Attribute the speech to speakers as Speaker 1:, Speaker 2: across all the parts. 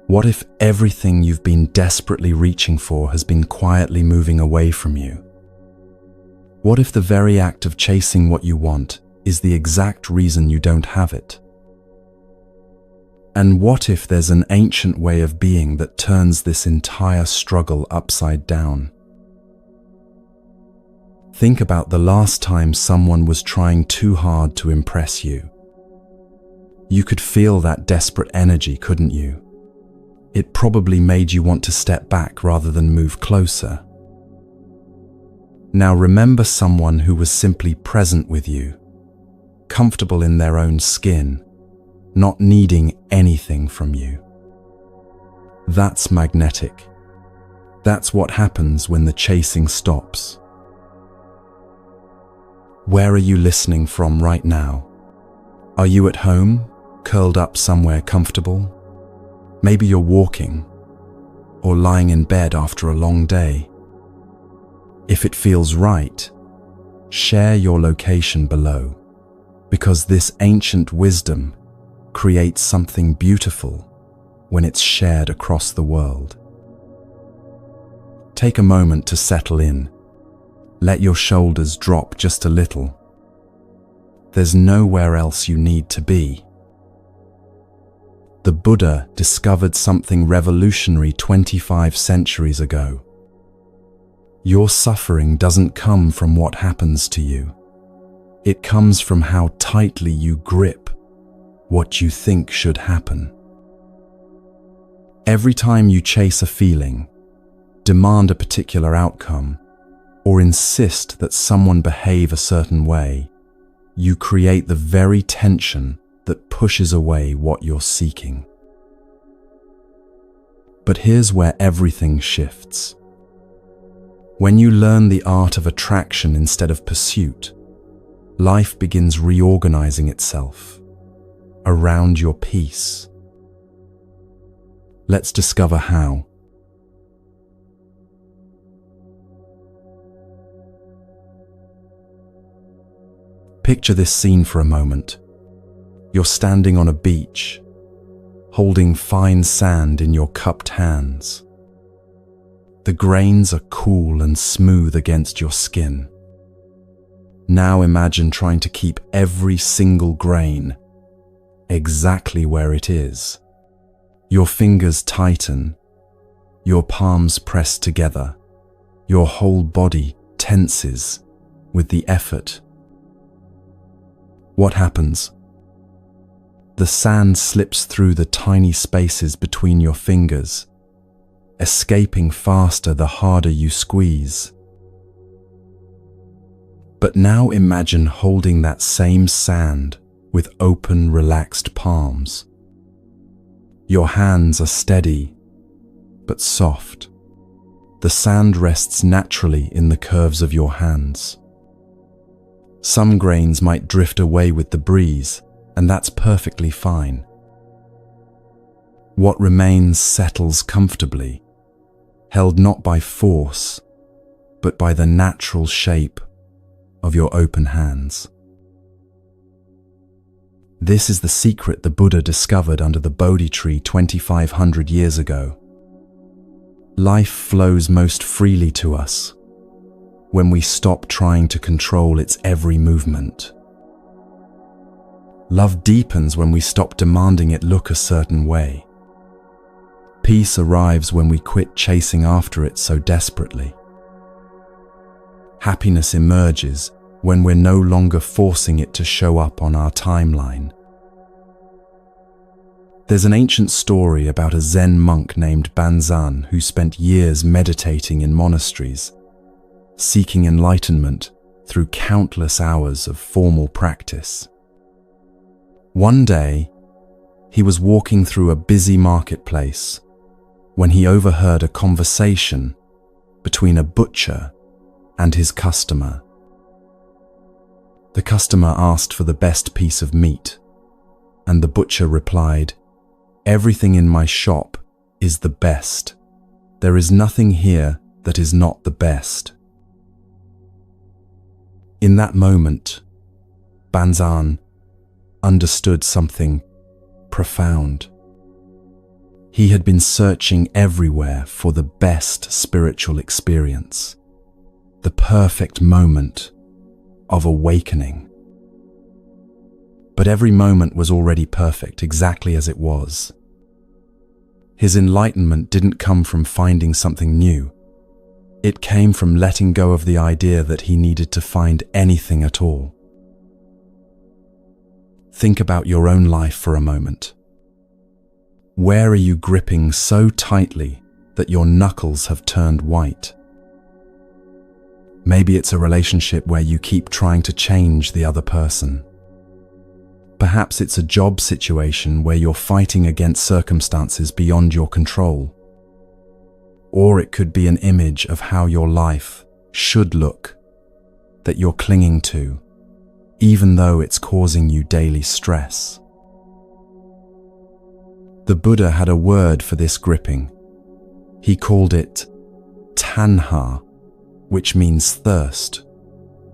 Speaker 1: What if everything you've been desperately reaching for has been quietly moving away from you? What if the very act of chasing what you want is the exact reason you don't have it? And what if there's an ancient way of being that turns this entire struggle upside down? Think about the last time someone was trying too hard to impress you. You could feel that desperate energy, couldn't you? It probably made you want to step back rather than move closer. Now remember someone who was simply present with you, comfortable in their own skin, not needing anything from you. That's magnetic. That's what happens when the chasing stops. Where are you listening from right now? Are you at home, curled up somewhere comfortable? Maybe you're walking or lying in bed after a long day. If it feels right, share your location below, because this ancient wisdom creates something beautiful when it's shared across the world. Take a moment to settle in. Let your shoulders drop just a little. There's nowhere else you need to be. The Buddha discovered something revolutionary 25 centuries ago. Your suffering doesn't come from what happens to you. It comes from how tightly you grip what you think should happen. Every time you chase a feeling, demand a particular outcome, or insist that someone behave a certain way, you create the very tension that pushes away what you're seeking. But here's where everything shifts. When you learn the art of attraction instead of pursuit, life begins reorganizing itself around your peace. Let's discover how. Picture this scene for a moment. You're standing on a beach, holding fine sand in your cupped hands. The grains are cool and smooth against your skin. Now imagine trying to keep every single grain exactly where it is. Your fingers tighten, your palms press together, your whole body tenses with the effort. What happens? The sand slips through the tiny spaces between your fingers, escaping faster the harder you squeeze. But now imagine holding that same sand with open, relaxed palms. Your hands are steady, but soft. The sand rests naturally in the curves of your hands. Some grains might drift away with the breeze, and that's perfectly fine. What remains settles comfortably, held not by force, but by the natural shape of your open hands. This is the secret the Buddha discovered under the Bodhi tree 2,500 years ago. Life flows most freely to us when we stop trying to control its every movement. Love deepens when we stop demanding it look a certain way. Peace arrives when we quit chasing after it so desperately. Happiness emerges when we're no longer forcing it to show up on our timeline. There's an ancient story about a Zen monk named Banzan who spent years meditating in monasteries, seeking enlightenment through countless hours of formal practice. One day, he was walking through a busy marketplace when he overheard a conversation between a butcher and his customer. The customer asked for the best piece of meat, and the butcher replied, "Everything in my shop is the best. There is nothing here that is not the best." In that moment, Banzan understood something profound. He had been searching everywhere for the best spiritual experience, the perfect moment of awakening. But every moment was already perfect, exactly as it was. His enlightenment didn't come from finding something new. It came from letting go of the idea that he needed to find anything at all. Think about your own life for a moment. Where are you gripping so tightly that your knuckles have turned white? Maybe it's a relationship where you keep trying to change the other person. Perhaps it's a job situation where you're fighting against circumstances beyond your control. Or it could be an image of how your life should look that you're clinging to, even though it's causing you daily stress. The Buddha had a word for this gripping. He called it tanha, which means thirst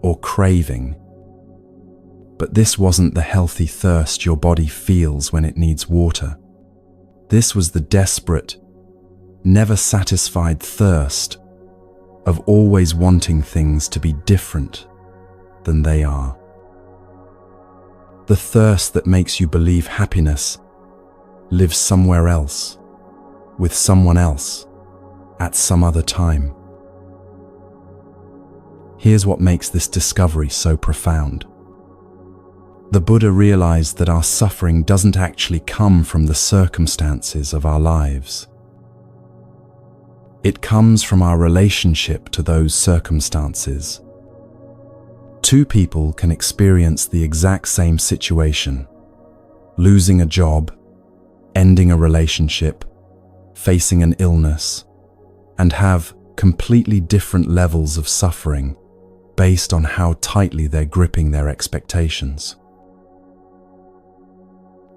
Speaker 1: or craving. But this wasn't the healthy thirst your body feels when it needs water. This was the desperate, never satisfied thirst of always wanting things to be different than they are. The thirst that makes you believe happiness lives somewhere else, with someone else, at some other time. Here's what makes this discovery so profound. The Buddha realized that our suffering doesn't actually come from the circumstances of our lives. It comes from our relationship to those circumstances. Two people can experience the exact same situation: losing a job, ending a relationship, facing an illness, and have completely different levels of suffering based on how tightly they're gripping their expectations.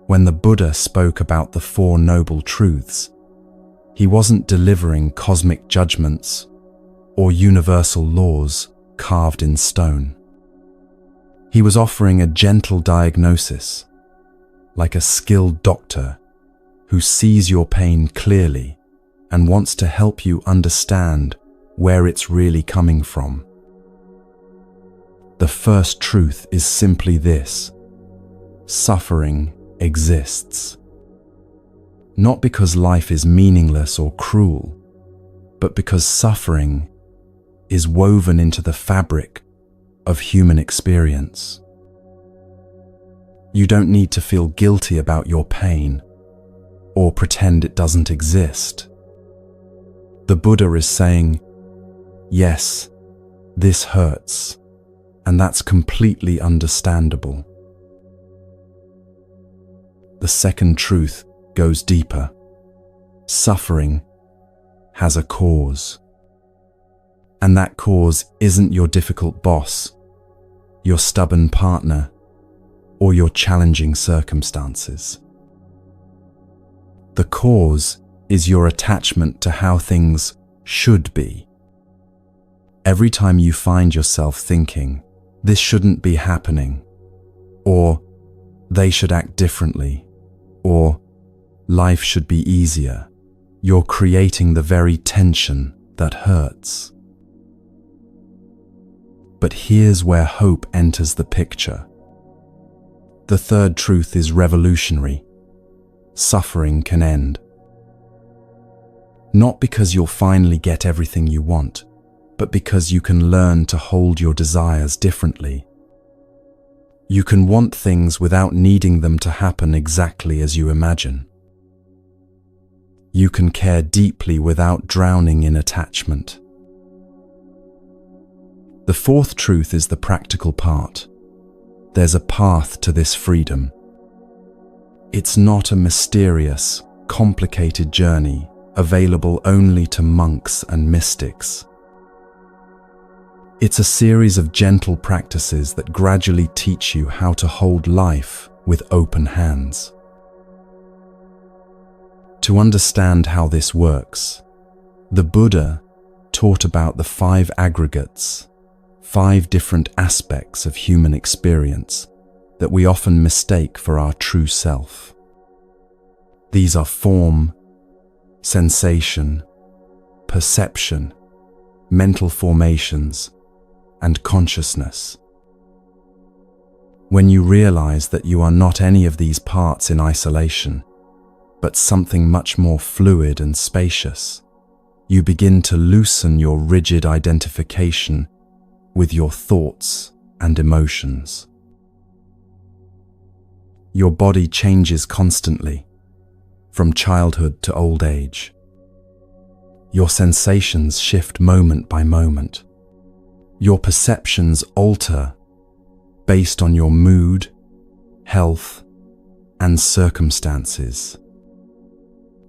Speaker 1: When the Buddha spoke about the Four Noble Truths, he wasn't delivering cosmic judgments or universal laws carved in stone. He was offering a gentle diagnosis, like a skilled doctor who sees your pain clearly and wants to help you understand where it's really coming from. The first truth is simply this: suffering exists. Not because life is meaningless or cruel, but because suffering is woven into the fabric of human experience. You don't need to feel guilty about your pain or pretend it doesn't exist. The Buddha is saying, yes, this hurts, and that's completely understandable. The second truth goes deeper. Suffering has a cause. And that cause isn't your difficult boss, your stubborn partner, or your challenging circumstances. The cause is your attachment to how things should be. Every time you find yourself thinking, this shouldn't be happening, or they should act differently, or life should be easier, you're creating the very tension that hurts. But here's where hope enters the picture. The third truth is revolutionary. Suffering can end. Not because you'll finally get everything you want, but because you can learn to hold your desires differently. You can want things without needing them to happen exactly as you imagine. You can care deeply without drowning in attachment. The fourth truth is the practical part. There's a path to this freedom. It's not a mysterious, complicated journey available only to monks and mystics. It's a series of gentle practices that gradually teach you how to hold life with open hands. To understand how this works, the Buddha taught about the 5 aggregates, 5 different aspects of human experience that we often mistake for our true self. These are form, sensation, perception, mental formations, and consciousness. When you realize that you are not any of these parts in isolation, but something much more fluid and spacious, you begin to loosen your rigid identification with your thoughts and emotions. Your body changes constantly, from childhood to old age. Your sensations shift moment by moment. Your perceptions alter based on your mood, health, and circumstances.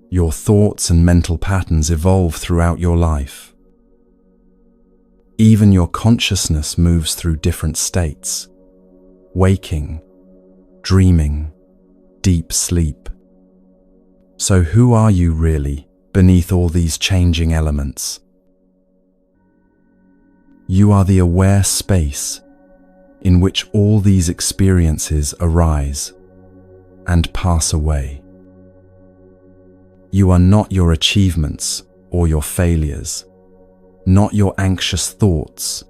Speaker 1: Your thoughts and mental patterns evolve throughout your life. Even your consciousness moves through different states: waking, dreaming, deep sleep. So who are you really beneath all these changing elements? You are the aware space in which all these experiences arise and pass away. You are not your achievements or your failures, not your anxious thoughts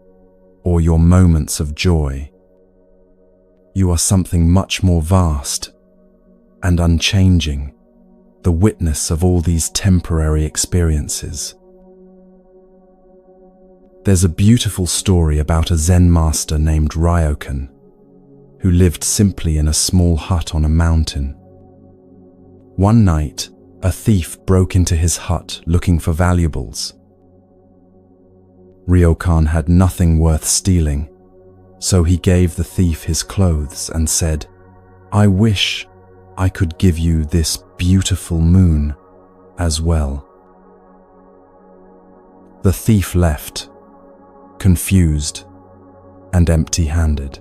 Speaker 1: or your moments of joy. You are something much more vast and unchanging, the witness of all these temporary experiences. There's a beautiful story about a Zen master named Ryokan, who lived simply in a small hut on a mountain. One night, a thief broke into his hut looking for valuables. Ryokan had nothing worth stealing, so he gave the thief his clothes and said, "I wish I could give you this beautiful moon as well." The thief left, confused and empty-handed.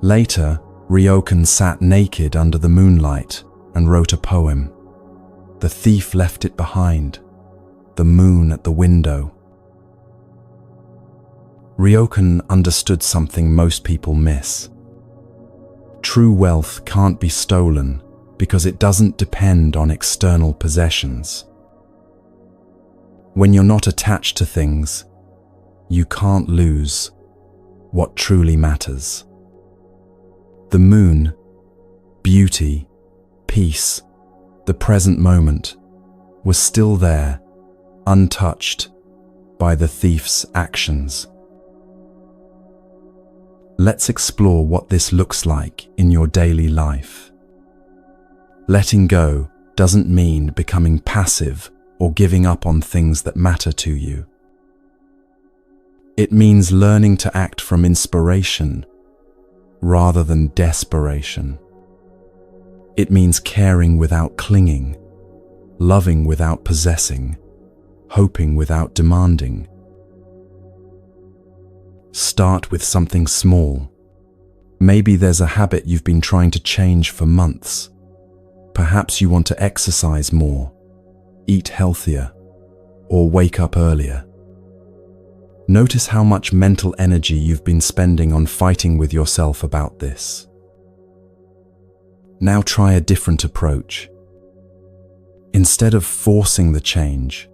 Speaker 1: Later, Ryokan sat naked under the moonlight and wrote a poem. The thief left it behind, the moon at the window. Ryokan understood something most people miss. True wealth can't be stolen because it doesn't depend on external possessions. When you're not attached to things, you can't lose what truly matters. The moon, beauty, peace, the present moment, was still there, untouched by the thief's actions. Let's explore what this looks like in your daily life. Letting go doesn't mean becoming passive or giving up on things that matter to you. It means learning to act from inspiration rather than desperation. It means caring without clinging, loving without possessing, hoping without demanding. Start with something small. Maybe there's a habit you've been trying to change for months. Perhaps you want to exercise more, eat healthier, or wake up earlier. Notice how much mental energy you've been spending on fighting with yourself about this. Now try a different approach. Instead of forcing the change,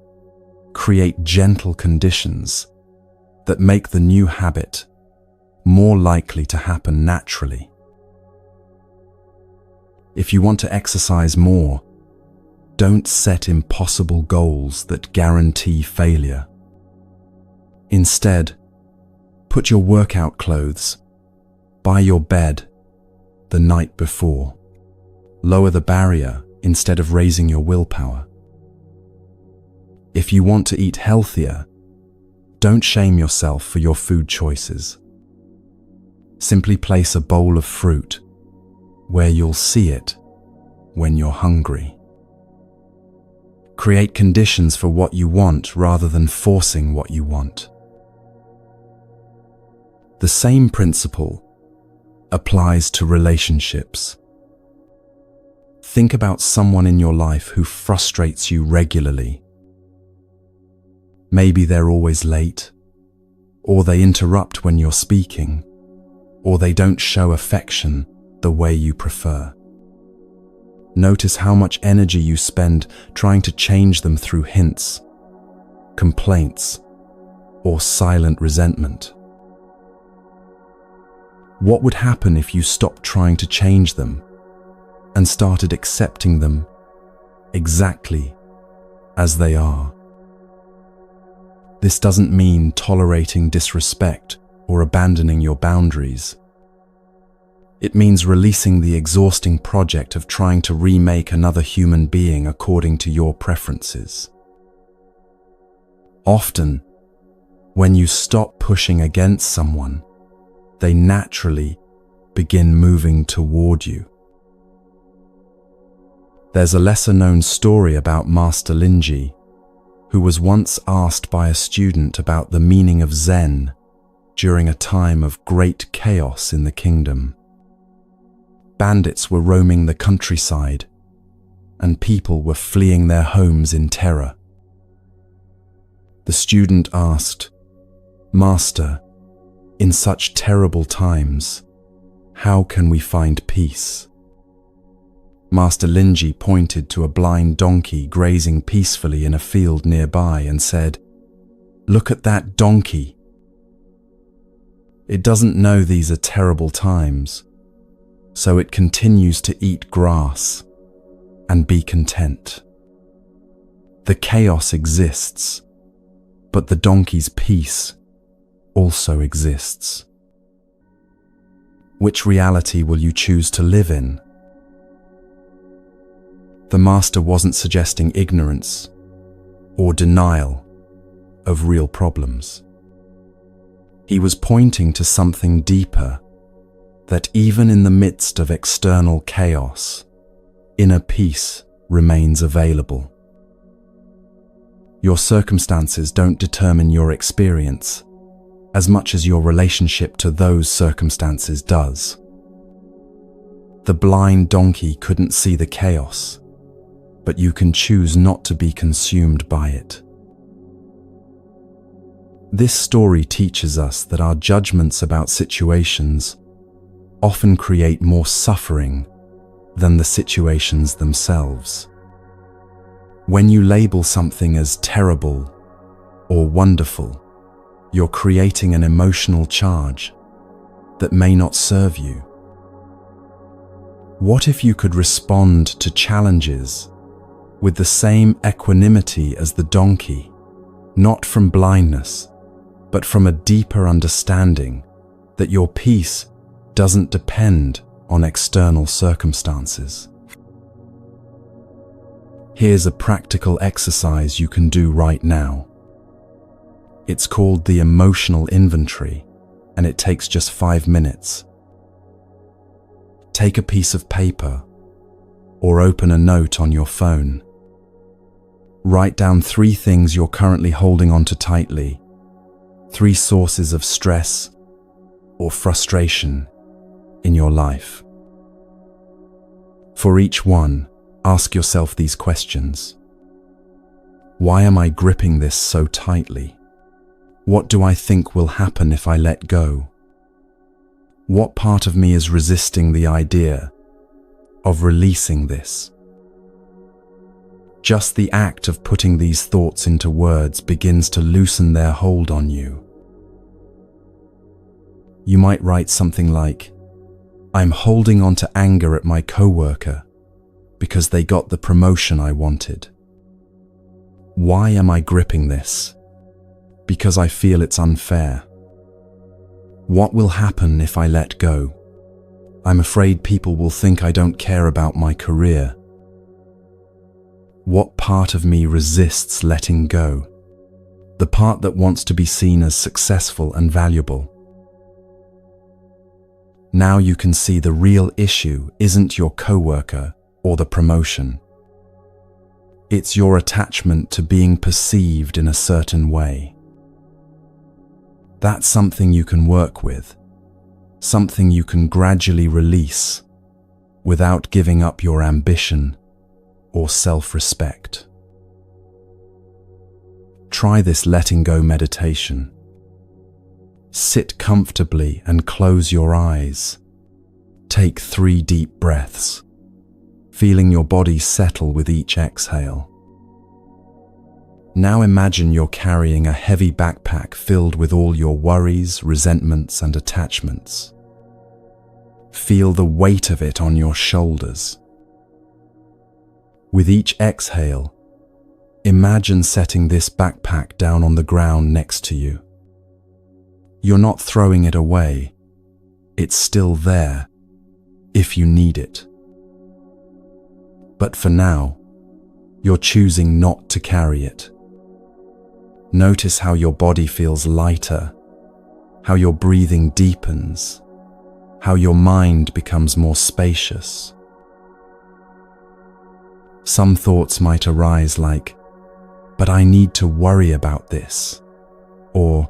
Speaker 1: create gentle conditions that make the new habit more likely to happen naturally. If you want to exercise more, don't set impossible goals that guarantee failure. Instead, put your workout clothes by your bed the night before. Lower the barrier instead of raising your willpower. If you want to eat healthier, don't shame yourself for your food choices. Simply place a bowl of fruit where you'll see it when you're hungry. Create conditions for what you want rather than forcing what you want. The same principle applies to relationships. Think about someone in your life who frustrates you regularly. Maybe they're always late, or they interrupt when you're speaking, or they don't show affection the way you prefer. Notice how much energy you spend trying to change them through hints, complaints, or silent resentment. What would happen if you stopped trying to change them and started accepting them exactly as they are? This doesn't mean tolerating disrespect or abandoning your boundaries. It means releasing the exhausting project of trying to remake another human being according to your preferences. Often, when you stop pushing against someone, they naturally begin moving toward you. There's a lesser-known story about Master Linji, who was once asked by a student about the meaning of Zen during a time of great chaos in the kingdom. Bandits were roaming the countryside, and people were fleeing their homes in terror. The student asked, "Master, in such terrible times, how can we find peace?" Master Linji pointed to a blind donkey grazing peacefully in a field nearby and said, "Look at that donkey. It doesn't know these are terrible times, so it continues to eat grass and be content. The chaos exists, but the donkey's peace also exists. Which reality will you choose to live in?" The master wasn't suggesting ignorance or denial of real problems. He was pointing to something deeper, that even in the midst of external chaos, inner peace remains available. Your circumstances don't determine your experience as much as your relationship to those circumstances does. The blind donkey couldn't see the chaos, but you can choose not to be consumed by it. This story teaches us that our judgments about situations often create more suffering than the situations themselves. When you label something as terrible or wonderful, you're creating an emotional charge that may not serve you. What if you could respond to challenges with the same equanimity as the donkey, not from blindness, but from a deeper understanding that your peace doesn't depend on external circumstances? Here's a practical exercise you can do right now. It's called the emotional inventory, and it takes just 5 minutes. Take a piece of paper or open a note on your phone. Write down 3 things you're currently holding on to tightly, 3 sources of stress or frustration in your life. For each one, ask yourself these questions. Why am I gripping this so tightly? What do I think will happen if I let go? What part of me is resisting the idea of releasing this? Just the act of putting these thoughts into words begins to loosen their hold on you. You might write something like, "I'm holding on to anger at my coworker because they got the promotion I wanted. Why am I gripping this? Because I feel it's unfair. What will happen if I let go? I'm afraid people will think I don't care about my career. What part of me resists letting go? The part that wants to be seen as successful and valuable." Now you can see the real issue isn't your coworker or the promotion. It's your attachment to being perceived in a certain way. That's something you can work with, something you can gradually release without giving up your ambition or self-respect. Try this letting go meditation. Sit comfortably and close your eyes. Take 3 deep breaths. feeling your body settle with each exhale. Now imagine you're carrying a heavy backpack filled with all your worries, resentments, and attachments. Feel the weight of it on your shoulders. With each exhale, imagine setting this backpack down on the ground next to you. You're not throwing it away. It's still there, if you need it. But for now, you're choosing not to carry it. Notice how your body feels lighter, how your breathing deepens, how your mind becomes more spacious. Some thoughts might arise like, "But I need to worry about this," or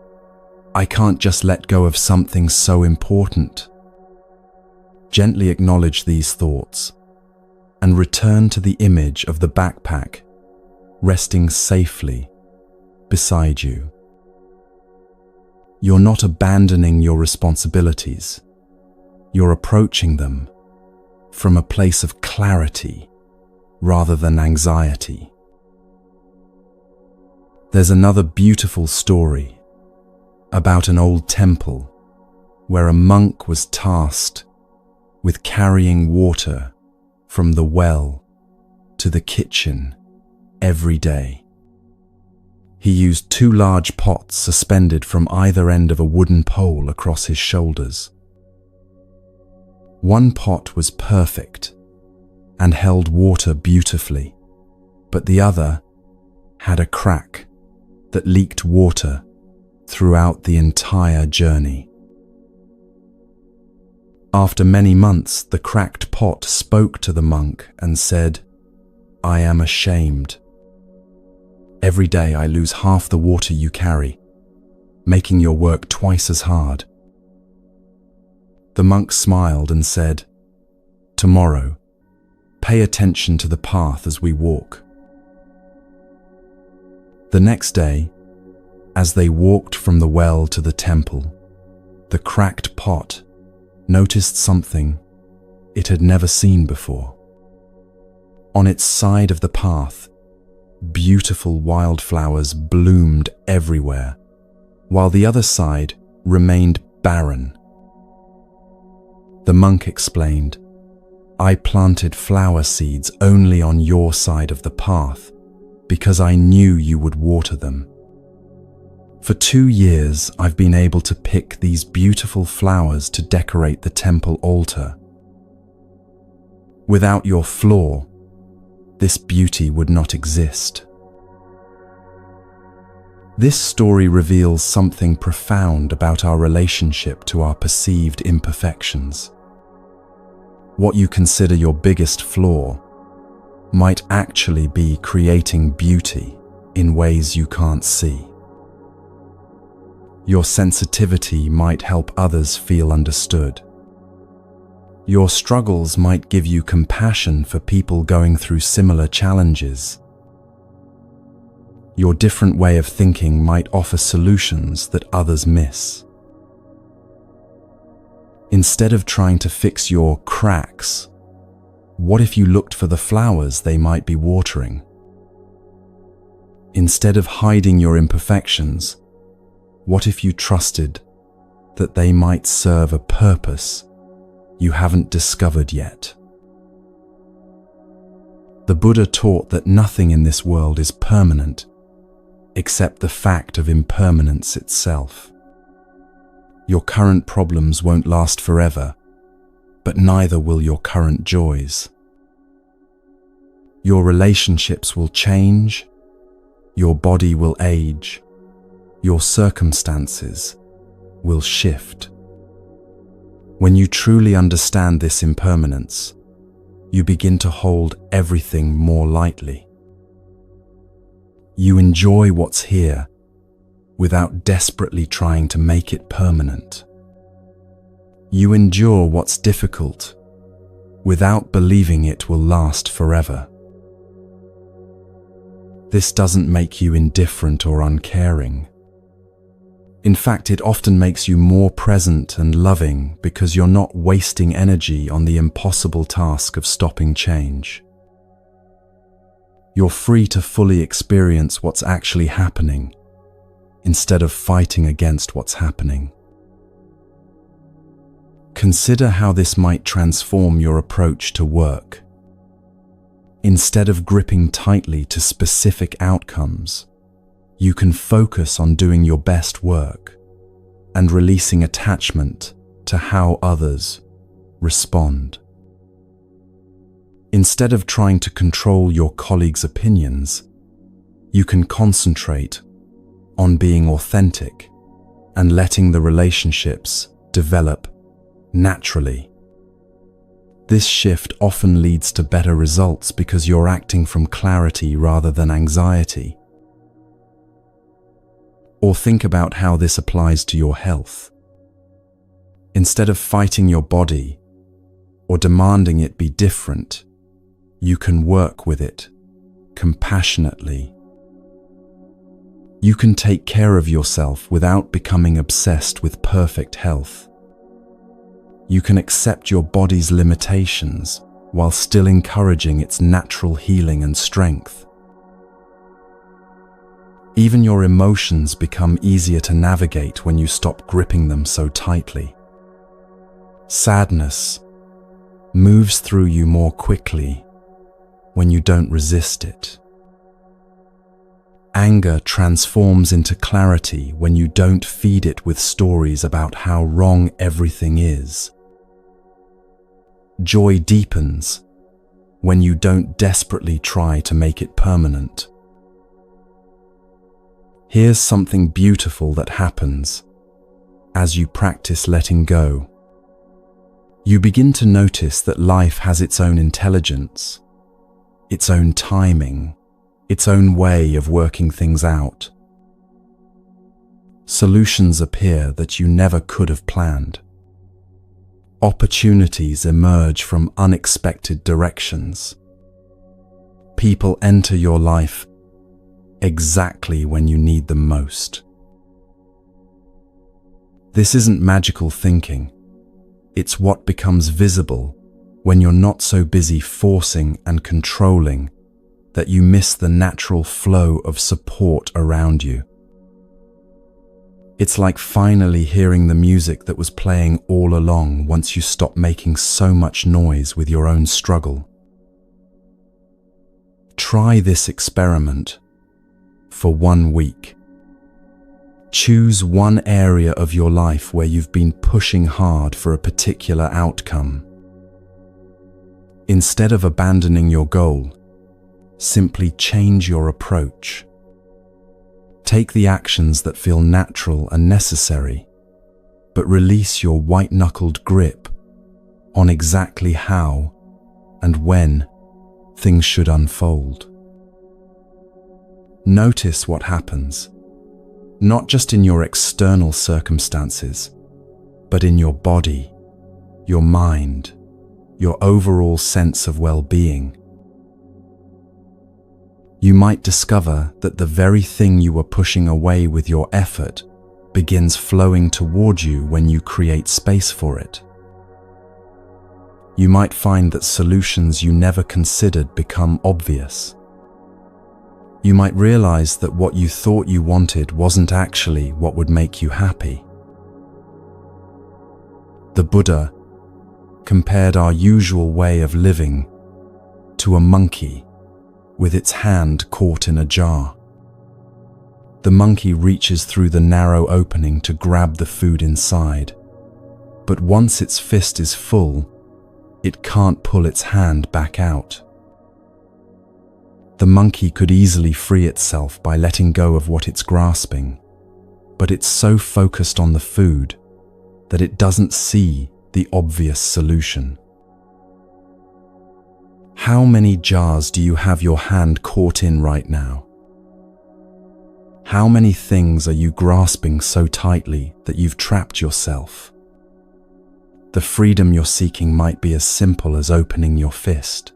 Speaker 1: "I can't just let go of something so important." Gently acknowledge these thoughts and return to the image of the backpack resting safely beside you. You're not abandoning your responsibilities. You're approaching them from a place of clarity rather than anxiety. There's another beautiful story about an old temple where a monk was tasked with carrying water from the well to the kitchen every day. He used 2 large pots suspended from either end of a wooden pole across his shoulders. One pot was perfect and held water beautifully, but the other had a crack that leaked water throughout the entire journey. After many months, the cracked pot spoke to the monk and said, "I am ashamed. Every day I lose half the water you carry, making your work twice as hard." The monk smiled and said, "Tomorrow, pay attention to the path as we walk." The next day, as they walked from the well to the temple, the cracked pot noticed something it had never seen before. On its side of the path, beautiful wildflowers bloomed everywhere, while the other side remained barren. The monk explained, "I planted flower seeds only on your side of the path because I knew you would water them. For 2 years, I've been able to pick these beautiful flowers to decorate the temple altar. Without your flaw, this beauty would not exist." This story reveals something profound about our relationship to our perceived imperfections. What you consider your biggest flaw might actually be creating beauty in ways you can't see. Your sensitivity might help others feel understood. Your struggles might give you compassion for people going through similar challenges. Your different way of thinking might offer solutions that others miss. Instead of trying to fix your cracks, what if you looked for the flowers they might be watering? Instead of hiding your imperfections, what if you trusted that they might serve a purpose you haven't discovered yet? The Buddha taught that nothing in this world is permanent except the fact of impermanence itself. Your current problems won't last forever, but neither will your current joys. Your relationships will change, your body will age, your circumstances will shift. When you truly understand this impermanence, you begin to hold everything more lightly. You enjoy what's here without desperately trying to make it permanent. You endure what's difficult without believing it will last forever. This doesn't make you indifferent or uncaring. In fact, it often makes you more present and loving because you're not wasting energy on the impossible task of stopping change. You're free to fully experience what's actually happening instead of fighting against what's happening. Consider how this might transform your approach to work. Instead of gripping tightly to specific outcomes, you can focus on doing your best work and releasing attachment to how others respond. Instead of trying to control your colleagues' opinions, you can concentrate on being authentic and letting the relationships develop naturally. This shift often leads to better results because you're acting from clarity rather than anxiety. Or think about how this applies to your health. Instead of fighting your body or demanding it be different, you can work with it compassionately. You can take care of yourself without becoming obsessed with perfect health. You can accept your body's limitations while still encouraging its natural healing and strength. Even your emotions become easier to navigate when you stop gripping them so tightly. Sadness moves through you more quickly when you don't resist it. Anger transforms into clarity when you don't feed it with stories about how wrong everything is. Joy deepens when you don't desperately try to make it permanent. Here's something beautiful that happens as you practice letting go. You begin to notice that life has its own intelligence, its own timing, its own way of working things out. Solutions appear that you never could have planned. Opportunities emerge from unexpected directions. People enter your life exactly when you need them most. This isn't magical thinking. It's what becomes visible when you're not so busy forcing and controlling that you miss the natural flow of support around you. It's like finally hearing the music that was playing all along once you stop making so much noise with your own struggle. Try this experiment for 1 week. Choose one area of your life where you've been pushing hard for a particular outcome. Instead of abandoning your goal, simply change your approach. Take the actions that feel natural and necessary, but release your white-knuckled grip on exactly how and when things should unfold. Notice what happens, not just in your external circumstances, but in your body, your mind, your overall sense of well-being. You might discover that the very thing you were pushing away with your effort begins flowing toward you when you create space for it. You might find that solutions you never considered become obvious. You might realize that what you thought you wanted wasn't actually what would make you happy. The Buddha compared our usual way of living to a monkey with its hand caught in a jar. The monkey reaches through the narrow opening to grab the food inside, but once its fist is full, it can't pull its hand back out. The monkey could easily free itself by letting go of what it's grasping, but it's so focused on the food that it doesn't see the obvious solution. How many jars do you have your hand caught in right now? How many things are you grasping so tightly that you've trapped yourself? The freedom you're seeking might be as simple as opening your fist.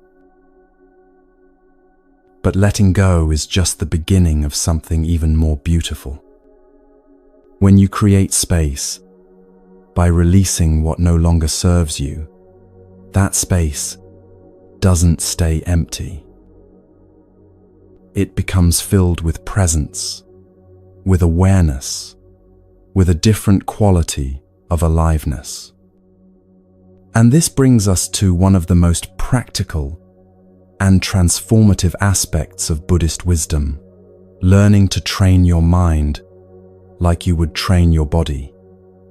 Speaker 1: But letting go is just the beginning of something even more beautiful. When you create space by releasing what no longer serves you, that space doesn't stay empty. It becomes filled with presence, with awareness, with a different quality of aliveness. And this brings us to one of the most practical and transformative aspects of Buddhist wisdom, learning to train your mind like you would train your body,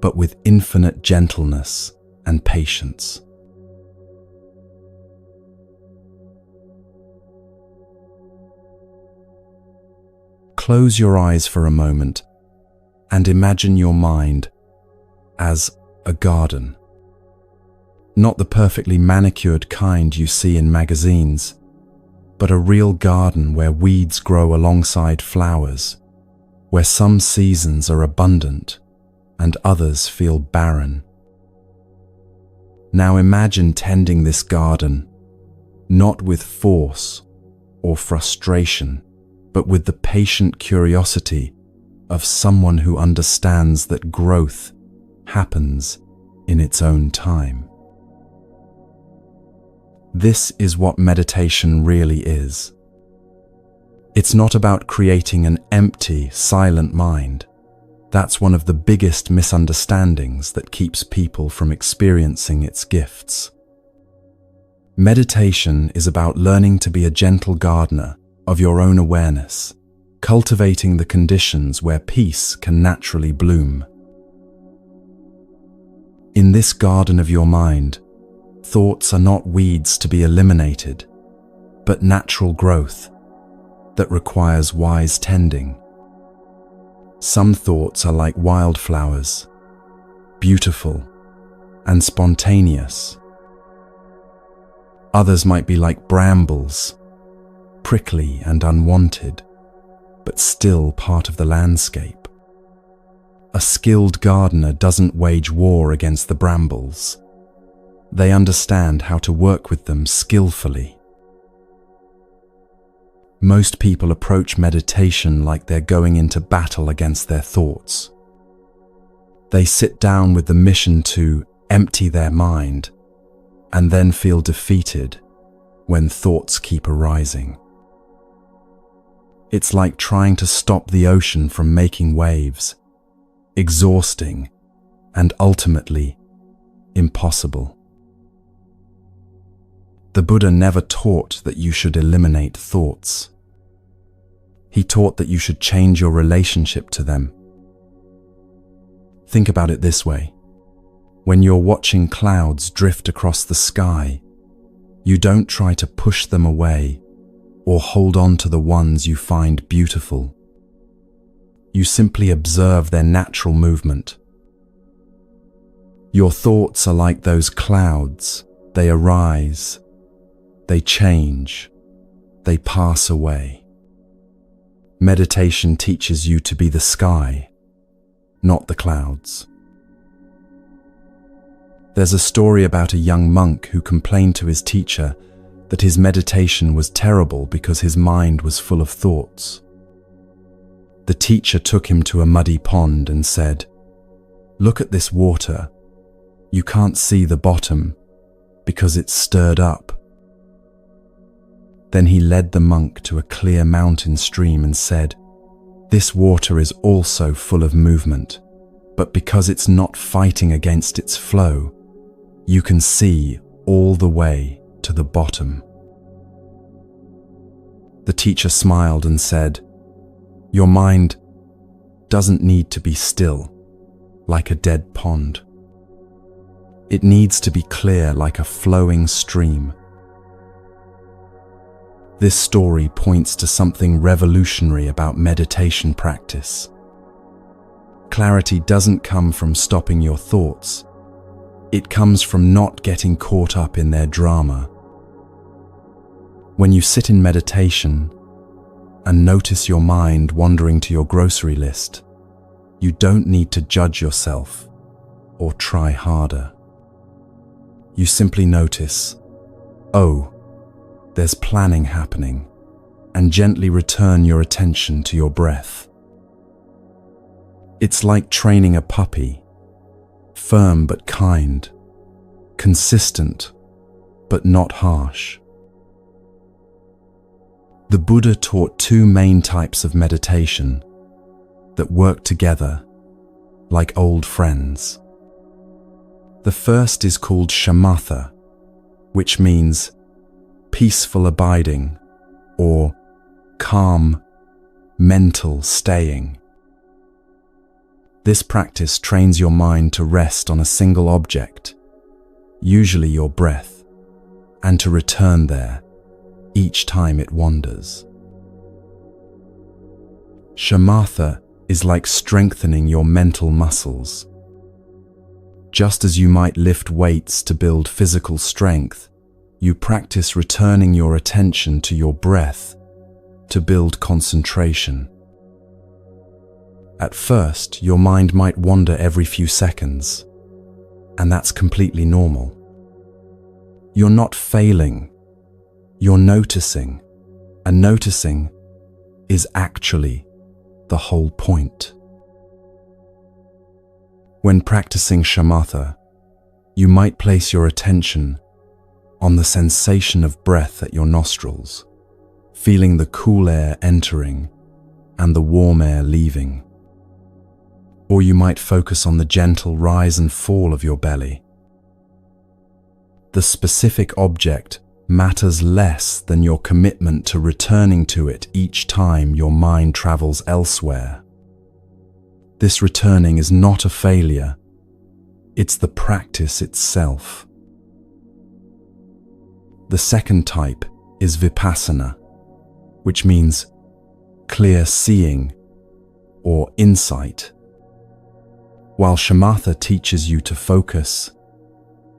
Speaker 1: but with infinite gentleness and patience. Close your eyes for a moment and imagine your mind as a garden. Not the perfectly manicured kind you see in magazines, but a real garden where weeds grow alongside flowers, where some seasons are abundant and others feel barren. Now imagine tending this garden, not with force or frustration, but with the patient curiosity of someone who understands that growth happens in its own time. This is what meditation really is. It's not about creating an empty, silent mind. That's one of the biggest misunderstandings that keeps people from experiencing its gifts. Meditation is about learning to be a gentle gardener of your own awareness, cultivating the conditions where peace can naturally bloom. In this garden of your mind, thoughts are not weeds to be eliminated, but natural growth that requires wise tending. Some thoughts are like wildflowers, beautiful and spontaneous. Others might be like brambles, prickly and unwanted, but still part of the landscape. A skilled gardener doesn't wage war against the brambles. They understand how to work with them skillfully. Most people approach meditation like they're going into battle against their thoughts. They sit down with the mission to empty their mind and then feel defeated when thoughts keep arising. It's like trying to stop the ocean from making waves, exhausting and ultimately impossible. The Buddha never taught that you should eliminate thoughts. He taught that you should change your relationship to them. Think about it this way. When you're watching clouds drift across the sky, you don't try to push them away or hold on to the ones you find beautiful. You simply observe their natural movement. Your thoughts are like those clouds. They arise, they change, they pass away. Meditation teaches you to be the sky, not the clouds. There's a story about a young monk who complained to his teacher that his meditation was terrible because his mind was full of thoughts. The teacher took him to a muddy pond and said, "Look at this water. You can't see the bottom because it's stirred up." Then he led the monk to a clear mountain stream and said, "This water is also full of movement, but because it's not fighting against its flow, you can see all the way to the bottom." The teacher smiled and said, "Your mind doesn't need to be still, like a dead pond. It needs to be clear like a flowing stream." This story points to something revolutionary about meditation practice. Clarity doesn't come from stopping your thoughts. It comes from not getting caught up in their drama. When you sit in meditation and notice your mind wandering to your grocery list, you don't need to judge yourself or try harder. You simply notice, "Oh, there's planning happening," and gently return your attention to your breath. It's like training a puppy, firm but kind, consistent but not harsh. The Buddha taught two main types of meditation that work together like old friends. The first is called shamatha, which means peaceful abiding or calm mental staying. This practice trains your mind to rest on a single object, usually your breath, and to return there each time it wanders. Shamatha is like strengthening your mental muscles. Just as you might lift weights to build physical strength, you practice returning your attention to your breath to build concentration. At first, your mind might wander every few seconds, and that's completely normal. You're not failing, you're noticing, and noticing is actually the whole point. When practicing shamatha, you might place your attention on the sensation of breath at your nostrils, feeling the cool air entering and the warm air leaving. Or you might focus on the gentle rise and fall of your belly. The specific object matters less than your commitment to returning to it each time your mind travels elsewhere. This returning is not a failure, it's the practice itself. The second type is vipassana, which means clear seeing or insight. While shamatha teaches you to focus,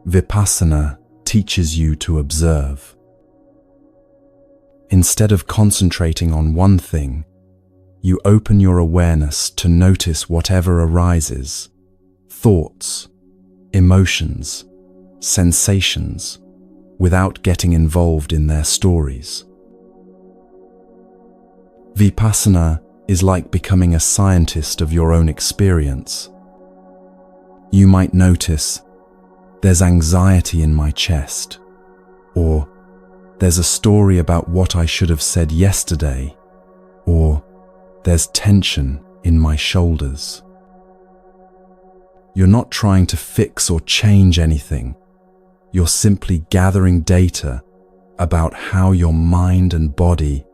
Speaker 1: vipassana teaches you to observe. Instead of concentrating on one thing, you open your awareness to notice whatever arises: thoughts, emotions, sensations, without getting involved in their stories. Vipassana is like becoming a scientist of your own experience. You might notice, there's anxiety in my chest, or there's a story about what I should have said yesterday, or there's tension in my shoulders. You're not trying to fix or change anything. You're simply gathering data about how your mind and body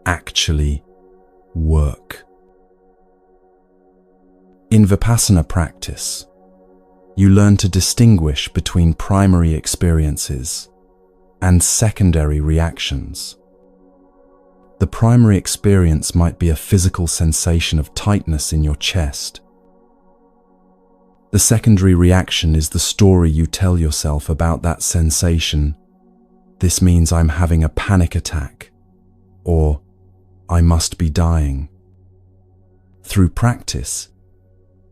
Speaker 1: actually work. In Vipassana practice, you learn to distinguish between primary experiences and secondary reactions. The primary experience might be a physical sensation of tightness in your chest. The secondary reaction is the story you tell yourself about that sensation. This means I'm having a panic attack, or I must be dying. Through practice,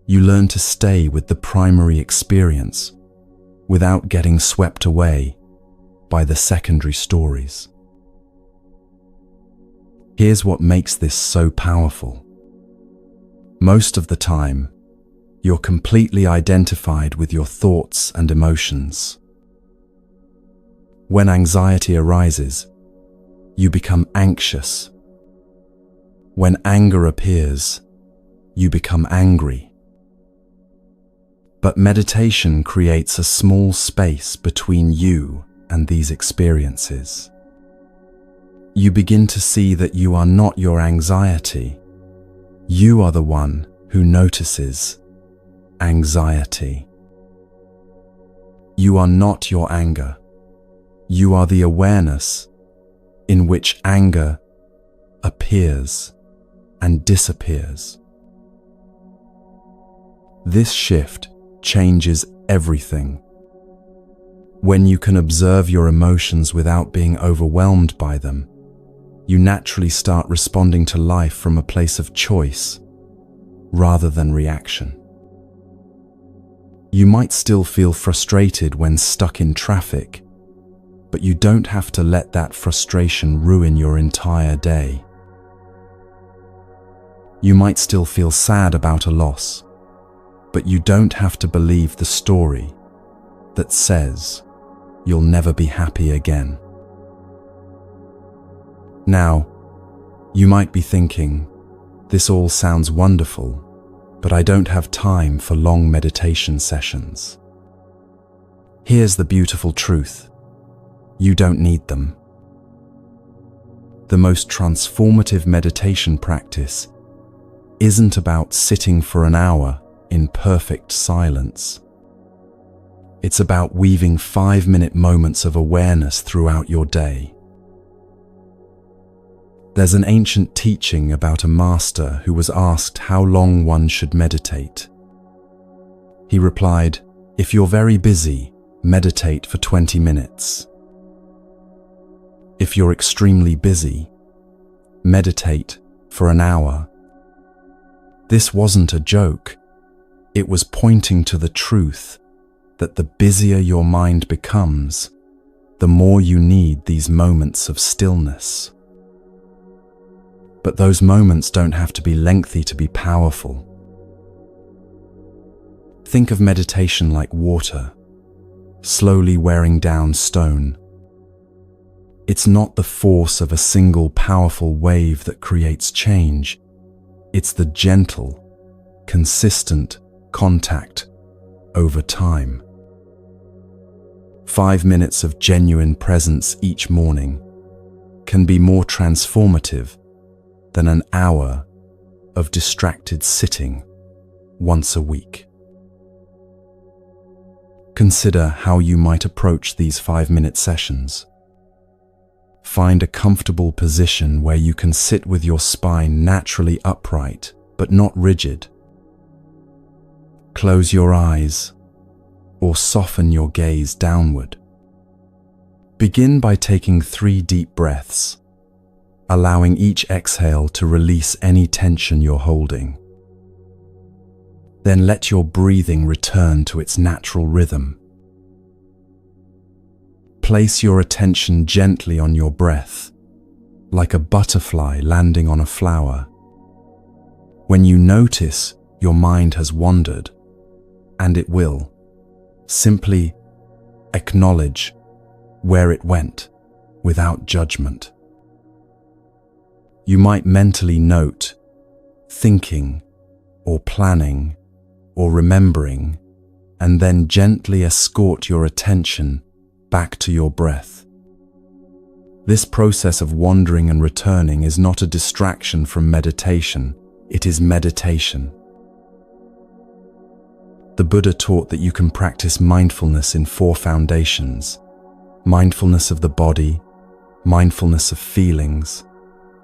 Speaker 1: you learn to stay with the primary experience without getting swept away by the secondary stories. Here's what makes this so powerful. Most of the time, you're completely identified with your thoughts and emotions. When anxiety arises, you become anxious. When anger appears, you become angry. But meditation creates a small space between you and these experiences. You begin to see that you are not your anxiety. You are the one who notices anxiety. You are not your anger. You are the awareness in which anger appears and disappears. This shift changes everything. When you can observe your emotions without being overwhelmed by them, you naturally start responding to life from a place of choice rather than reaction. You might still feel frustrated when stuck in traffic, but you don't have to let that frustration ruin your entire day. You might still feel sad about a loss, but you don't have to believe the story that says you'll never be happy again. Now, you might be thinking, this all sounds wonderful, but I don't have time for long meditation sessions. Here's the beautiful truth. You don't need them. The most transformative meditation practice isn't about sitting for an hour in perfect silence. It's about weaving 5-minute moments of awareness throughout your day. There's an ancient teaching about a master who was asked how long one should meditate. He replied, "If you're very busy, meditate for 20 minutes. If you're extremely busy, meditate for an hour." This wasn't a joke. It was pointing to the truth that the busier your mind becomes, the more you need these moments of stillness. But those moments don't have to be lengthy to be powerful. Think of meditation like water, slowly wearing down stone. It's not the force of a single powerful wave that creates change. It's the gentle, consistent contact over time. 5 minutes of genuine presence each morning can be more transformative than an hour of distracted sitting once a week. Consider how you might approach these 5-minute sessions. Find a comfortable position where you can sit with your spine naturally upright but not rigid. Close your eyes or soften your gaze downward. Begin by taking 3 deep breaths, allowing each exhale to release any tension you're holding. Then let your breathing return to its natural rhythm. Place your attention gently on your breath, like a butterfly landing on a flower. When you notice your mind has wandered, and it will, simply acknowledge where it went without judgment. You might mentally note thinking or planning or remembering, and then gently escort your attention back to your breath. This process of wandering and returning is not a distraction from meditation, it is meditation. The Buddha taught that you can practice mindfulness in 4 foundations: mindfulness of the body, mindfulness of feelings,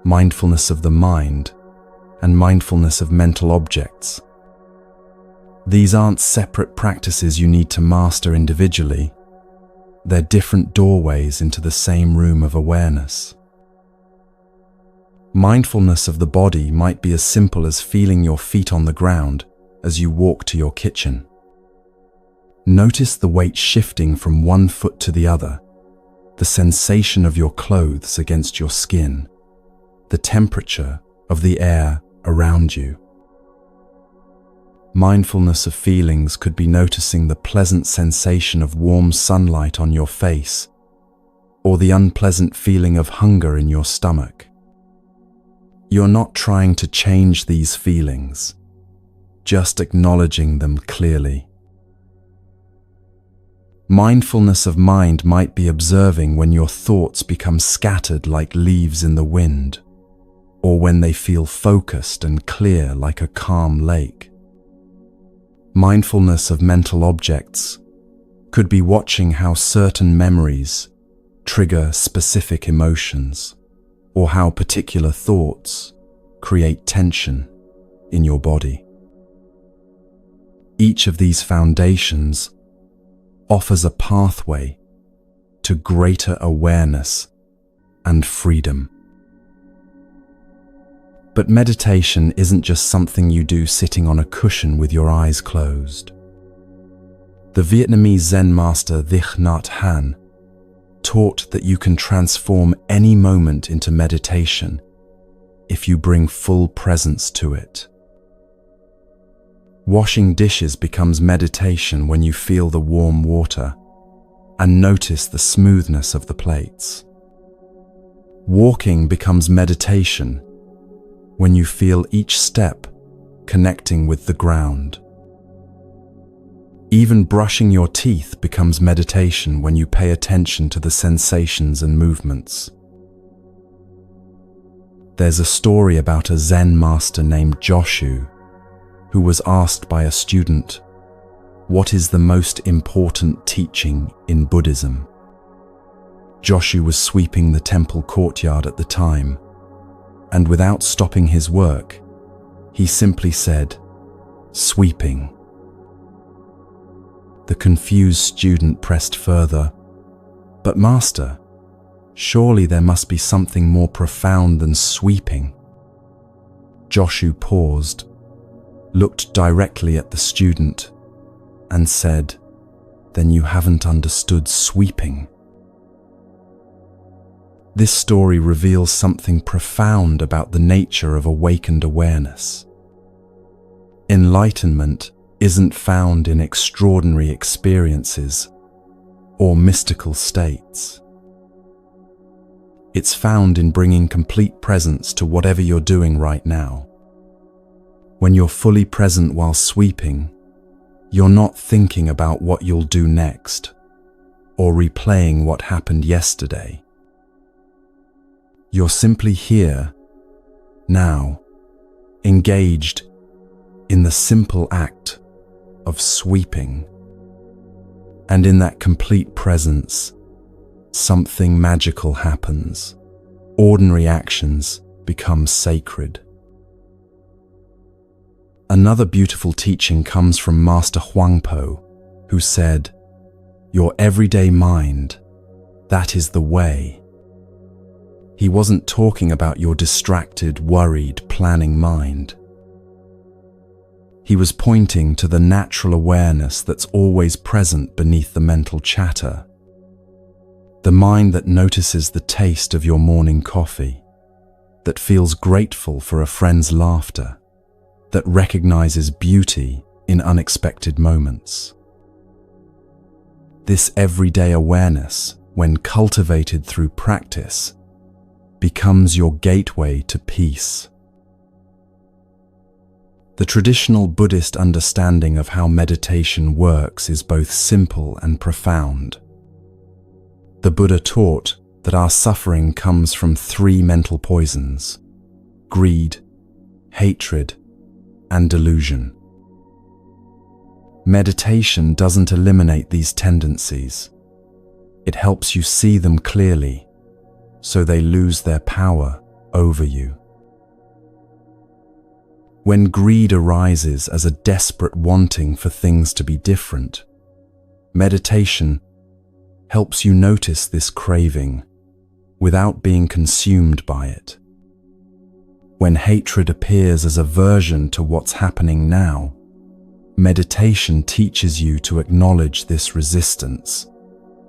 Speaker 1: mindfulness of the mind, and mindfulness of mental objects. These aren't separate practices you need to master individually. They're different doorways into the same room of awareness. Mindfulness of the body might be as simple as feeling your feet on the ground as you walk to your kitchen. Notice the weight shifting from one foot to the other, the sensation of your clothes against your skin, the temperature of the air around you. Mindfulness of feelings could be noticing the pleasant sensation of warm sunlight on your face, or the unpleasant feeling of hunger in your stomach. You're not trying to change these feelings, just acknowledging them clearly. Mindfulness of mind might be observing when your thoughts become scattered like leaves in the wind, or when they feel focused and clear like a calm lake. Mindfulness of mental objects could be watching how certain memories trigger specific emotions, or how particular thoughts create tension in your body. Each of these foundations offers a pathway to greater awareness and freedom. But meditation isn't just something you do sitting on a cushion with your eyes closed. The Vietnamese Zen master Thich Nhat Hanh taught that you can transform any moment into meditation if you bring full presence to it. Washing dishes becomes meditation when you feel the warm water and notice the smoothness of the plates. Walking becomes meditation when you feel each step connecting with the ground. Even brushing your teeth becomes meditation when you pay attention to the sensations and movements. There's a story about a Zen master named Joshu who was asked by a student, "What is the most important teaching in Buddhism?" Joshu was sweeping the temple courtyard at the time, and without stopping his work, he simply said, "Sweeping." The confused student pressed further, "But master, surely there must be something more profound than sweeping." Joshu paused, looked directly at the student, and said, "Then you haven't understood sweeping." This story reveals something profound about the nature of awakened awareness. Enlightenment isn't found in extraordinary experiences or mystical states. It's found in bringing complete presence to whatever you're doing right now. When you're fully present while sweeping, you're not thinking about what you'll do next or replaying what happened yesterday. You're simply here, now, engaged in the simple act of sweeping. And in that complete presence, something magical happens. Ordinary actions become sacred. Another beautiful teaching comes from Master Huangpo, who said, "Your everyday mind, that is the way." He wasn't talking about your distracted, worried, planning mind. He was pointing to the natural awareness that's always present beneath the mental chatter. The mind that notices the taste of your morning coffee, that feels grateful for a friend's laughter, that recognizes beauty in unexpected moments. This everyday awareness, when cultivated through practice, becomes your gateway to peace. The traditional Buddhist understanding of how meditation works is both simple and profound. The Buddha taught that our suffering comes from three mental poisons: greed, hatred, and delusion. Meditation doesn't eliminate these tendencies. It helps you see them clearly, so they lose their power over you. When greed arises as a desperate wanting for things to be different, meditation helps you notice this craving without being consumed by it. When hatred appears as aversion to what's happening now, meditation teaches you to acknowledge this resistance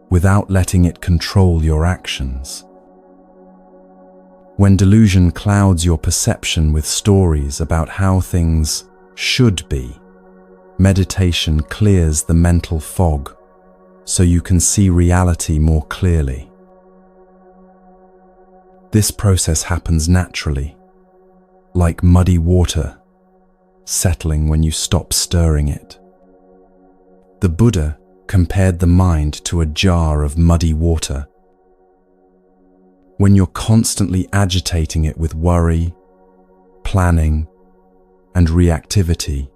Speaker 1: without letting it control your actions. When delusion clouds your perception with stories about how things should be, meditation clears the mental fog so you can see reality more clearly. This process happens naturally, like muddy water settling when you stop stirring it. The Buddha compared the mind to a jar of muddy water. When you're constantly agitating it with worry, planning, and reactivity,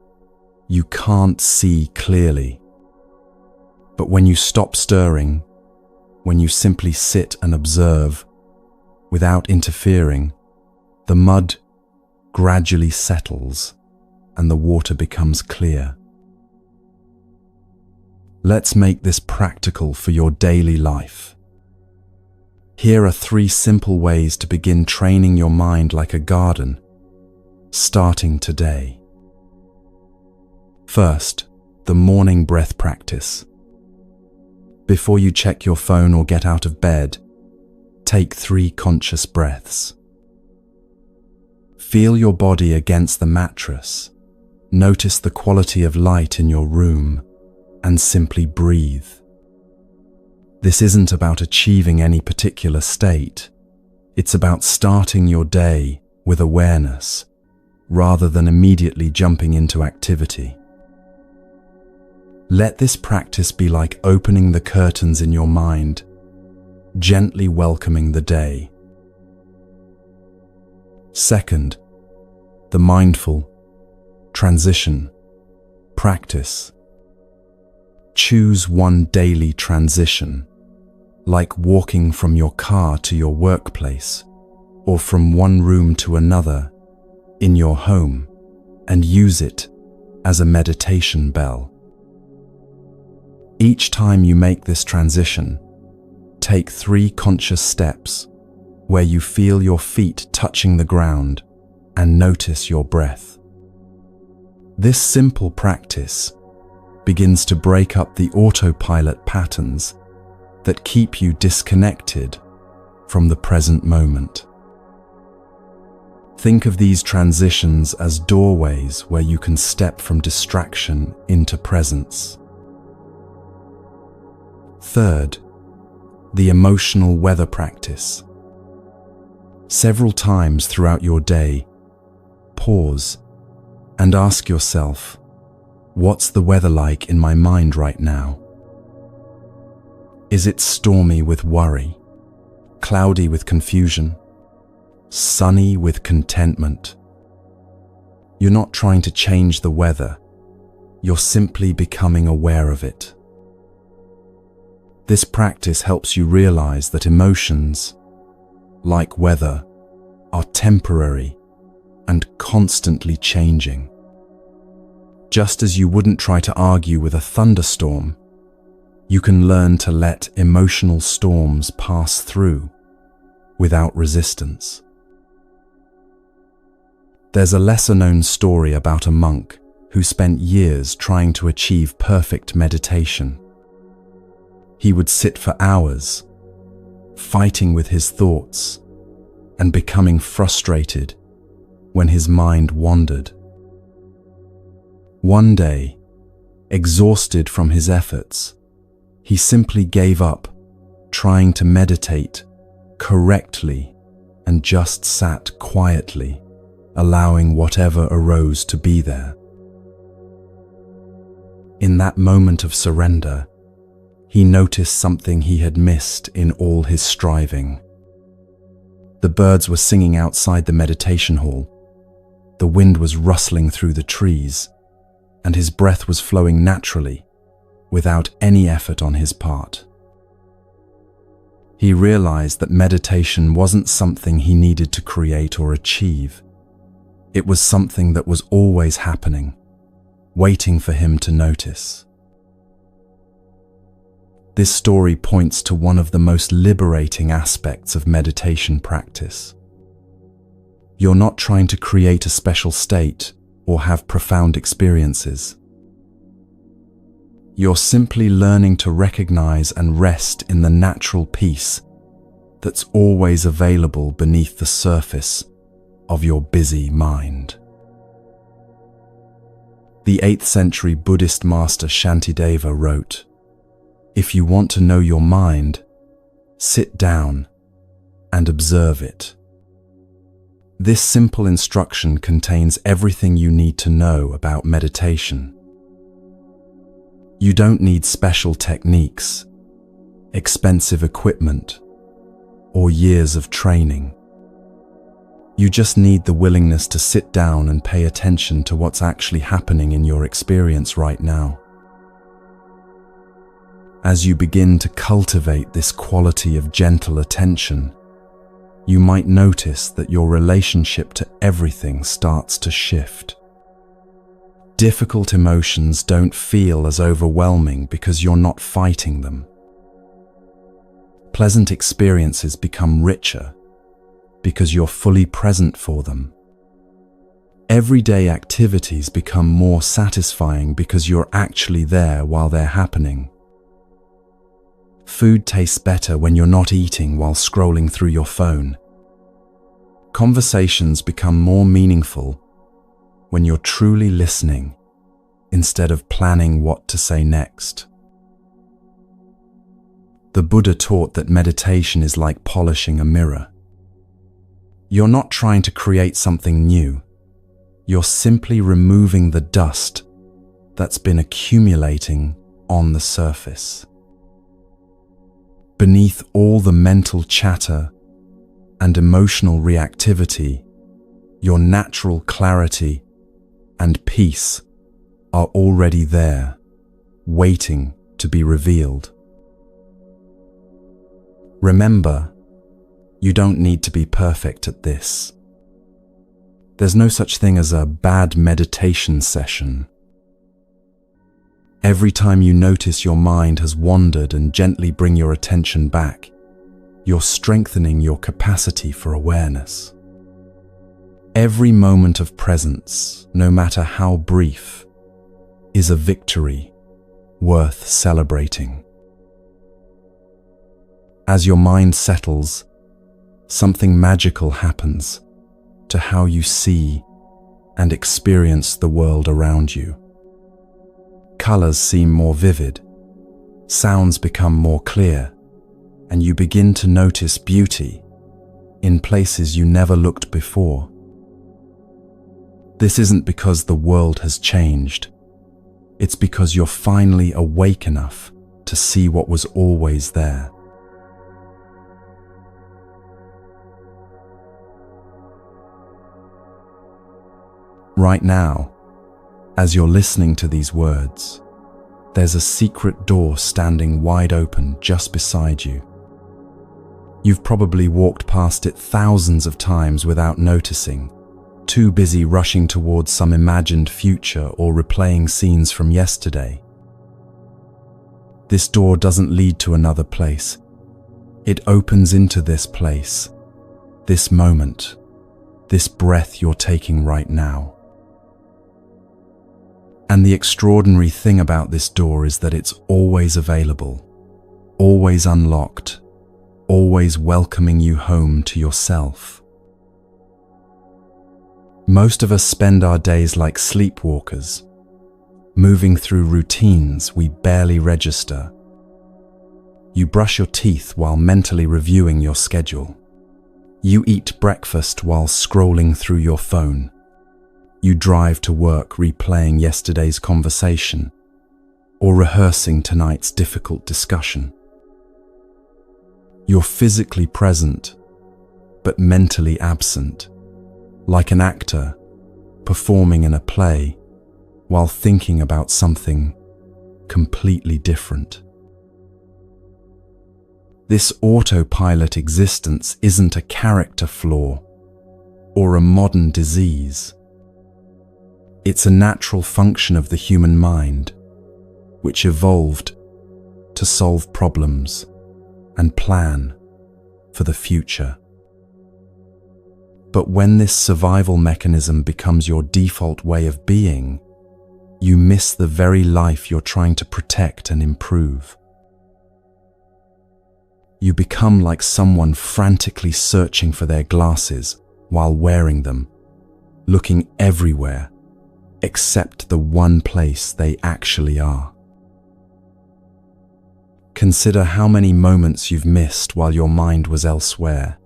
Speaker 1: you can't see clearly. But when you stop stirring, when you simply sit and observe, without interfering, the mud gradually settles and the water becomes clear. Let's make this practical for your daily life. Here are 3 simple ways to begin training your mind like a garden, starting today. First, the morning breath practice. Before you check your phone or get out of bed, take 3 conscious breaths. Feel your body against the mattress. Notice the quality of light in your room and simply breathe. This isn't about achieving any particular state. It's about starting your day with awareness rather than immediately jumping into activity. Let this practice be like opening the curtains in your mind, gently welcoming the day. Second, the mindful transition practice. Choose one daily transition, like walking from your car to your workplace or from one room to another in your home, and use it as a meditation bell. Each time you make this transition, take 3 conscious steps where you feel your feet touching the ground and notice your breath. This simple practice begins to break up the autopilot patterns that keep you disconnected from the present moment. Think of these transitions as doorways where you can step from distraction into presence. Third, the emotional weather practice. Several times throughout your day, pause and ask yourself, what's the weather like in my mind right now? Is it stormy with worry, cloudy with confusion, sunny with contentment? You're not trying to change the weather, you're simply becoming aware of it. This practice helps you realize that emotions, like weather, are temporary and constantly changing. Just as you wouldn't try to argue with a thunderstorm, you can learn to let emotional storms pass through without resistance. There's a lesser-known story about a monk who spent years trying to achieve perfect meditation. He would sit for hours, fighting with his thoughts and becoming frustrated when his mind wandered. One day, exhausted from his efforts, he simply gave up trying to meditate correctly and just sat quietly, allowing whatever arose to be there. In that moment of surrender, he noticed something he had missed in all his striving. The birds were singing outside the meditation hall, the wind was rustling through the trees, and his breath was flowing naturally, without any effort on his part. He realized that meditation wasn't something he needed to create or achieve. It was something that was always happening, waiting for him to notice. This story points to one of the most liberating aspects of meditation practice. You're not trying to create a special state or have profound experiences. You're simply learning to recognize and rest in the natural peace that's always available beneath the surface of your busy mind. The 8th century Buddhist master Shantideva wrote, "If you want to know your mind, sit down and observe it." This simple instruction contains everything you need to know about meditation. You don't need special techniques, expensive equipment, or years of training. You just need the willingness to sit down and pay attention to what's actually happening in your experience right now. As you begin to cultivate this quality of gentle attention, you might notice that your relationship to everything starts to shift. Difficult emotions don't feel as overwhelming because you're not fighting them. Pleasant experiences become richer because you're fully present for them. Everyday activities become more satisfying because you're actually there while they're happening. Food tastes better when you're not eating while scrolling through your phone. Conversations become more meaningful when you're truly listening instead of planning what to say next. The Buddha taught that meditation is like polishing a mirror. You're not trying to create something new. You're simply removing the dust that's been accumulating on the surface. Beneath all the mental chatter and emotional reactivity, your natural clarity and peace are already there, waiting to be revealed. Remember, you don't need to be perfect at this. There's no such thing as a bad meditation session. Every time you notice your mind has wandered and gently bring your attention back, you're strengthening your capacity for awareness. Every moment of presence, no matter how brief, is a victory worth celebrating. As your mind settles, something magical happens to how you see and experience the world around you. Colors seem more vivid, sounds become more clear, and you begin to notice beauty in places you never looked before. This isn't because the world has changed. It's because you're finally awake enough to see what was always there. Right now, as you're listening to these words, there's a secret door standing wide open just beside you. You've probably walked past it thousands of times without noticing, too busy rushing towards some imagined future or replaying scenes from yesterday. This door doesn't lead to another place. It opens into this place, this moment, this breath you're taking right now. And the extraordinary thing about this door is that it's always available, always unlocked, always welcoming you home to yourself. Most of us spend our days like sleepwalkers, moving through routines we barely register. You brush your teeth while mentally reviewing your schedule. You eat breakfast while scrolling through your phone. You drive to work replaying yesterday's conversation or rehearsing tonight's difficult discussion. You're physically present, but mentally absent, like an actor performing in a play while thinking about something completely different. This autopilot existence isn't a character flaw or a modern disease. It's a natural function of the human mind, which evolved to solve problems and plan for the future. But when this survival mechanism becomes your default way of being, you miss the very life you're trying to protect and improve. You become like someone frantically searching for their glasses while wearing them, looking everywhere except the one place they actually are. Consider how many moments you've missed while your mind was elsewhere.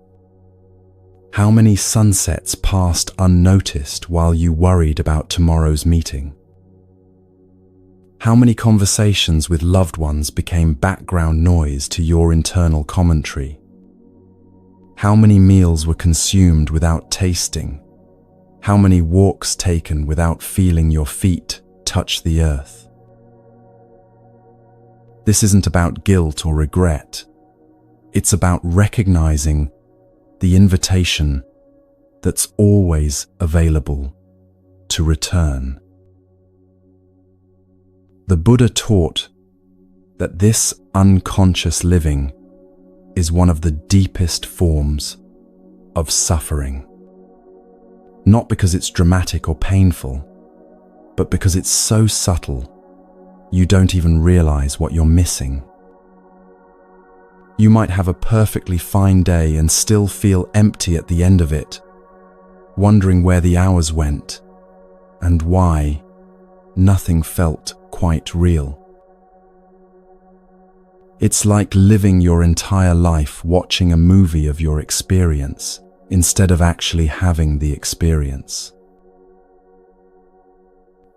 Speaker 1: How many sunsets passed unnoticed while you worried about tomorrow's meeting? How many conversations with loved ones became background noise to your internal commentary? How many meals were consumed without tasting? How many walks taken without feeling your feet touch the earth? This isn't about guilt or regret. It's about recognizing the invitation that's always available to return. The Buddha taught that this unconscious living is one of the deepest forms of suffering. Not because it's dramatic or painful, but because it's so subtle, you don't even realize what you're missing. You might have a perfectly fine day and still feel empty at the end of it wondering where the hours went and why nothing felt quite real. It's like living your entire life watching a movie of your experience instead of actually having the experience.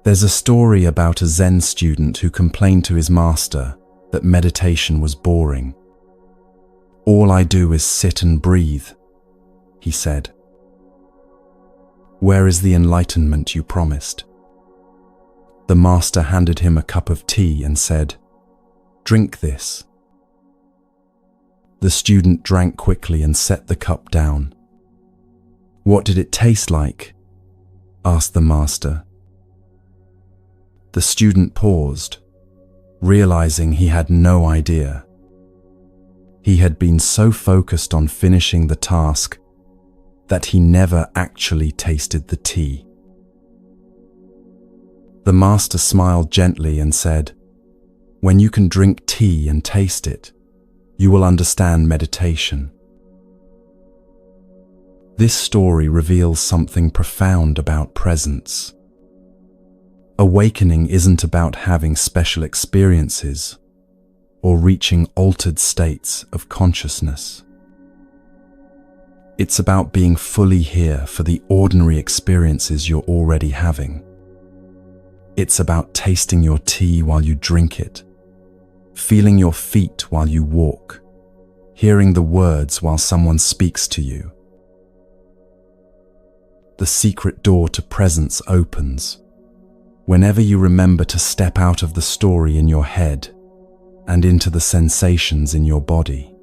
Speaker 1: There's a story about a Zen student who complained to his master that meditation was boring. "All I do is sit and breathe," he said. "Where is the enlightenment you promised?" The master handed him a cup of tea and said, "Drink this." The student drank quickly and set the cup down. "What did it taste like?" asked the master. The student paused, realizing he had no idea. He had been so focused on finishing the task that he never actually tasted the tea. The master smiled gently and said, "When you can drink tea and taste it, you will understand meditation." This story reveals something profound about presence. Awakening isn't about having special experiences or reaching altered states of consciousness. It's about being fully here for the ordinary experiences you're already having. It's about tasting your tea while you drink it, feeling your feet while you walk, hearing the words while someone speaks to you. The secret door to presence opens whenever you remember to step out of the story in your head and into the sensations in your body.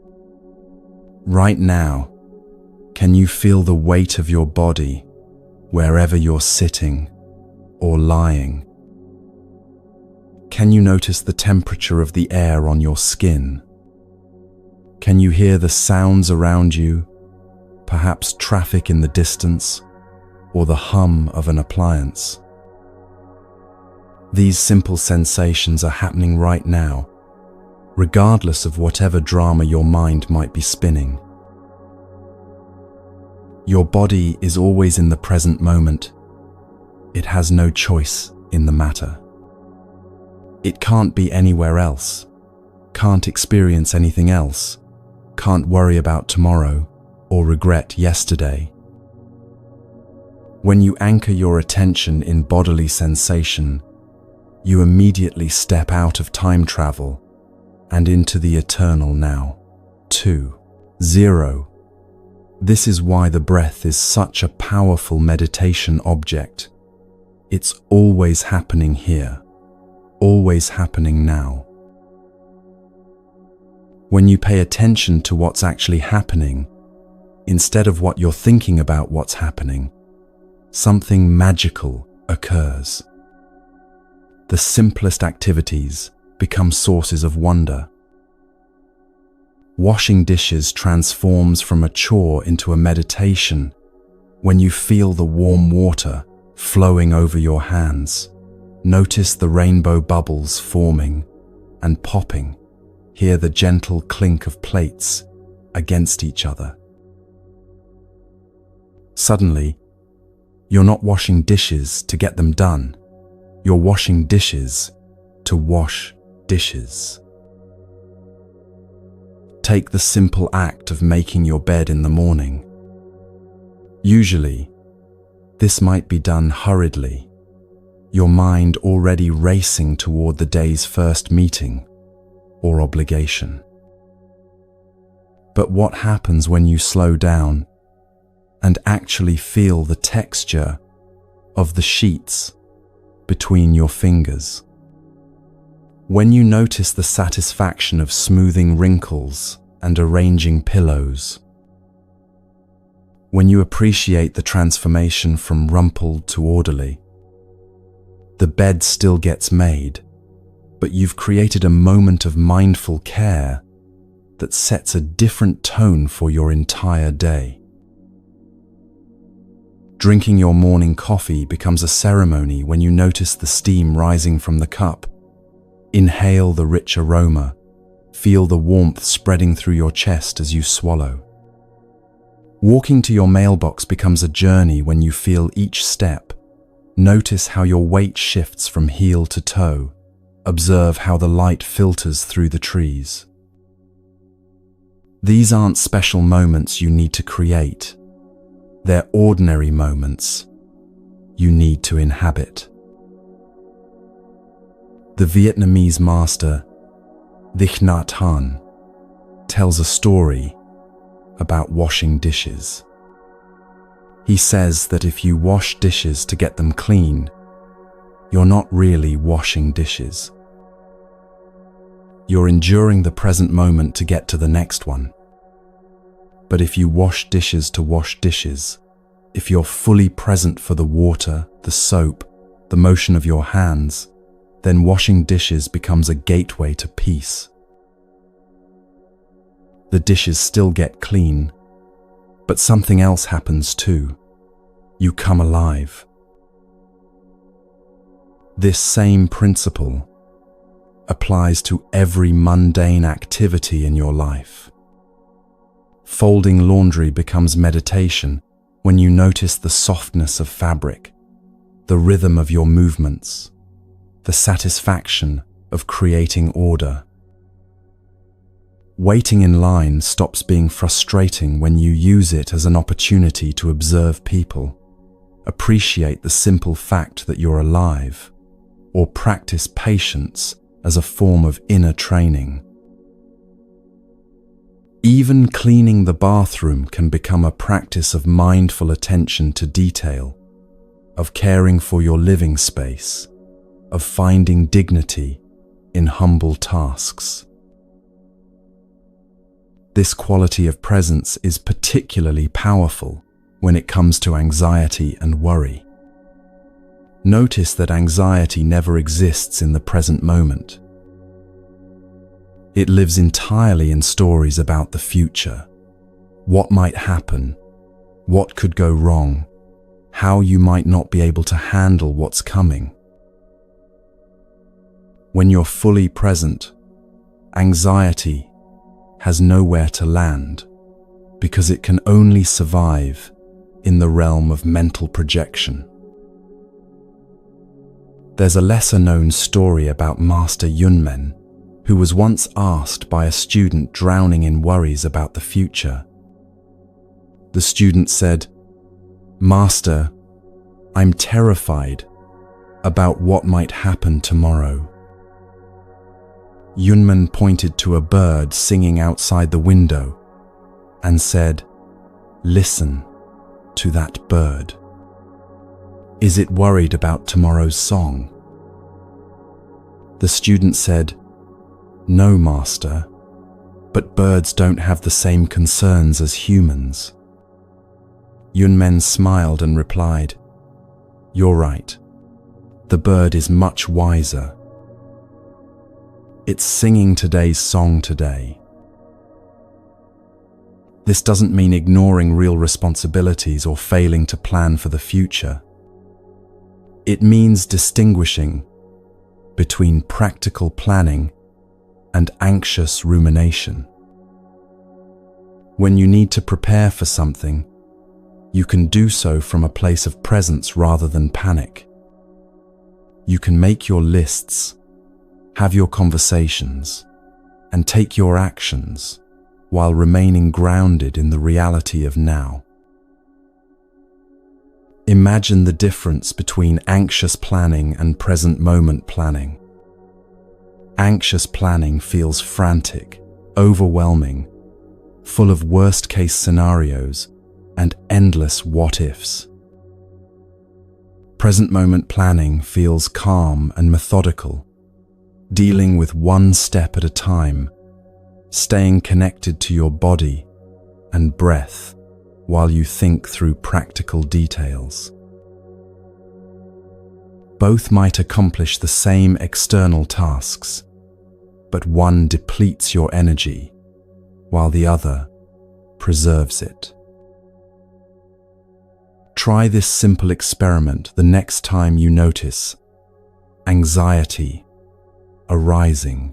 Speaker 1: Right now, can you feel the weight of your body wherever you're sitting or lying? Can you notice the temperature of the air on your skin? Can you hear the sounds around you, perhaps traffic in the distance or the hum of an appliance? These simple sensations are happening right now, regardless of whatever drama your mind might be spinning. Your body is always in the present moment. It has no choice in the matter. It can't be anywhere else, can't experience anything else, can't worry about tomorrow or regret yesterday. When you anchor your attention in bodily sensation, you immediately step out of time travel and into the eternal now. 2.0. This is why the breath is such a powerful meditation object. It's always happening here, always happening now. When you pay attention to what's actually happening, instead of what you're thinking about what's happening, something magical occurs. The simplest activities become sources of wonder. Washing dishes transforms from a chore into a meditation when you feel the warm water flowing over your hands. Notice the rainbow bubbles forming and popping. Hear the gentle clink of plates against each other. Suddenly, you're not washing dishes to get them done. You're washing dishes to wash dishes. Take the simple act of making your bed in the morning. Usually, this might be done hurriedly, your mind already racing toward the day's first meeting or obligation. But what happens when you slow down and actually feel the texture of the sheets between your fingers? When you notice the satisfaction of smoothing wrinkles and arranging pillows? When you appreciate the transformation from rumpled to orderly? The bed still gets made, but you've created a moment of mindful care that sets a different tone for your entire day. Drinking your morning coffee becomes a ceremony when you notice the steam rising from the cup. Inhale the rich aroma. Feel the warmth spreading through your chest as you swallow. Walking to your mailbox becomes a journey when you feel each step. Notice how your weight shifts from heel to toe. Observe how the light filters through the trees. These aren't special moments you need to create. They're ordinary moments you need to inhabit. The Vietnamese master Thich Nhat Hanh tells a story about washing dishes. He says that if you wash dishes to get them clean, you're not really washing dishes. You're enduring the present moment to get to the next one. But if you wash dishes to wash dishes, if you're fully present for the water, the soap, the motion of your hands, then washing dishes becomes a gateway to peace. The dishes still get clean, but something else happens too. You come alive. This same principle applies to every mundane activity in your life. Folding laundry becomes meditation when you notice the softness of fabric, the rhythm of your movements, the satisfaction of creating order. Waiting in line stops being frustrating when you use it as an opportunity to observe people, appreciate the simple fact that you're alive, or practice patience as a form of inner training. Even cleaning the bathroom can become a practice of mindful attention to detail, of caring for your living space, of finding dignity in humble tasks. This quality of presence is particularly powerful when it comes to anxiety and worry. Notice that anxiety never exists in the present moment. It lives entirely in stories about the future, what might happen, what could go wrong, how you might not be able to handle what's coming. When you're fully present, anxiety has nowhere to land because it can only survive in the realm of mental projection. There's a lesser-known story about Master Yunmen, who was once asked by a student drowning in worries about the future. The student said, "Master, I'm terrified about what might happen tomorrow." Yunmen pointed to a bird singing outside the window and said, "Listen to that bird. Is it worried about tomorrow's song?" The student said, "No, Master, but birds don't have the same concerns as humans." Yunmen smiled and replied, "You're right. The bird is much wiser. It's singing today's song today." This doesn't mean ignoring real responsibilities or failing to plan for the future. It means distinguishing between practical planning and anxious rumination. When you need to prepare for something, you can do so from a place of presence rather than panic. You can make your lists, have your conversations, and take your actions while remaining grounded in the reality of now. Imagine the difference between anxious planning and present moment planning. Anxious planning feels frantic, overwhelming, full of worst-case scenarios and endless what-ifs. Present moment planning feels calm and methodical, dealing with one step at a time, staying connected to your body and breath while you think through practical details. Both might accomplish the same external tasks, but one depletes your energy while the other preserves it. Try this simple experiment the next time you notice anxiety arising.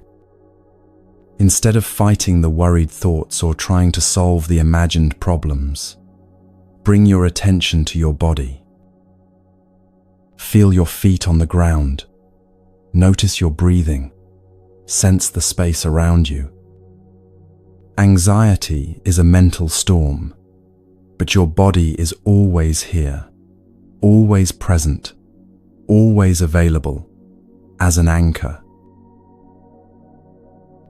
Speaker 1: Instead of fighting the worried thoughts or trying to solve the imagined problems, Bring your attention to your body. Feel your feet on the ground. Notice your breathing. Sense the space around you. Anxiety is a mental storm, but your body is always here, always present, always available, as an anchor.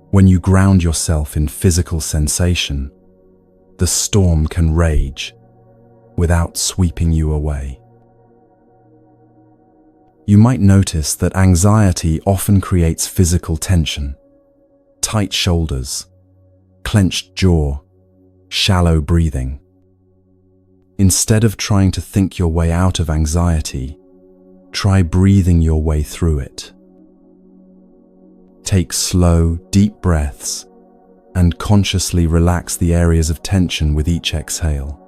Speaker 1: When you ground yourself in physical sensation, the storm can rage without sweeping you away. You might notice that anxiety often creates physical tension, tight shoulders, clenched jaw, shallow breathing. Instead of trying to think your way out of anxiety, try breathing your way through it. Take slow, deep breaths and consciously relax the areas of tension with each exhale.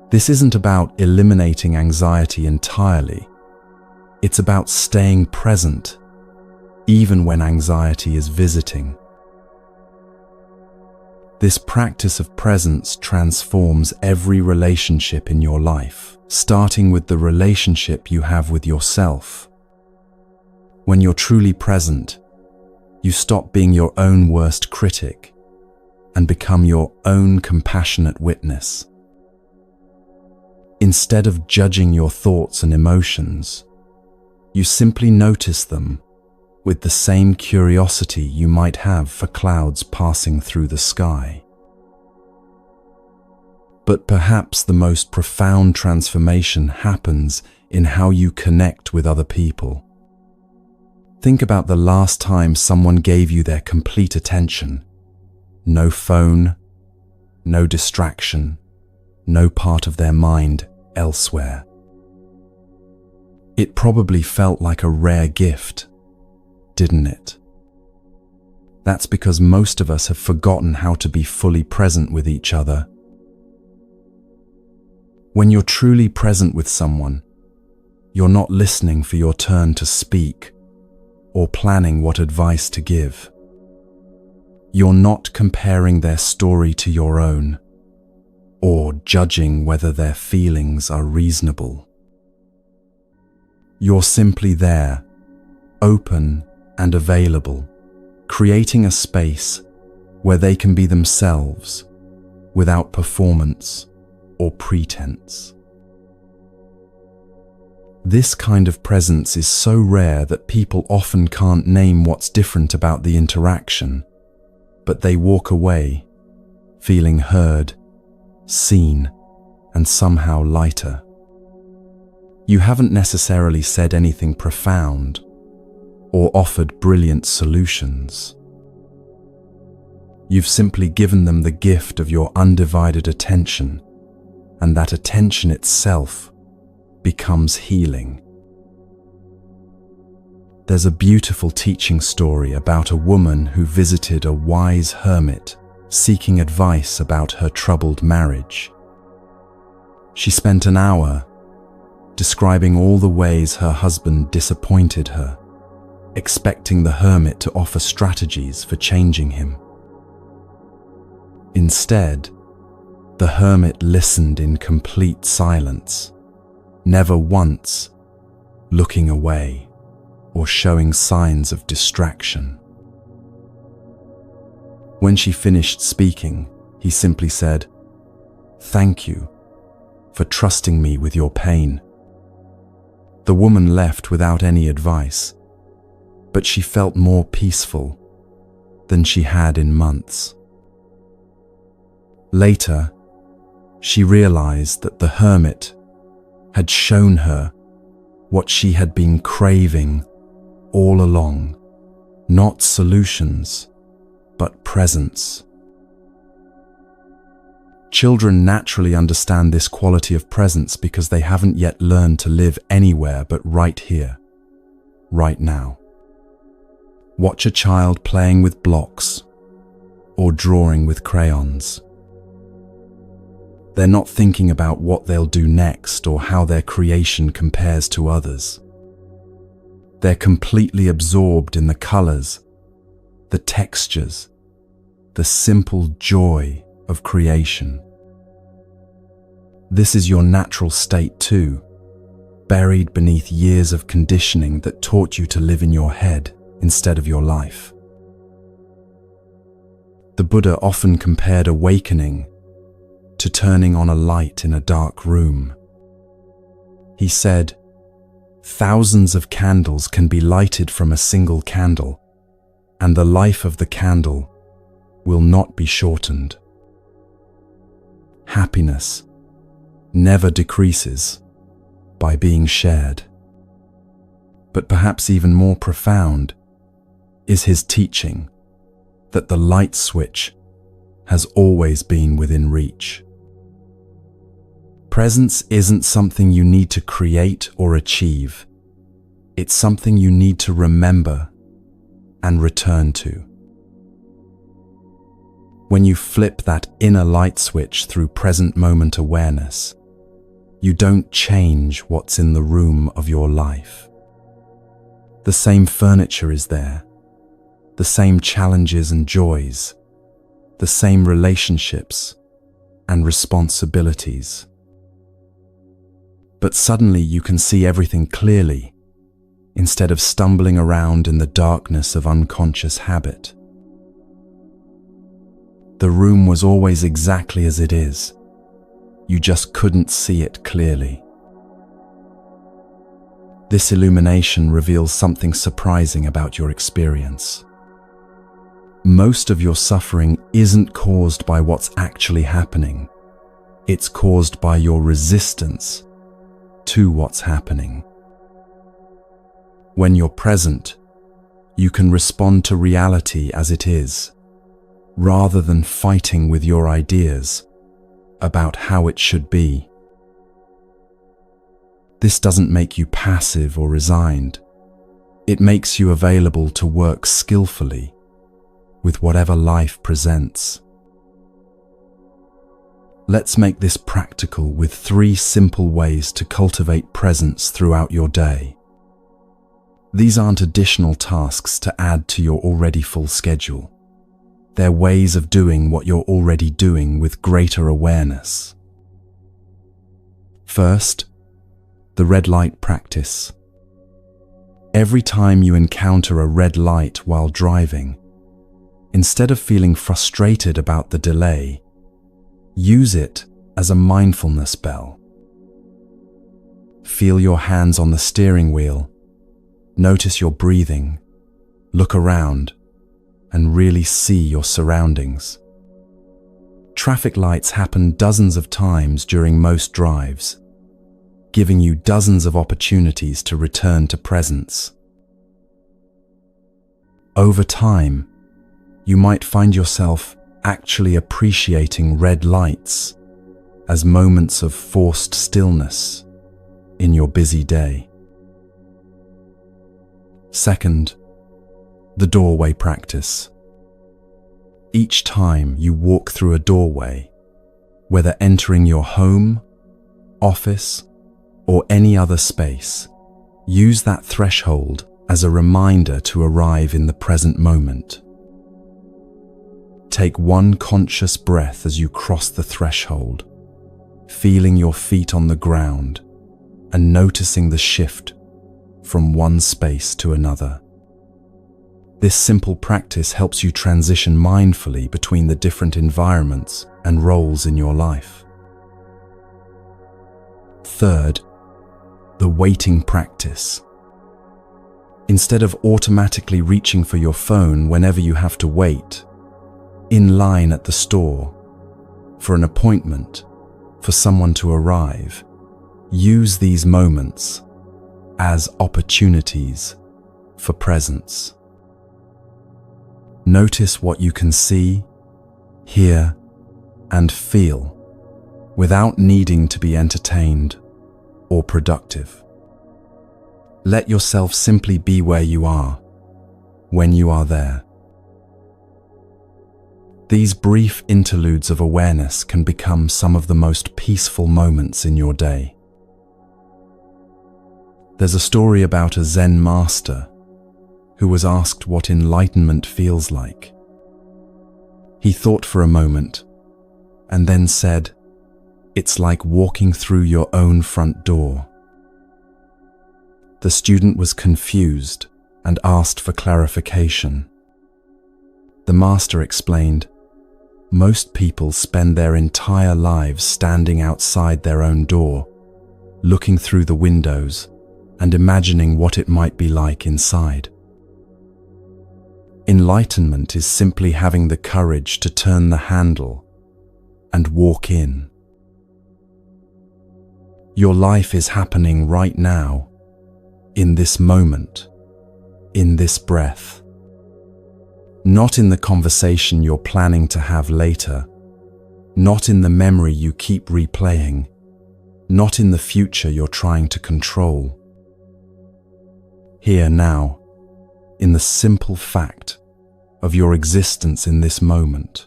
Speaker 1: This isn't about eliminating anxiety entirely. It's about staying present, even when anxiety is visiting. This practice of presence transforms every relationship in your life, starting with the relationship you have with yourself. When you're truly present, you stop being your own worst critic and become your own compassionate witness. Instead of judging your thoughts and emotions, you simply notice them with the same curiosity you might have for clouds passing through the sky. But perhaps the most profound transformation happens in how you connect with other people. Think about the last time someone gave you their complete attention. No phone, no distraction, no part of their mind elsewhere. It probably felt like a rare gift, didn't it? That's because most of us have forgotten how to be fully present with each other. When you're truly present with someone, you're not listening for your turn to speak or planning what advice to give. You're not comparing their story to your own or judging whether their feelings are reasonable. You're simply there, open and available, creating a space where they can be themselves without performance or pretense. This kind of presence is so rare that people often can't name what's different about the interaction, but they walk away feeling heard, seen, and somehow lighter. You haven't necessarily said anything profound or offered brilliant solutions. You've simply given them the gift of your undivided attention, and that attention itself becomes healing. There's a beautiful teaching story about a woman who visited a wise hermit seeking advice about her troubled marriage. She spent an hour describing all the ways her husband disappointed her, expecting the hermit to offer strategies for changing him. Instead, the hermit listened in complete silence, never once looking away or showing signs of distraction. When she finished speaking, he simply said, "Thank you for trusting me with your pain." The woman left without any advice, but she felt more peaceful than she had in months. Later, she realized that the hermit had shown her what she had been craving all along, not solutions, but presence. Children naturally understand this quality of presence because they haven't yet learned to live anywhere but right here, right now. Watch a child playing with blocks or drawing with crayons. They're not thinking about what they'll do next or how their creation compares to others. They're completely absorbed in the colors, the textures, the simple joy of creation. This is your natural state too, buried beneath years of conditioning that taught you to live in your head instead of your life. The Buddha often compared awakening to turning on a light in a dark room. He said, "Thousands of candles can be lighted from a single candle, and the life of the candle will not be shortened." Happiness never decreases by being shared. But perhaps even more profound is his teaching that the light switch has always been within reach. Presence isn't something you need to create or achieve. It's something you need to remember and return to. When you flip that inner light switch through present moment awareness, you don't change what's in the room of your life. The same furniture is there, the same challenges and joys, the same relationships and responsibilities. But suddenly you can see everything clearly, instead of stumbling around in the darkness of unconscious habit. The room was always exactly as it is. You just couldn't see it clearly. This illumination reveals something surprising about your experience. Most of your suffering isn't caused by what's actually happening. It's caused by your resistance to what's happening. When you're present, you can respond to reality as it is, rather than fighting with your ideas about how it should be. This doesn't make you passive or resigned. It makes you available to work skillfully with whatever life presents. Let's make this practical with 3 simple ways to cultivate presence throughout your day. These aren't additional tasks to add to your already full schedule. They're ways of doing what you're already doing with greater awareness. First, the red light practice. Every time you encounter a red light while driving, instead of feeling frustrated about the delay, use it as a mindfulness bell. Feel your hands on the steering wheel, notice your breathing, look around, and really see your surroundings. Traffic lights happen dozens of times during most drives, giving you dozens of opportunities to return to presence. Over time, you might find yourself actually appreciating red lights as moments of forced stillness in your busy day. Second, the doorway practice. Each time you walk through a doorway, whether entering your home, office, or any other space, use that threshold as a reminder to arrive in the present moment. Take one conscious breath as you cross the threshold, feeling your feet on the ground and noticing the shift from one space to another. This simple practice helps you transition mindfully between the different environments and roles in your life. Third, the waiting practice. Instead of automatically reaching for your phone whenever you have to wait, in line at the store, for an appointment, for someone to arrive, use these moments as opportunities for presence. Notice what you can see, hear, and feel without needing to be entertained or productive. Let yourself simply be where you are, when you are there. These brief interludes of awareness can become some of the most peaceful moments in your day. There's a story about a Zen master who was asked what enlightenment feels like. He thought for a moment and then said, It's like walking through your own front door. The student was confused and asked for clarification. The master explained, "Most people spend their entire lives standing outside their own door, looking through the windows and imagining what it might be like inside. Enlightenment is simply having the courage to turn the handle and walk in. Your life is happening right now, in this moment, in this breath. Not in the conversation you're planning to have later, not in the memory you keep replaying, not in the future you're trying to control. Here now, in the simple fact of your existence in this moment.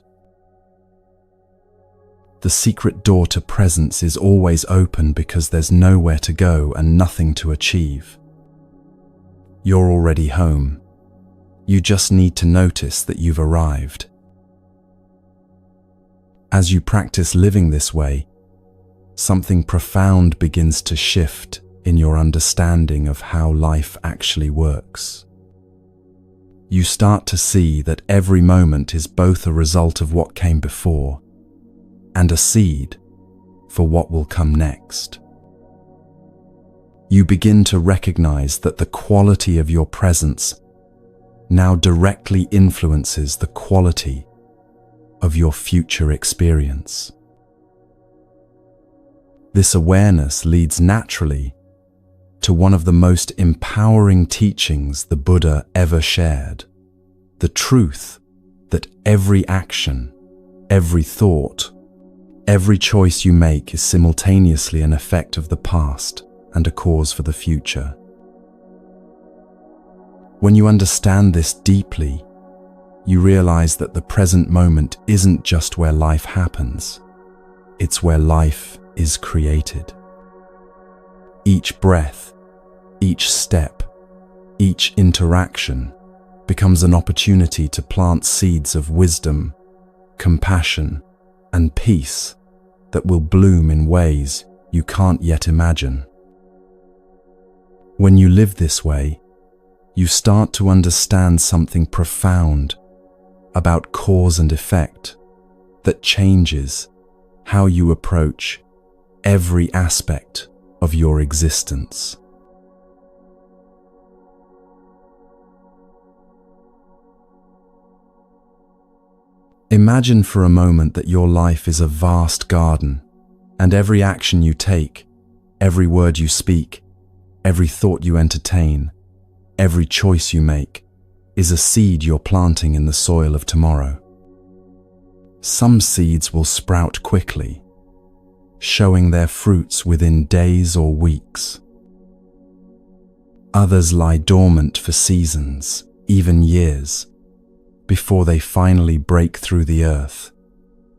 Speaker 1: The secret door to presence is always open because there's nowhere to go and nothing to achieve. You're already home. You just need to notice that you've arrived. As you practice living this way, something profound begins to shift in your understanding of how life actually works. You start to see that every moment is both a result of what came before and a seed for what will come next. You begin to recognize that the quality of your presence now directly influences the quality of your future experience. This awareness leads naturally to one of the most empowering teachings the Buddha ever shared: the truth that every action, every thought, every choice you make is simultaneously an effect of the past and a cause for the future. When you understand this deeply, you realize that the present moment isn't just where life happens, it's where life is created. Each breath, each step, each interaction becomes an opportunity to plant seeds of wisdom, compassion, and peace that will bloom in ways you can't yet imagine. When you live this way, you start to understand something profound about cause and effect that changes how you approach every aspect of your existence. Imagine for a moment that your life is a vast garden, and every action you take, every word you speak, every thought you entertain, every choice you make, is a seed you're planting in the soil of tomorrow. Some seeds will sprout quickly, showing their fruits within days or weeks. Others lie dormant for seasons, even years, before they finally break through the earth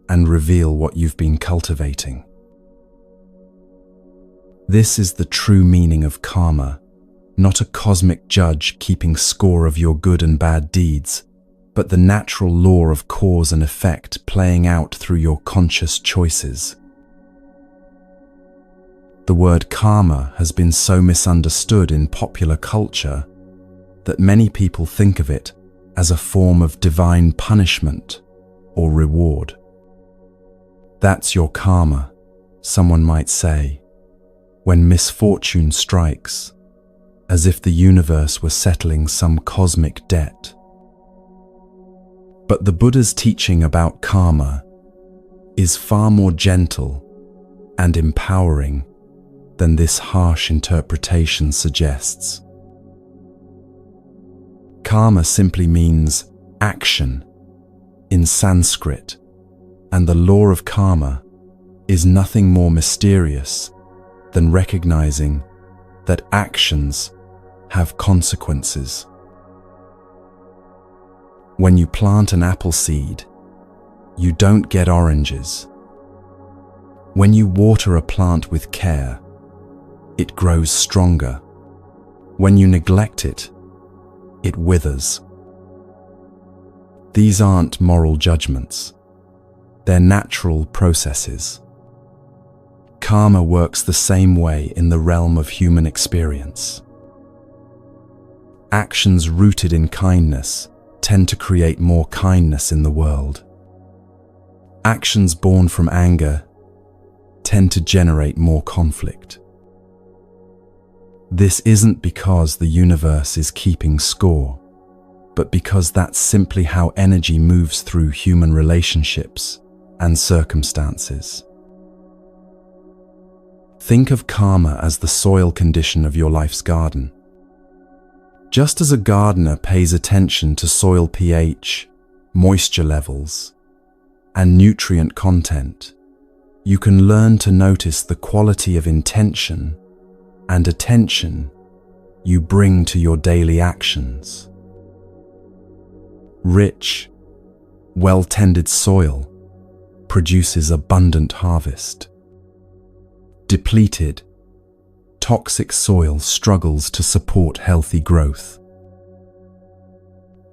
Speaker 1: and reveal what you've been cultivating. This is the true meaning of karma, not a cosmic judge keeping score of your good and bad deeds, but the natural law of cause and effect playing out through your conscious choices. The word karma has been so misunderstood in popular culture that many people think of it as a form of divine punishment or reward. That's your karma, someone might say, when misfortune strikes, as if the universe were settling some cosmic debt. But the Buddha's teaching about karma is far more gentle and empowering than this harsh interpretation suggests. Karma simply means action in Sanskrit, and the law of karma is nothing more mysterious than recognizing that actions have consequences. When you plant an apple seed, you don't get oranges. When you water a plant with care, it grows stronger. When you neglect it, it withers. These aren't moral judgments. They're natural processes. Karma works the same way in the realm of human experience. Actions rooted in kindness tend to create more kindness in the world. Actions born from anger tend to generate more conflict. This isn't because the universe is keeping score, but because that's simply how energy moves through human relationships and circumstances. Think of karma as the soil condition of your life's garden. Just as a gardener pays attention to soil pH, moisture levels, and nutrient content, you can learn to notice the quality of intention and attention you bring to your daily actions. Rich, well-tended soil produces abundant harvest. Depleted, toxic soil struggles to support healthy growth.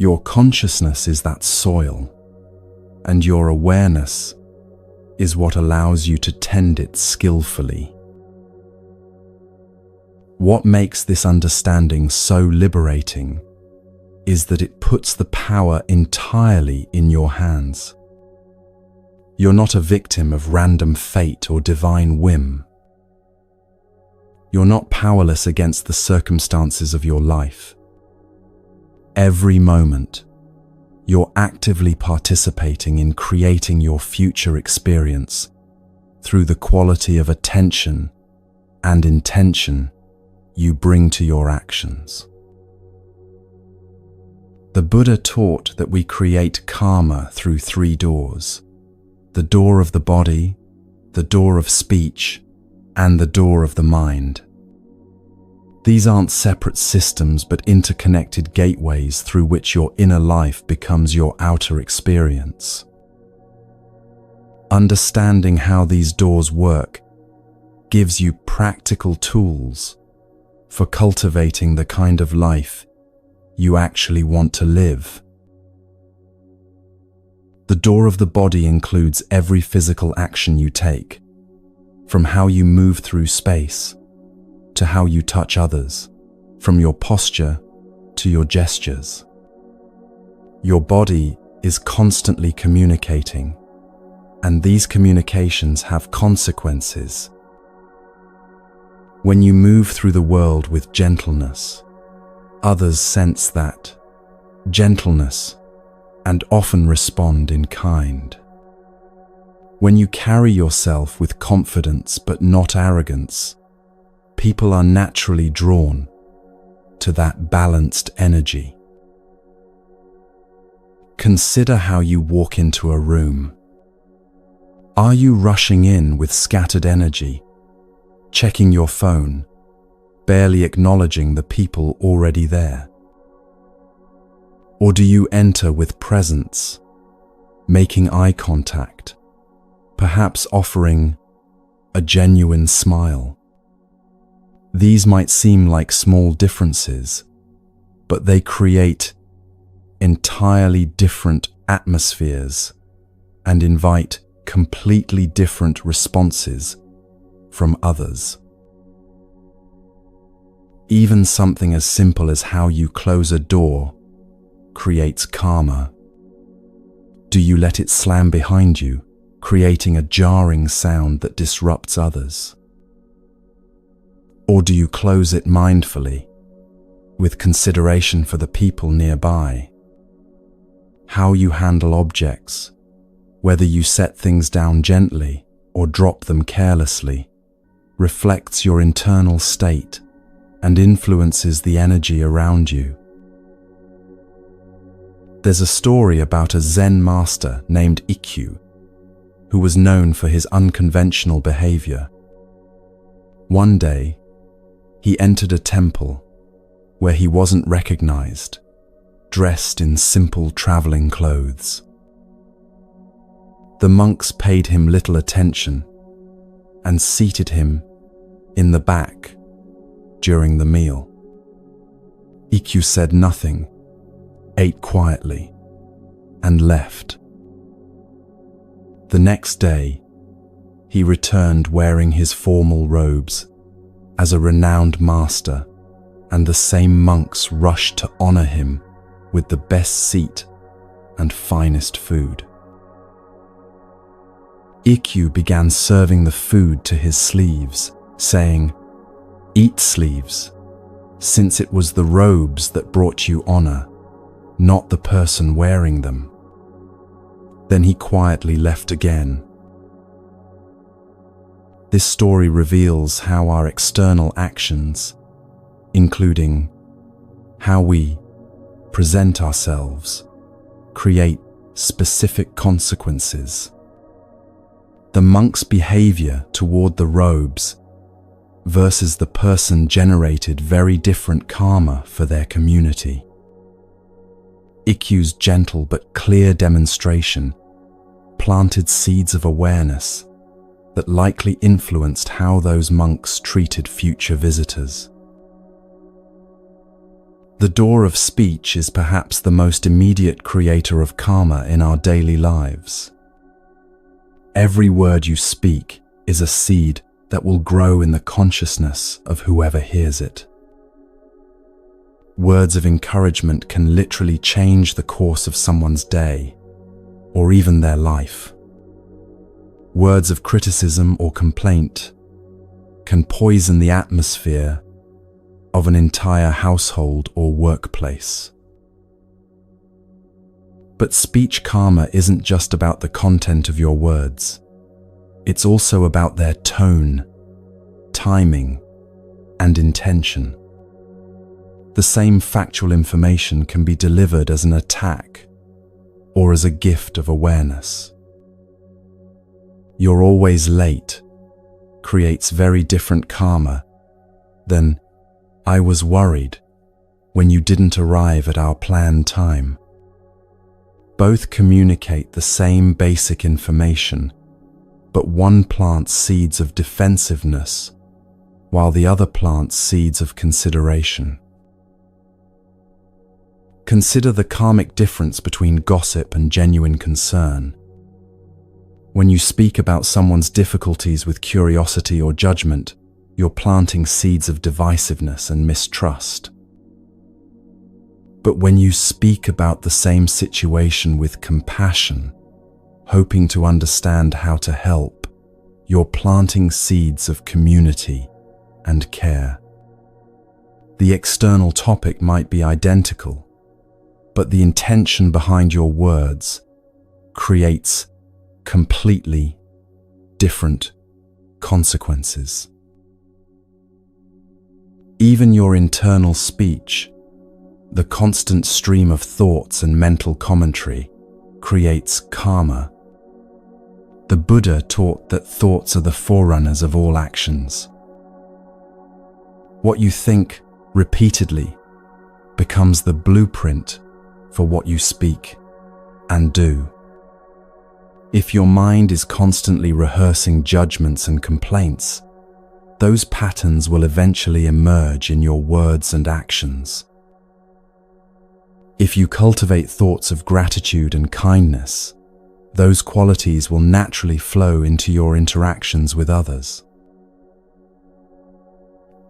Speaker 1: Your consciousness is that soil, and your awareness is what allows you to tend it skillfully. What makes this understanding so liberating is that it puts the power entirely in your hands. You're not a victim of random fate or divine whim. You're not powerless against the circumstances of your life. Every moment, you're actively participating in creating your future experience through the quality of attention and intention you bring to your actions. The Buddha taught that we create karma through 3 doors: the door of the body, the door of speech, and the door of the mind. These aren't separate systems but interconnected gateways through which your inner life becomes your outer experience. Understanding how these doors work gives you practical tools for cultivating the kind of life you actually want to live. The door of the body includes every physical action you take, from how you move through space to how you touch others, from your posture to your gestures. Your body is constantly communicating, and these communications have consequences. When you move through the world with gentleness, others sense that gentleness and often respond in kind. When you carry yourself with confidence but not arrogance, people are naturally drawn to that balanced energy. Consider how you walk into a room. Are you rushing in with scattered energy, checking your phone, barely acknowledging the people already there? Or do you enter with presence, making eye contact, perhaps offering a genuine smile? These might seem like small differences, but they create entirely different atmospheres and invite completely different responses from others. Even something as simple as how you close a door creates karma. Do you let it slam behind you, creating a jarring sound that disrupts others? Or do you close it mindfully, with consideration for the people nearby? How you handle objects, whether you set things down gently or drop them carelessly, reflects your internal state and influences the energy around you. There's a story about a Zen master named Ikkyu, who was known for his unconventional behavior. One day, he entered a temple where he wasn't recognized, dressed in simple traveling clothes. The monks paid him little attention and seated him in the back during the meal. Ikkyu said nothing, ate quietly, and left. The next day, he returned wearing his formal robes as a renowned master, and the same monks rushed to honor him with the best seat and finest food. Ikkyu began serving the food to his sleeves, saying, "Eat, sleeves, since it was the robes that brought you honor, not the person wearing them." Then he quietly left again. This story reveals how our external actions, including how we present ourselves, create specific consequences. The monk's behavior toward the robes versus the person generated very different karma for their community. Ikkyu's gentle but clear demonstration planted seeds of awareness that likely influenced how those monks treated future visitors. The door of speech is perhaps the most immediate creator of karma in our daily lives. Every word you speak is a seed that will grow in the consciousness of whoever hears it. Words of encouragement can literally change the course of someone's day, or even their life. Words of criticism or complaint can poison the atmosphere of an entire household or workplace. But speech karma isn't just about the content of your words. It's also about their tone, timing, and intention. The same factual information can be delivered as an attack or as a gift of awareness. "You're always late" creates very different karma than "I was worried when you didn't arrive at our planned time." Both communicate the same basic information, but one plants seeds of defensiveness, while the other plants seeds of consideration. Consider the karmic difference between gossip and genuine concern. When you speak about someone's difficulties with curiosity or judgment, you're planting seeds of divisiveness and mistrust. But when you speak about the same situation with compassion, hoping to understand how to help, you're planting seeds of community and care. The external topic might be identical, but the intention behind your words creates completely different consequences. Even your internal speech, the constant stream of thoughts and mental commentary, creates karma. The Buddha taught that thoughts are the forerunners of all actions. What you think repeatedly becomes the blueprint for what you speak and do. If your mind is constantly rehearsing judgments and complaints, those patterns will eventually emerge in your words and actions. If you cultivate thoughts of gratitude and kindness, those qualities will naturally flow into your interactions with others.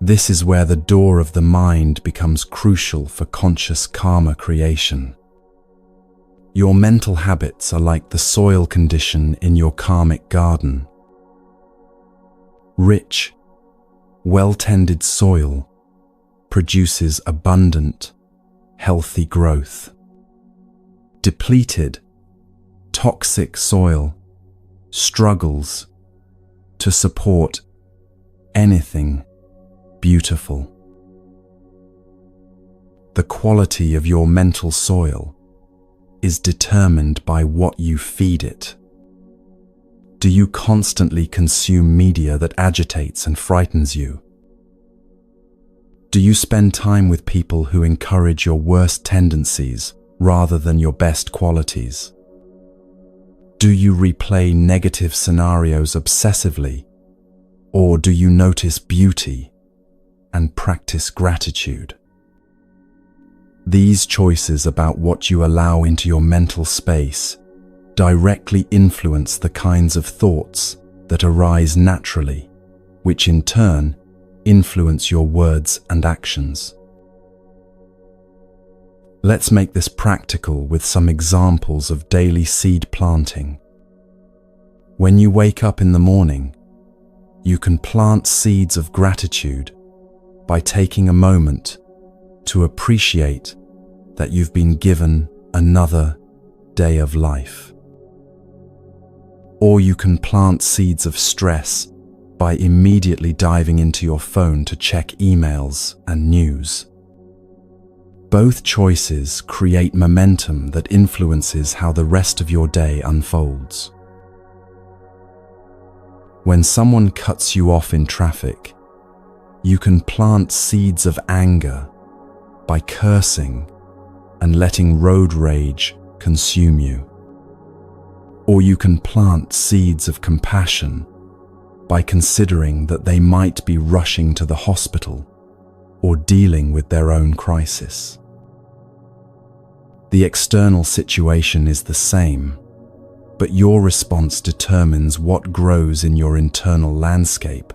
Speaker 1: This is where the door of the mind becomes crucial for conscious karma creation. Your mental habits are like the soil condition in your karmic garden. Rich, well-tended soil produces abundant, healthy growth. Depleted, toxic soil struggles to support anything beautiful. The quality of your mental soil is determined by what you feed it. Do you constantly consume media that agitates and frightens you? Do you spend time with people who encourage your worst tendencies rather than your best qualities? Do you replay negative scenarios obsessively, or do you notice beauty and practice gratitude? These choices about what you allow into your mental space directly influence the kinds of thoughts that arise naturally, which in turn influence your words and actions. Let's make this practical with some examples of daily seed planting. When you wake up in the morning, you can plant seeds of gratitude by taking a moment to appreciate that you've been given another day of life. Or you can plant seeds of stress by immediately diving into your phone to check emails and news. Both choices create momentum that influences how the rest of your day unfolds. When someone cuts you off in traffic, you can plant seeds of anger by cursing and letting road rage consume you. Or you can plant seeds of compassion by considering that they might be rushing to the hospital or dealing with their own crisis. The external situation is the same, but your response determines what grows in your internal landscape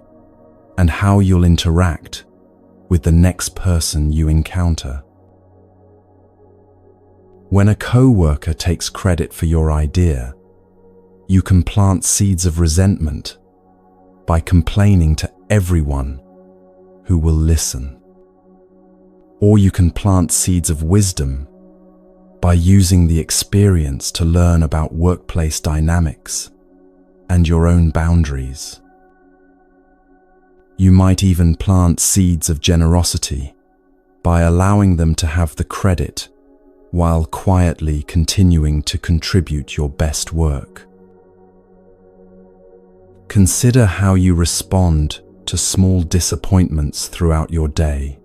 Speaker 1: and how you'll interact with the next person you encounter. When a co-worker takes credit for your idea, you can plant seeds of resentment by complaining to everyone who will listen. Or you can plant seeds of wisdom by using the experience to learn about workplace dynamics and your own boundaries. You might even plant seeds of generosity by allowing them to have the credit while quietly continuing to contribute your best work. Consider how you respond to small disappointments throughout your day.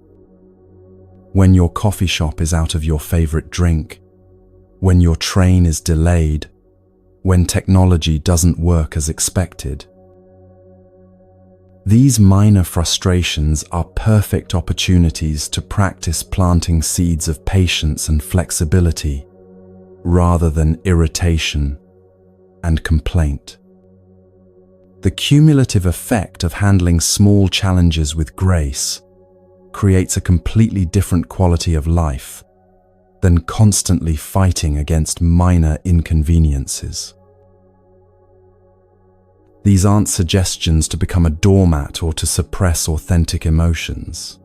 Speaker 1: When your coffee shop is out of your favorite drink, when your train is delayed, when technology doesn't work as expected. These minor frustrations are perfect opportunities to practice planting seeds of patience and flexibility, rather than irritation and complaint. The cumulative effect of handling small challenges with grace creates a completely different quality of life than constantly fighting against minor inconveniences. These aren't suggestions to become a doormat or to suppress authentic emotions.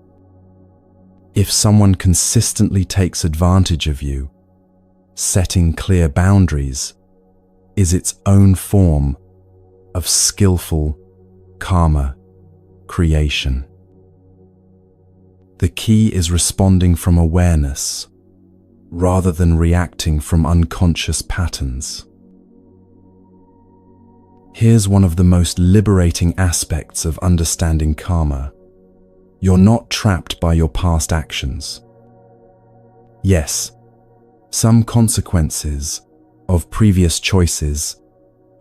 Speaker 1: If someone consistently takes advantage of you, setting clear boundaries is its own form of skillful karma creation. The key is responding from awareness rather than reacting from unconscious patterns. Here's one of the most liberating aspects of understanding karma. You're not trapped by your past actions. Yes, some consequences of previous choices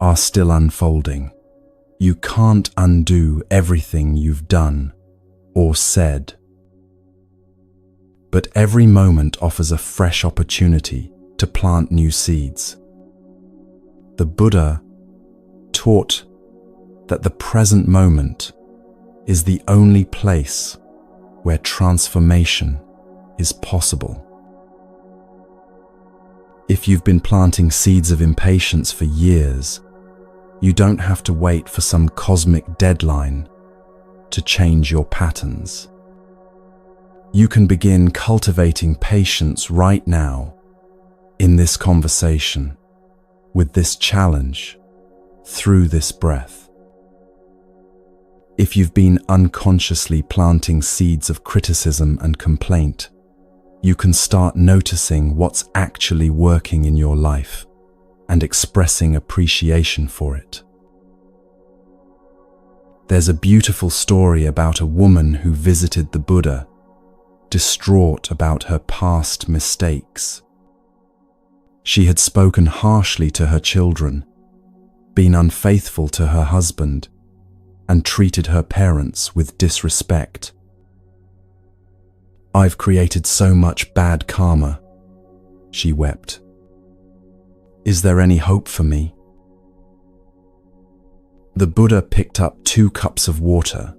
Speaker 1: are still unfolding. You can't undo everything you've done or said. But every moment offers a fresh opportunity to plant new seeds. The Buddha taught that the present moment is the only place where transformation is possible. If you've been planting seeds of impatience for years, you don't have to wait for some cosmic deadline to change your patterns. You can begin cultivating patience right now, in this conversation, with this challenge, through this breath. If you've been unconsciously planting seeds of criticism and complaint, you can start noticing what's actually working in your life and expressing appreciation for it. There's a beautiful story about a woman who visited the Buddha, distraught about her past mistakes. She had spoken harshly to her children, been unfaithful to her husband, and treated her parents with disrespect. "I've created so much bad karma," she wept. "Is there any hope for me?" The Buddha picked up 2 cups of water,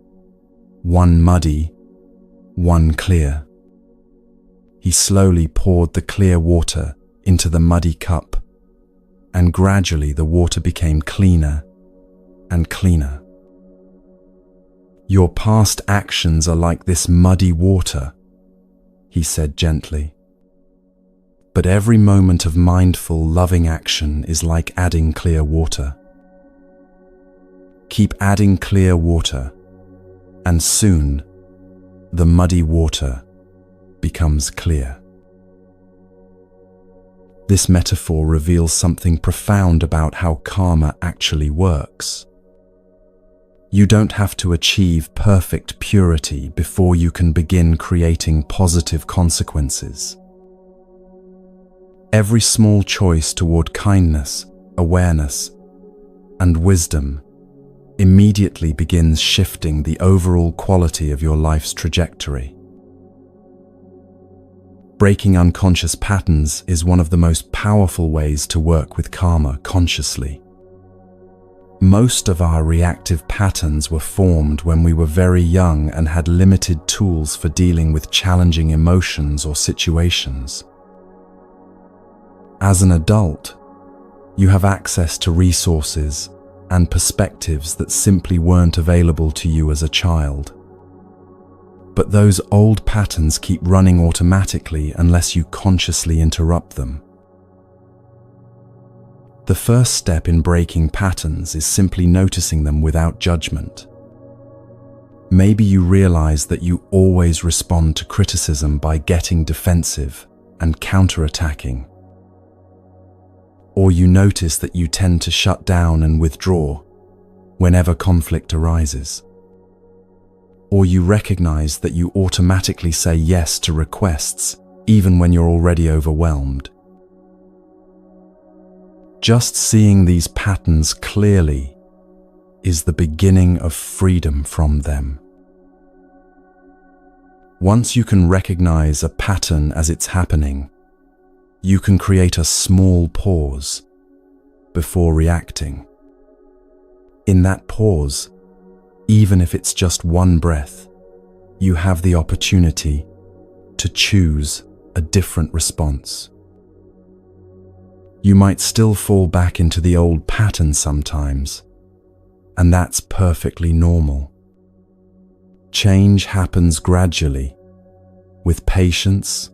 Speaker 1: one muddy, one clear. He slowly poured the clear water into the muddy cup, and gradually the water became cleaner and cleaner. Your past actions are like this muddy water, he said gently. But every moment of mindful, loving action is like adding clear water. Keep adding clear water, and soon the muddy water becomes clear. This metaphor reveals something profound about how karma actually works. You don't have to achieve perfect purity before you can begin creating positive consequences. Every small choice toward kindness, awareness, and wisdom immediately begins shifting the overall quality of your life's trajectory. Breaking unconscious patterns is one of the most powerful ways to work with karma consciously. Most of our reactive patterns were formed when we were very young and had limited tools for dealing with challenging emotions or situations. As an adult, you have access to resources and perspectives that simply weren't available to you as a child. But those old patterns keep running automatically unless you consciously interrupt them. The first step in breaking patterns is simply noticing them without judgment. Maybe you realize that you always respond to criticism by getting defensive and counterattacking. Or you notice that you tend to shut down and withdraw whenever conflict arises. Or you recognize that you automatically say yes to requests even when you're already overwhelmed. Just seeing these patterns clearly is the beginning of freedom from them. Once you can recognize a pattern as it's happening, you can create a small pause before reacting. In that pause, even if it's just one breath, you have the opportunity to choose a different response. You might still fall back into the old pattern sometimes, and that's perfectly normal. Change happens gradually, with patience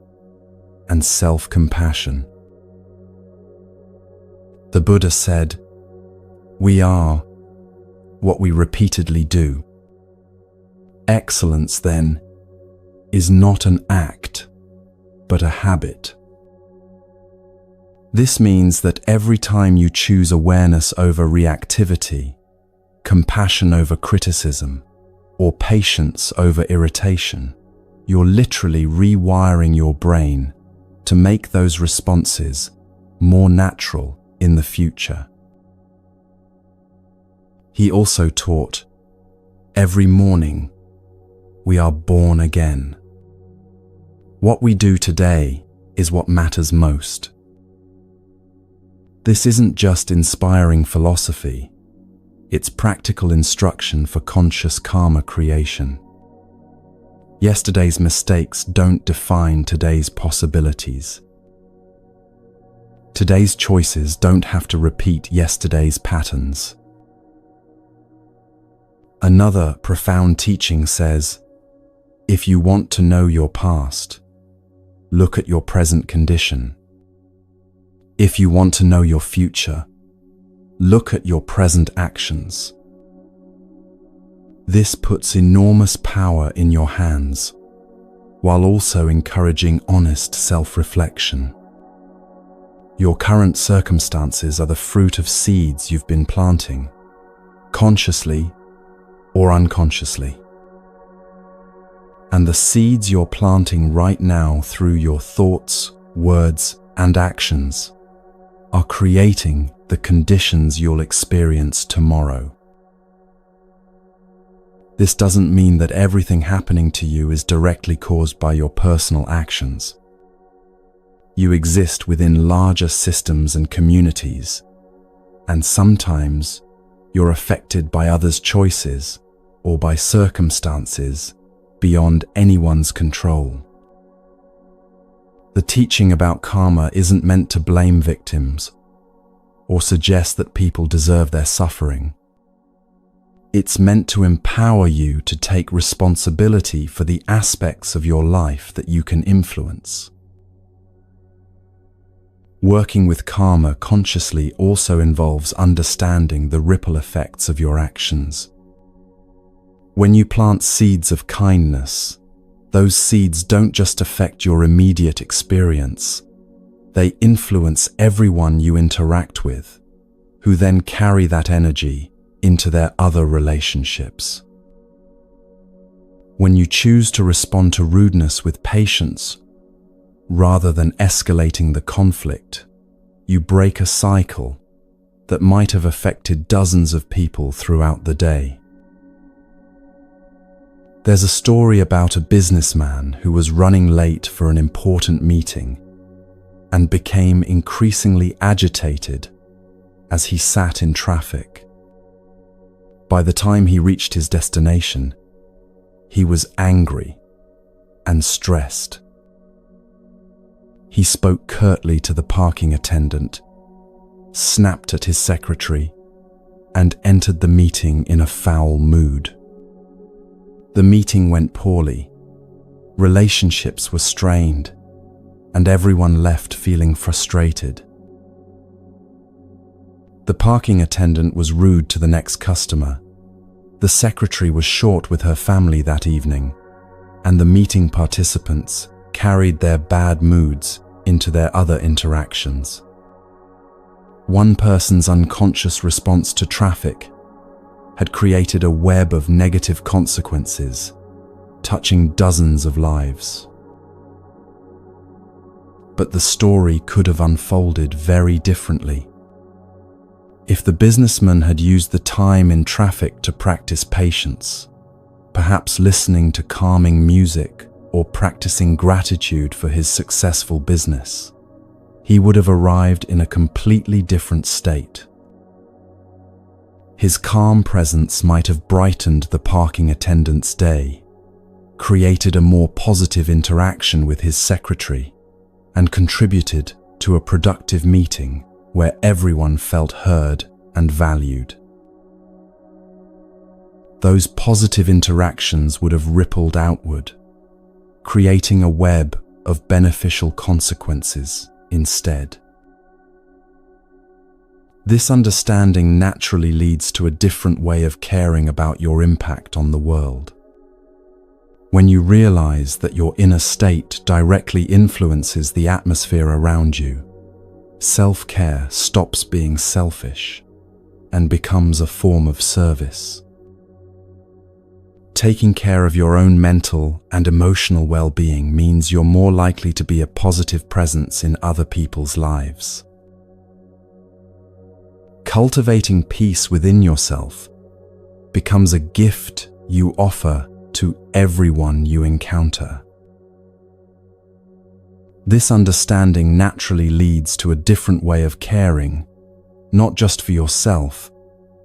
Speaker 1: and self-compassion. The Buddha said, "We are what we repeatedly do." Excellence, then, is not an act, but a habit. This means that every time you choose awareness over reactivity, compassion over criticism, or patience over irritation, you're literally rewiring your brain to make those responses more natural in the future. He also taught, every morning we are born again. What we do today is what matters most. This isn't just inspiring philosophy, it's practical instruction for conscious karma creation. Yesterday's mistakes don't define today's possibilities. Today's choices don't have to repeat yesterday's patterns. Another profound teaching says, if you want to know your past, look at your present condition. If you want to know your future, look at your present actions. This puts enormous power in your hands, while also encouraging honest self-reflection. Your current circumstances are the fruit of seeds you've been planting, consciously or unconsciously. And the seeds you're planting right now through your thoughts, words, and actions are creating the conditions you'll experience tomorrow. This doesn't mean that everything happening to you is directly caused by your personal actions. You exist within larger systems and communities, and sometimes you're affected by others' choices or by circumstances beyond anyone's control. The teaching about karma isn't meant to blame victims or suggest that people deserve their suffering. It's meant to empower you to take responsibility for the aspects of your life that you can influence. Working with karma consciously also involves understanding the ripple effects of your actions. When you plant seeds of kindness, those seeds don't just affect your immediate experience. They influence everyone you interact with, who then carry that energy into their other relationships. When you choose to respond to rudeness with patience, rather than escalating the conflict, you break a cycle that might have affected dozens of people throughout the day. There's a story about a businessman who was running late for an important meeting and became increasingly agitated as he sat in traffic. By the time he reached his destination, he was angry and stressed. He spoke curtly to the parking attendant, snapped at his secretary, and entered the meeting in a foul mood. The meeting went poorly, relationships were strained, and everyone left feeling frustrated. The parking attendant was rude to the next customer. The secretary was short with her family that evening, and the meeting participants carried their bad moods into their other interactions. One person's unconscious response to traffic had created a web of negative consequences, touching dozens of lives. But the story could have unfolded very differently. If the businessman had used the time in traffic to practice patience, perhaps listening to calming music or practicing gratitude for his successful business, he would have arrived in a completely different state. His calm presence might have brightened the parking attendant's day, created a more positive interaction with his secretary, and contributed to a productive meeting where everyone felt heard and valued. Those positive interactions would have rippled outward, creating a web of beneficial consequences instead. This understanding naturally leads to a different way of caring about your impact on the world. When you realize that your inner state directly influences the atmosphere around you, self-care stops being selfish and becomes a form of service. Taking care of your own mental and emotional well-being means you're more likely to be a positive presence in other people's lives. Cultivating peace within yourself becomes a gift you offer to everyone you encounter. This understanding naturally leads to a different way of caring, not just for yourself,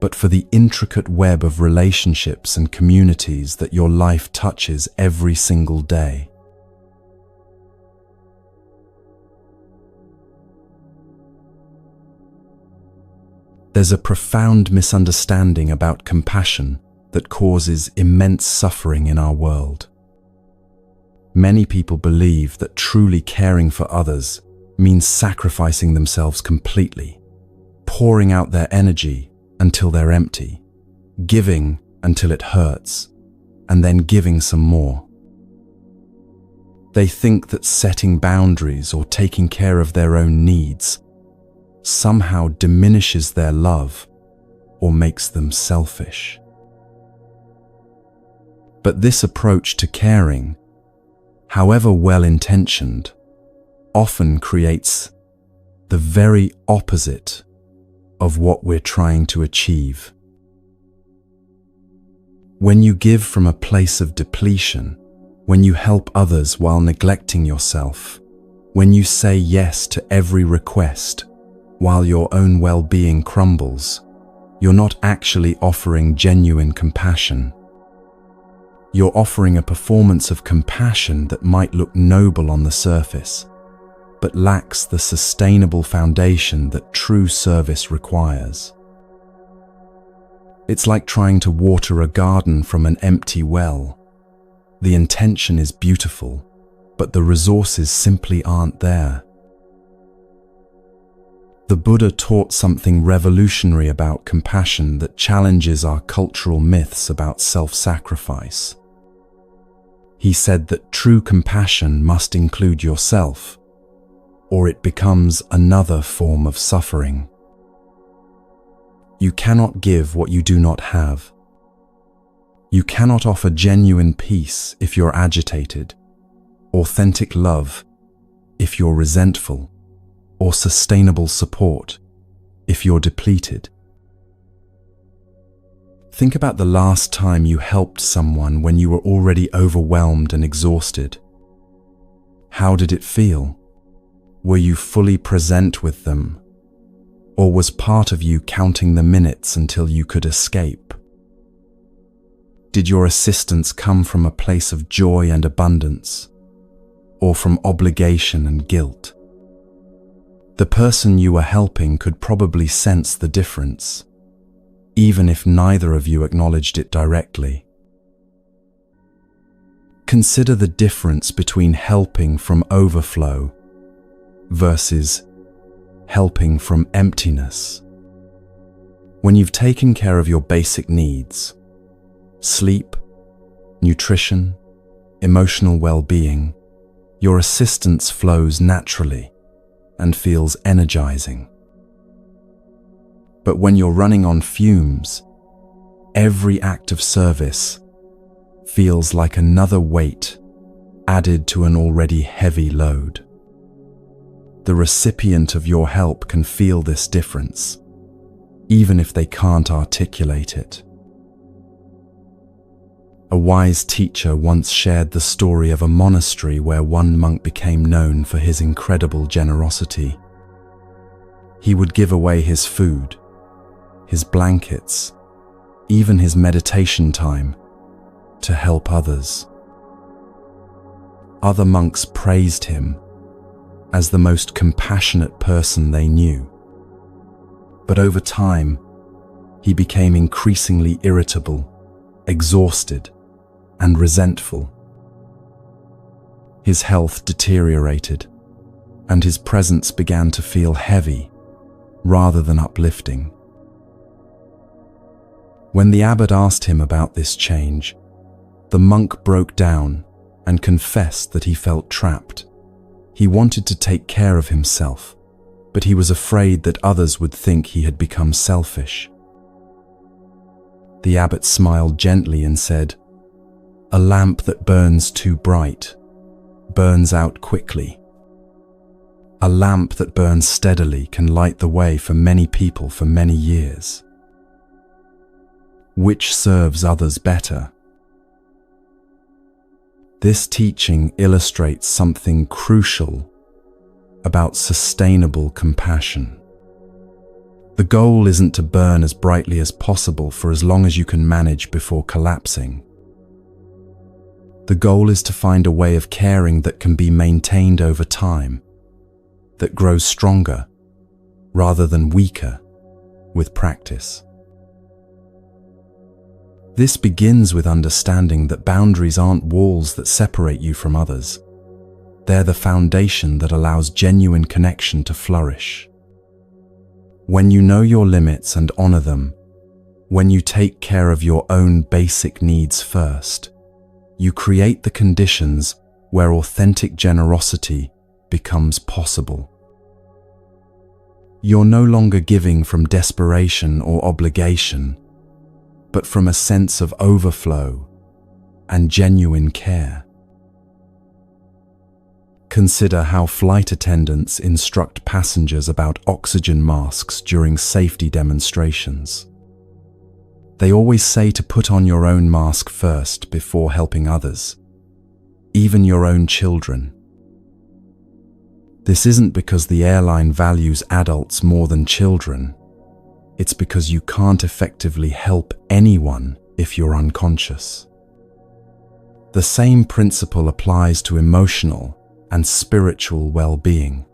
Speaker 1: but for the intricate web of relationships and communities that your life touches every single day. There's a profound misunderstanding about compassion that causes immense suffering in our world. Many people believe that truly caring for others means sacrificing themselves completely, pouring out their energy until they're empty, giving until it hurts, and then giving some more. They think that setting boundaries or taking care of their own needs somehow diminishes their love or makes them selfish. But this approach to caring, however well-intentioned, often creates the very opposite of what we're trying to achieve. When you give from a place of depletion, when you help others while neglecting yourself, when you say yes to every request while your own well-being crumbles, you're not actually offering genuine compassion. You're offering a performance of compassion that might look noble on the surface, but lacks the sustainable foundation that true service requires. It's like trying to water a garden from an empty well. The intention is beautiful, but the resources simply aren't there. The Buddha taught something revolutionary about compassion that challenges our cultural myths about self-sacrifice. He said that true compassion must include yourself, or it becomes another form of suffering. You cannot give what you do not have. You cannot offer genuine peace if you're agitated, authentic love if you're resentful, or sustainable support if you're depleted. Think about the last time you helped someone when you were already overwhelmed and exhausted. How did it feel? Were you fully present with them? Or was part of you counting the minutes until you could escape? Did your assistance come from a place of joy and abundance, or from obligation and guilt? The person you were helping could probably sense the difference, even if neither of you acknowledged it directly. Consider the difference between helping from overflow versus helping from emptiness. When you've taken care of your basic needs, sleep, nutrition, emotional well-being, your assistance flows naturally and feels energizing. But when you're running on fumes, every act of service feels like another weight added to an already heavy load. The recipient of your help can feel this difference, even if they can't articulate it. A wise teacher once shared the story of a monastery where one monk became known for his incredible generosity. He would give away his food, his blankets, even his meditation time to help others. Other monks praised him as the most compassionate person they knew. But over time, he became increasingly irritable, exhausted, and resentful. His health deteriorated, and his presence began to feel heavy rather than uplifting. When the abbot asked him about this change, the monk broke down and confessed that he felt trapped. He wanted to take care of himself, but he was afraid that others would think he had become selfish. The abbot smiled gently and said, "A lamp that burns too bright burns out quickly. A lamp that burns steadily can light the way for many people for many years. Which serves others better?" This teaching illustrates something crucial about sustainable compassion. The goal isn't to burn as brightly as possible for as long as you can manage before collapsing. The goal is to find a way of caring that can be maintained over time, that grows stronger rather than weaker with practice. This begins with understanding that boundaries aren't walls that separate you from others. They're the foundation that allows genuine connection to flourish. When you know your limits and honor them, when you take care of your own basic needs first, you create the conditions where authentic generosity becomes possible. You're no longer giving from desperation or obligation, but from a sense of overflow and genuine care. Consider how flight attendants instruct passengers about oxygen masks during safety demonstrations. They always say to put on your own mask first before helping others, even your own children. This isn't because the airline values adults more than children. it's because you can't effectively help anyone if you're unconscious. The same principle applies to emotional and spiritual well-being.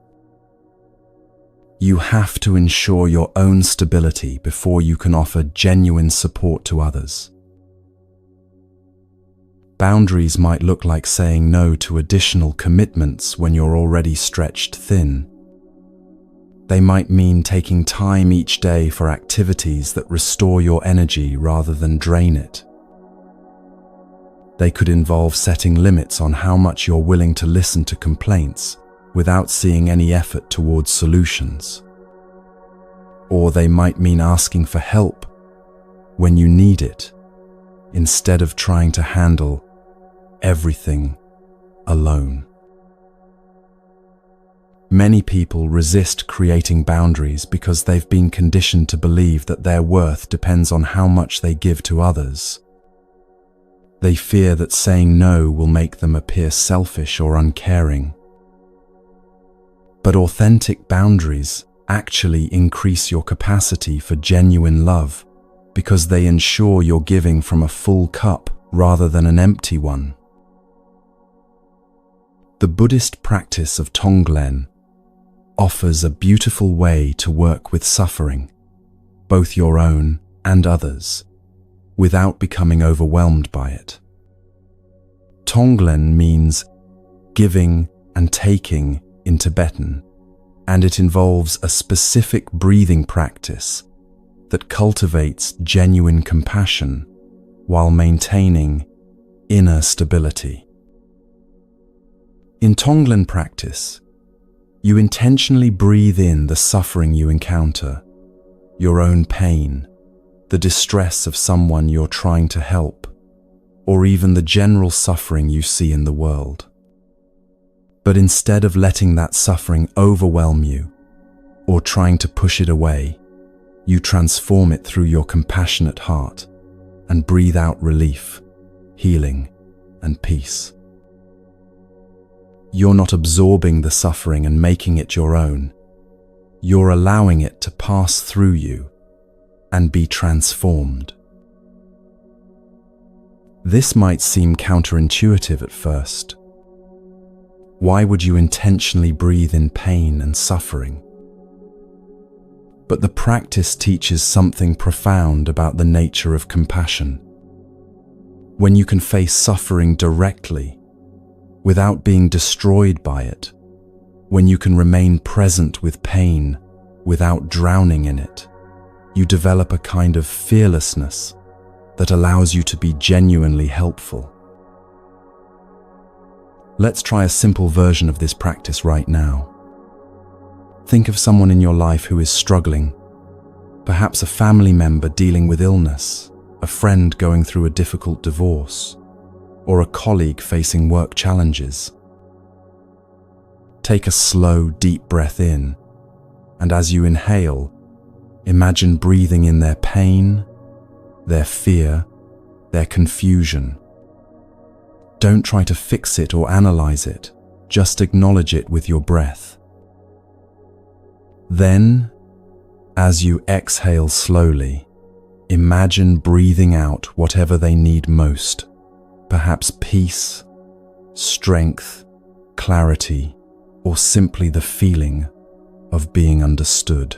Speaker 1: You have to ensure your own stability before you can offer genuine support to others. Boundaries might look like saying no to additional commitments when you're already stretched thin. They might mean taking time each day for activities that restore your energy rather than drain it. They could involve setting limits on how much you're willing to listen to complaints without seeing any effort towards solutions. Or they might mean asking for help when you need it, instead of trying to handle everything alone. Many people resist creating boundaries because they've been conditioned to believe that their worth depends on how much they give to others. They fear that saying no will make them appear selfish or uncaring. But authentic boundaries actually increase your capacity for genuine love because they ensure you're giving from a full cup rather than an empty one. The Buddhist practice of Tonglen offers a beautiful way to work with suffering, both your own and others, without becoming overwhelmed by it. Tonglen means giving and taking in Tibetan, and it involves a specific breathing practice that cultivates genuine compassion while maintaining inner stability. In Tonglen practice, you intentionally breathe in the suffering you encounter, your own pain, the distress of someone you're trying to help, or even the general suffering you see in the world. But instead of letting that suffering overwhelm you or trying to push it away, you transform it through your compassionate heart and breathe out relief, healing, and peace. You're not absorbing the suffering and making it your own. You're allowing it to pass through you and be transformed. This might seem counterintuitive at first. Why would you intentionally breathe in pain and suffering? But the practice teaches something profound about the nature of compassion. When you can face suffering directly, without being destroyed by it, when you can remain present with pain without drowning in it, you develop a kind of fearlessness that allows you to be genuinely helpful. Let's try a simple version of this practice right now. Think of someone in your life who is struggling, perhaps a family member dealing with illness, a friend going through a difficult divorce, or a colleague facing work challenges. Take a slow, deep breath in, and as you inhale, imagine breathing in their pain, their fear, their confusion. Don't try to fix it or analyze it, just acknowledge it with your breath. Then, as you exhale slowly, imagine breathing out whatever they need most, perhaps peace, strength, clarity, or simply the feeling of being understood.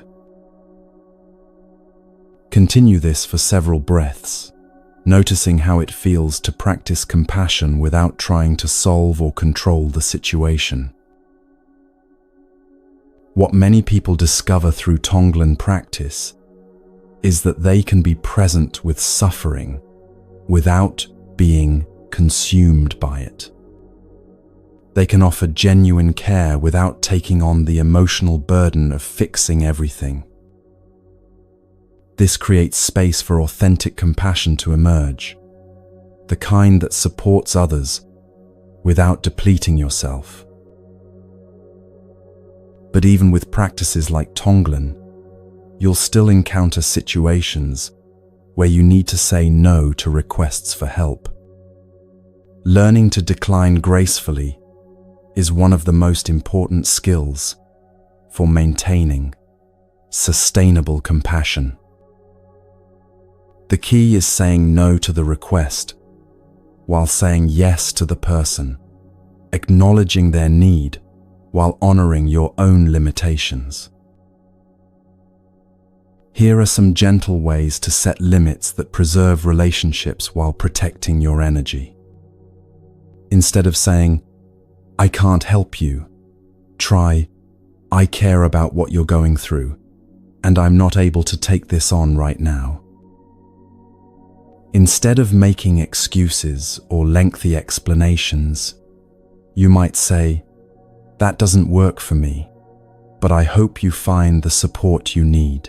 Speaker 1: Continue this for several breaths, noticing how it feels to practice compassion without trying to solve or control the situation. What many people discover through Tonglen practice is that they can be present with suffering without being consumed by it. They can offer genuine care without taking on the emotional burden of fixing everything. This creates space for authentic compassion to emerge, the kind that supports others without depleting yourself. But even with practices like Tonglen, you'll still encounter situations where you need to say no to requests for help. Learning to decline gracefully is one of the most important skills for maintaining sustainable compassion. The key is saying no to the request, while saying yes to the person, acknowledging their need while honoring your own limitations. Here are some gentle ways to set limits that preserve relationships while protecting your energy. Instead of saying, "I can't help you," try, "I care about what you're going through, and I'm not able to take this on right now." Instead of making excuses or lengthy explanations, you might say, "That doesn't work for me, but I hope you find the support you need."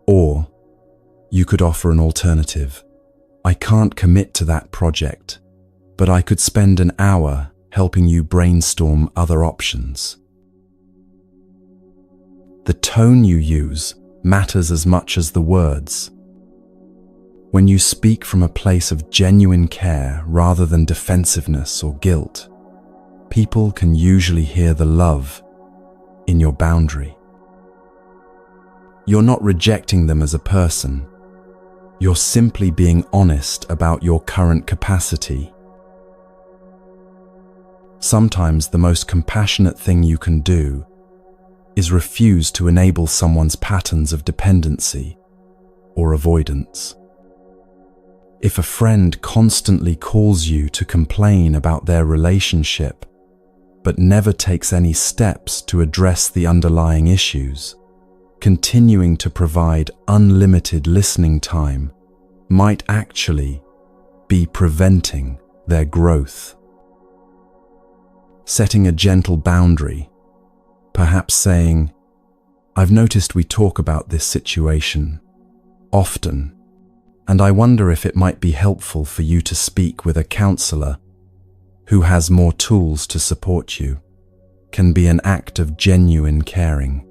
Speaker 1: Or, you could offer an alternative. "I can't commit to that project, but I could spend an hour helping you brainstorm other options." The tone you use matters as much as the words. When you speak from a place of genuine care rather than defensiveness or guilt, people can usually hear the love in your boundary. You're not rejecting them as a person. You're simply being honest about your current capacity. Sometimes the most compassionate thing you can do is refuse to enable someone's patterns of dependency or avoidance. If a friend constantly calls you to complain about their relationship, but never takes any steps to address the underlying issues, continuing to provide unlimited listening time might actually be preventing their growth. Setting a gentle boundary, perhaps saying, "I've noticed we talk about this situation often, and I wonder if it might be helpful for you to speak with a counselor who has more tools to support you," can be an act of genuine caring.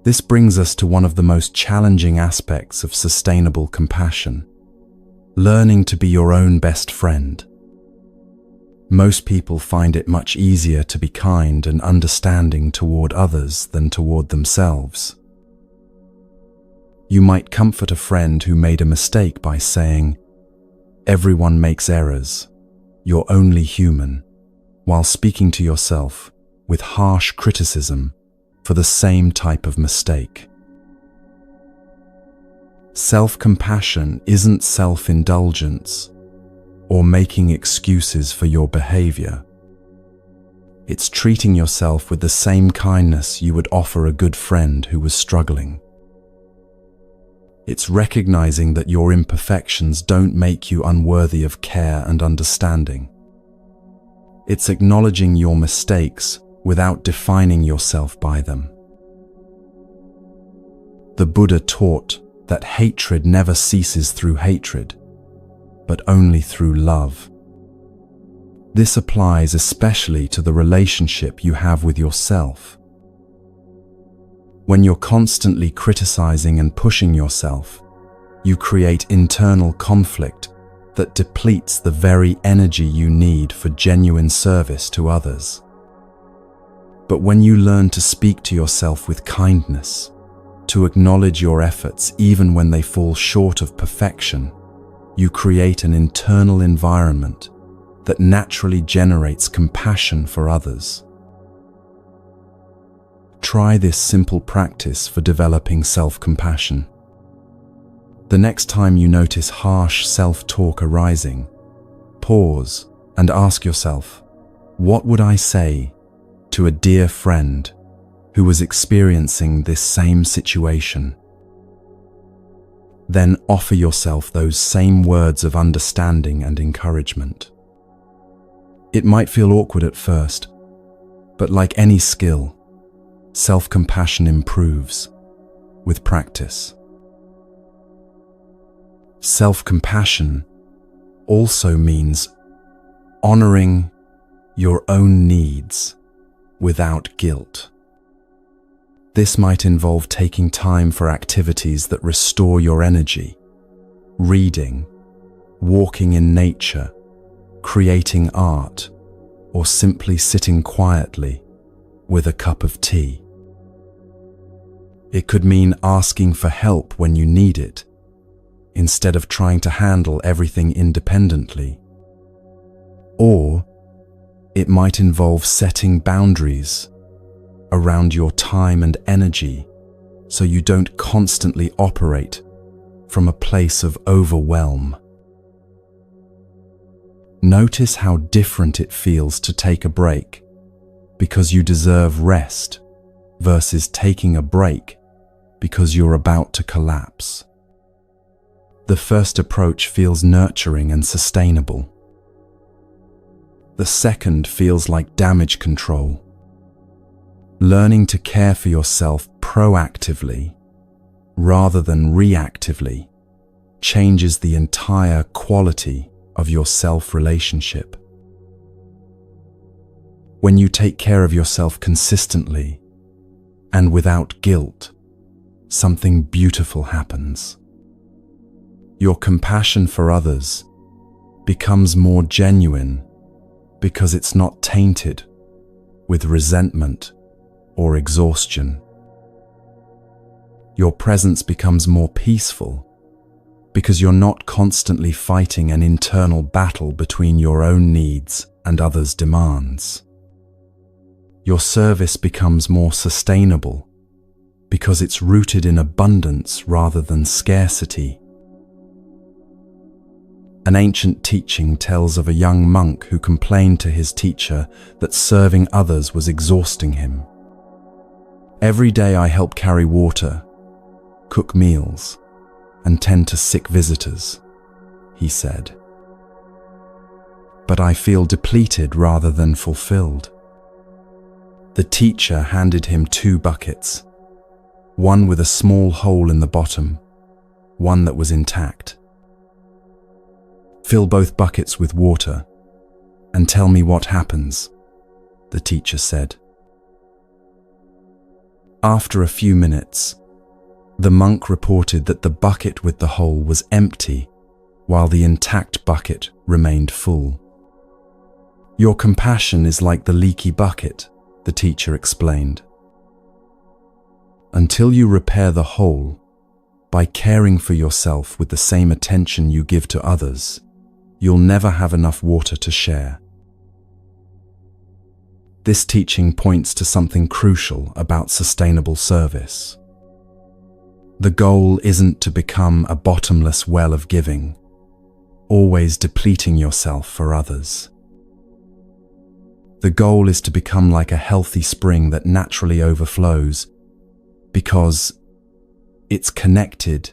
Speaker 1: This brings us to one of the most challenging aspects of sustainable compassion: learning to be your own best friend. Most people find it much easier to be kind and understanding toward others than toward themselves. You might comfort a friend who made a mistake by saying, "Everyone makes errors. You're only human," while speaking to yourself with harsh criticism for the same type of mistake. Self-compassion isn't self-indulgence or making excuses for your behavior. It's treating yourself with the same kindness you would offer a good friend who was struggling. It's recognizing that your imperfections don't make you unworthy of care and understanding. It's acknowledging your mistakes without defining yourself by them. The Buddha taught that hatred never ceases through hatred, but only through love. This applies especially to the relationship you have with yourself. When you're constantly criticizing and pushing yourself, you create internal conflict that depletes the very energy you need for genuine service to others. But when you learn to speak to yourself with kindness, to acknowledge your efforts even when they fall short of perfection, you create an internal environment that naturally generates compassion for others. Try this simple practice for developing self-compassion. The next time you notice harsh self-talk arising, pause and ask yourself, what would I say to a dear friend who was experiencing this same situation? Then offer yourself those same words of understanding and encouragement. It might feel awkward at first, but like any skill, self-compassion improves with practice. Self-compassion also means honoring your own needs without guilt. This might involve taking time for activities that restore your energy, reading, walking in nature, creating art, or simply sitting quietly with a cup of tea. It could mean asking for help when you need it, instead of trying to handle everything independently. Or it might involve setting boundaries around your time and energy so you don't constantly operate from a place of overwhelm. Notice how different it feels to take a break because you deserve rest versus taking a break because you're about to collapse. The first approach feels nurturing and sustainable. The second feels like damage control. Learning to care for yourself proactively rather than reactively changes the entire quality of your self-relationship. When you take care of yourself consistently and without guilt, something beautiful happens. Your compassion for others becomes more genuine because it's not tainted with resentment or exhaustion. Your presence becomes more peaceful because you're not constantly fighting an internal battle between your own needs and others' demands. Your service becomes more sustainable because it's rooted in abundance rather than scarcity. An ancient teaching tells of a young monk who complained to his teacher that serving others was exhausting him. "Every day I help carry water, cook meals, and tend to sick visitors," he said. "But I feel depleted rather than fulfilled." The teacher handed him 2 buckets, one with a small hole in the bottom, one that was intact. "Fill both buckets with water and tell me what happens," the teacher said. After a few minutes, the monk reported that the bucket with the hole was empty, while the intact bucket remained full. "Your compassion is like the leaky bucket," the teacher explained. "Until you repair the hole by caring for yourself with the same attention you give to others, you'll never have enough water to share." This teaching points to something crucial about sustainable service. The goal isn't to become a bottomless well of giving, always depleting yourself for others. The goal is to become like a healthy spring that naturally overflows because it's connected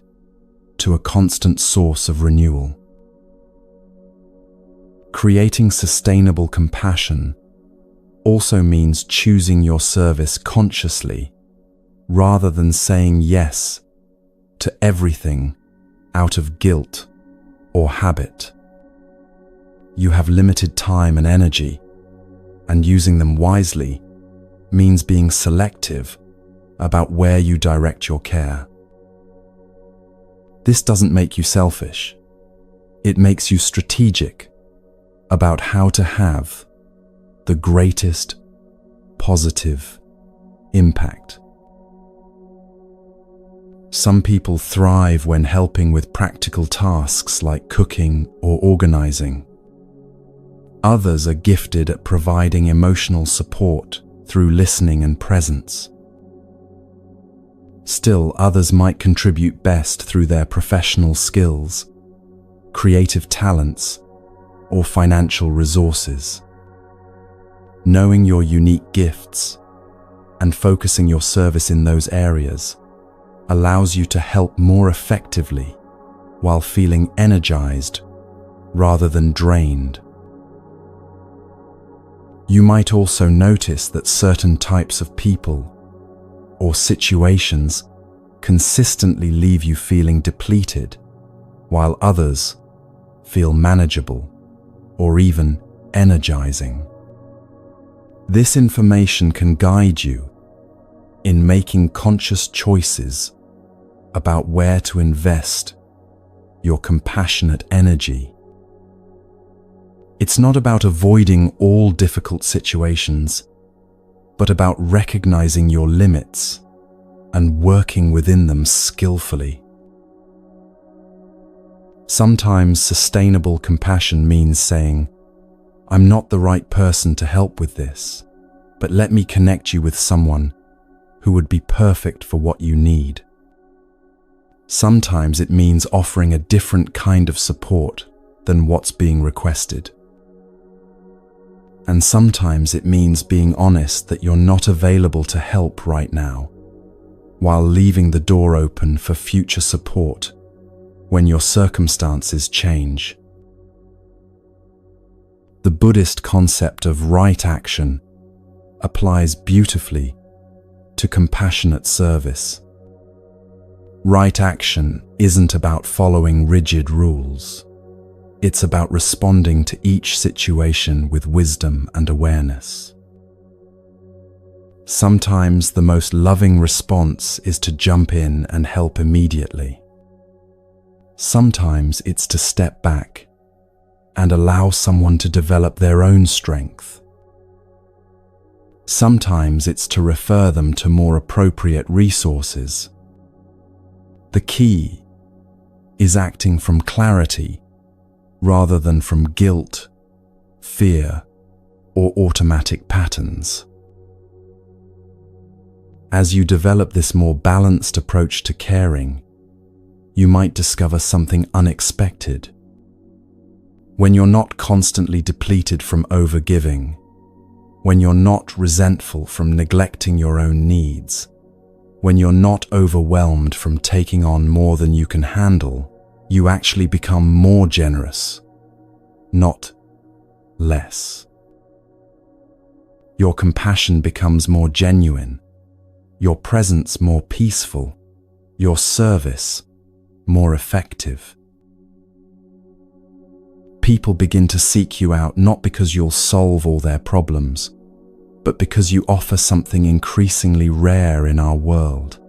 Speaker 1: to a constant source of renewal. Creating sustainable compassion also means choosing your service consciously rather than saying yes to everything out of guilt or habit. You have limited time and energy, and using them wisely means being selective about where you direct your care. This doesn't make you selfish. It makes you strategic about how to have the greatest positive impact. Some people thrive when helping with practical tasks like cooking or organizing. Others are gifted at providing emotional support through listening and presence. Still, others might contribute best through their professional skills, creative talents, or financial resources. Knowing your unique gifts and focusing your service in those areas allows you to help more effectively while feeling energized rather than drained. You might also notice that certain types of people or situations consistently leave you feeling depleted, while others feel manageable or even energizing. This information can guide you in making conscious choices about where to invest your compassionate energy. It's not about avoiding all difficult situations, but about recognizing your limits and working within them skillfully. Sometimes sustainable compassion means saying, "I'm not the right person to help with this, but let me connect you with someone who would be perfect for what you need." Sometimes it means offering a different kind of support than what's being requested. And sometimes it means being honest that you're not available to help right now, while leaving the door open for future support when your circumstances change. The Buddhist concept of right action applies beautifully to compassionate service. Right action isn't about following rigid rules. It's about responding to each situation with wisdom and awareness. Sometimes the most loving response is to jump in and help immediately. Sometimes it's to step back and allow someone to develop their own strength. Sometimes it's to refer them to more appropriate resources. The key is acting from clarity rather than from guilt, fear, or automatic patterns. As you develop this more balanced approach to caring, you might discover something unexpected. When you're not constantly depleted from overgiving, when you're not resentful from neglecting your own needs, when you're not overwhelmed from taking on more than you can handle, you actually become more generous, not less. Your compassion becomes more genuine, your presence more peaceful, your service more effective. People begin to seek you out not because you'll solve all their problems, but because you offer something increasingly rare in our world,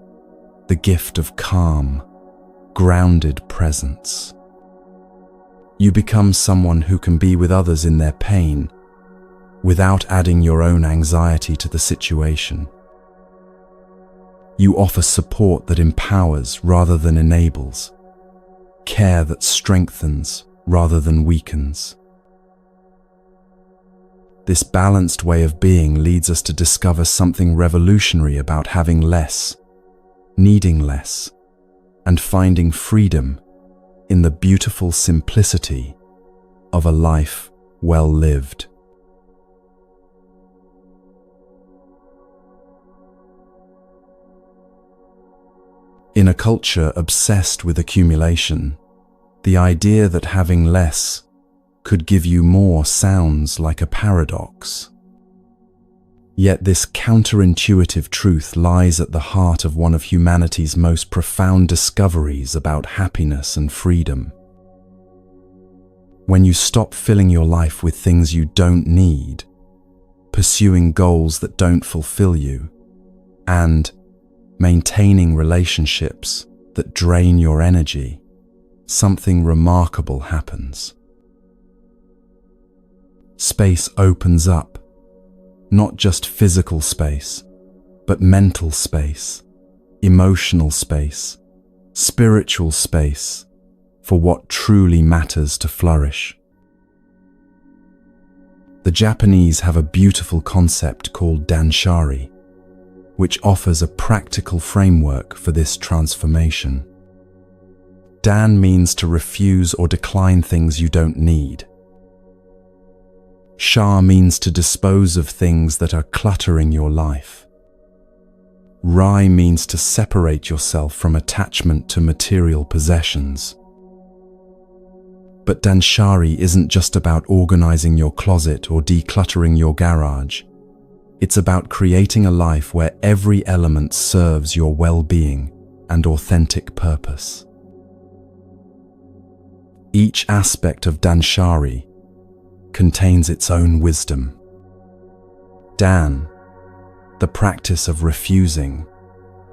Speaker 1: the gift of calm, grounded presence. You become someone who can be with others in their pain without adding your own anxiety to the situation. You offer support that empowers rather than enables, care that strengthens rather than weakens. This balanced way of being leads us to discover something revolutionary about having less, needing less, and finding freedom in the beautiful simplicity of a life well lived. In a culture obsessed with accumulation, the idea that having less could give you more sounds like a paradox. Yet this counterintuitive truth lies at the heart of one of humanity's most profound discoveries about happiness and freedom. When you stop filling your life with things you don't need, pursuing goals that don't fulfill you, and maintaining relationships that drain your energy, something remarkable happens. Space opens up, not just physical space, but mental space, emotional space, spiritual space, for what truly matters to flourish. The Japanese have a beautiful concept called danshari, which offers a practical framework for this transformation. Dan means to refuse or decline things you don't need. Sha means to dispose of things that are cluttering your life. Rai means to separate yourself from attachment to material possessions. But danshari isn't just about organizing your closet or decluttering your garage. It's about creating a life where every element serves your well-being and authentic purpose. Each aspect of danshari contains its own wisdom. Dan, the practice of refusing,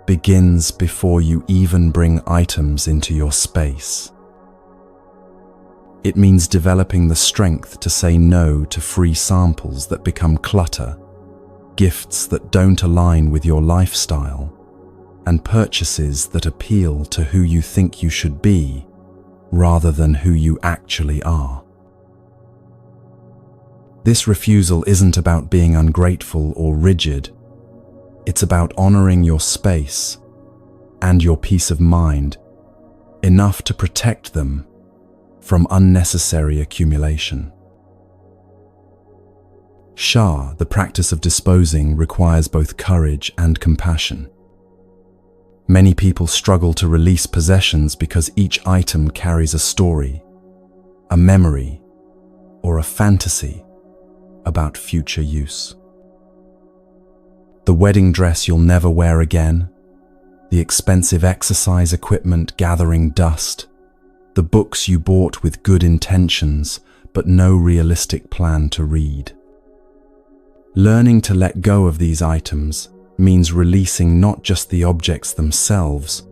Speaker 1: begins before you even bring items into your space. It means developing the strength to say no to free samples that become clutter, gifts that don't align with your lifestyle, and purchases that appeal to who you think you should be, rather than who you actually are. This refusal isn't about being ungrateful or rigid. It's about honoring your space and your peace of mind enough to protect them from unnecessary accumulation. Shah, the practice of disposing, requires both courage and compassion. Many people struggle to release possessions because each item carries a story, a memory, or a fantasy about future use. The wedding dress you'll never wear again, the expensive exercise equipment gathering dust, the books you bought with good intentions but no realistic plan to read. Learning to let go of these items means releasing not just the objects themselves,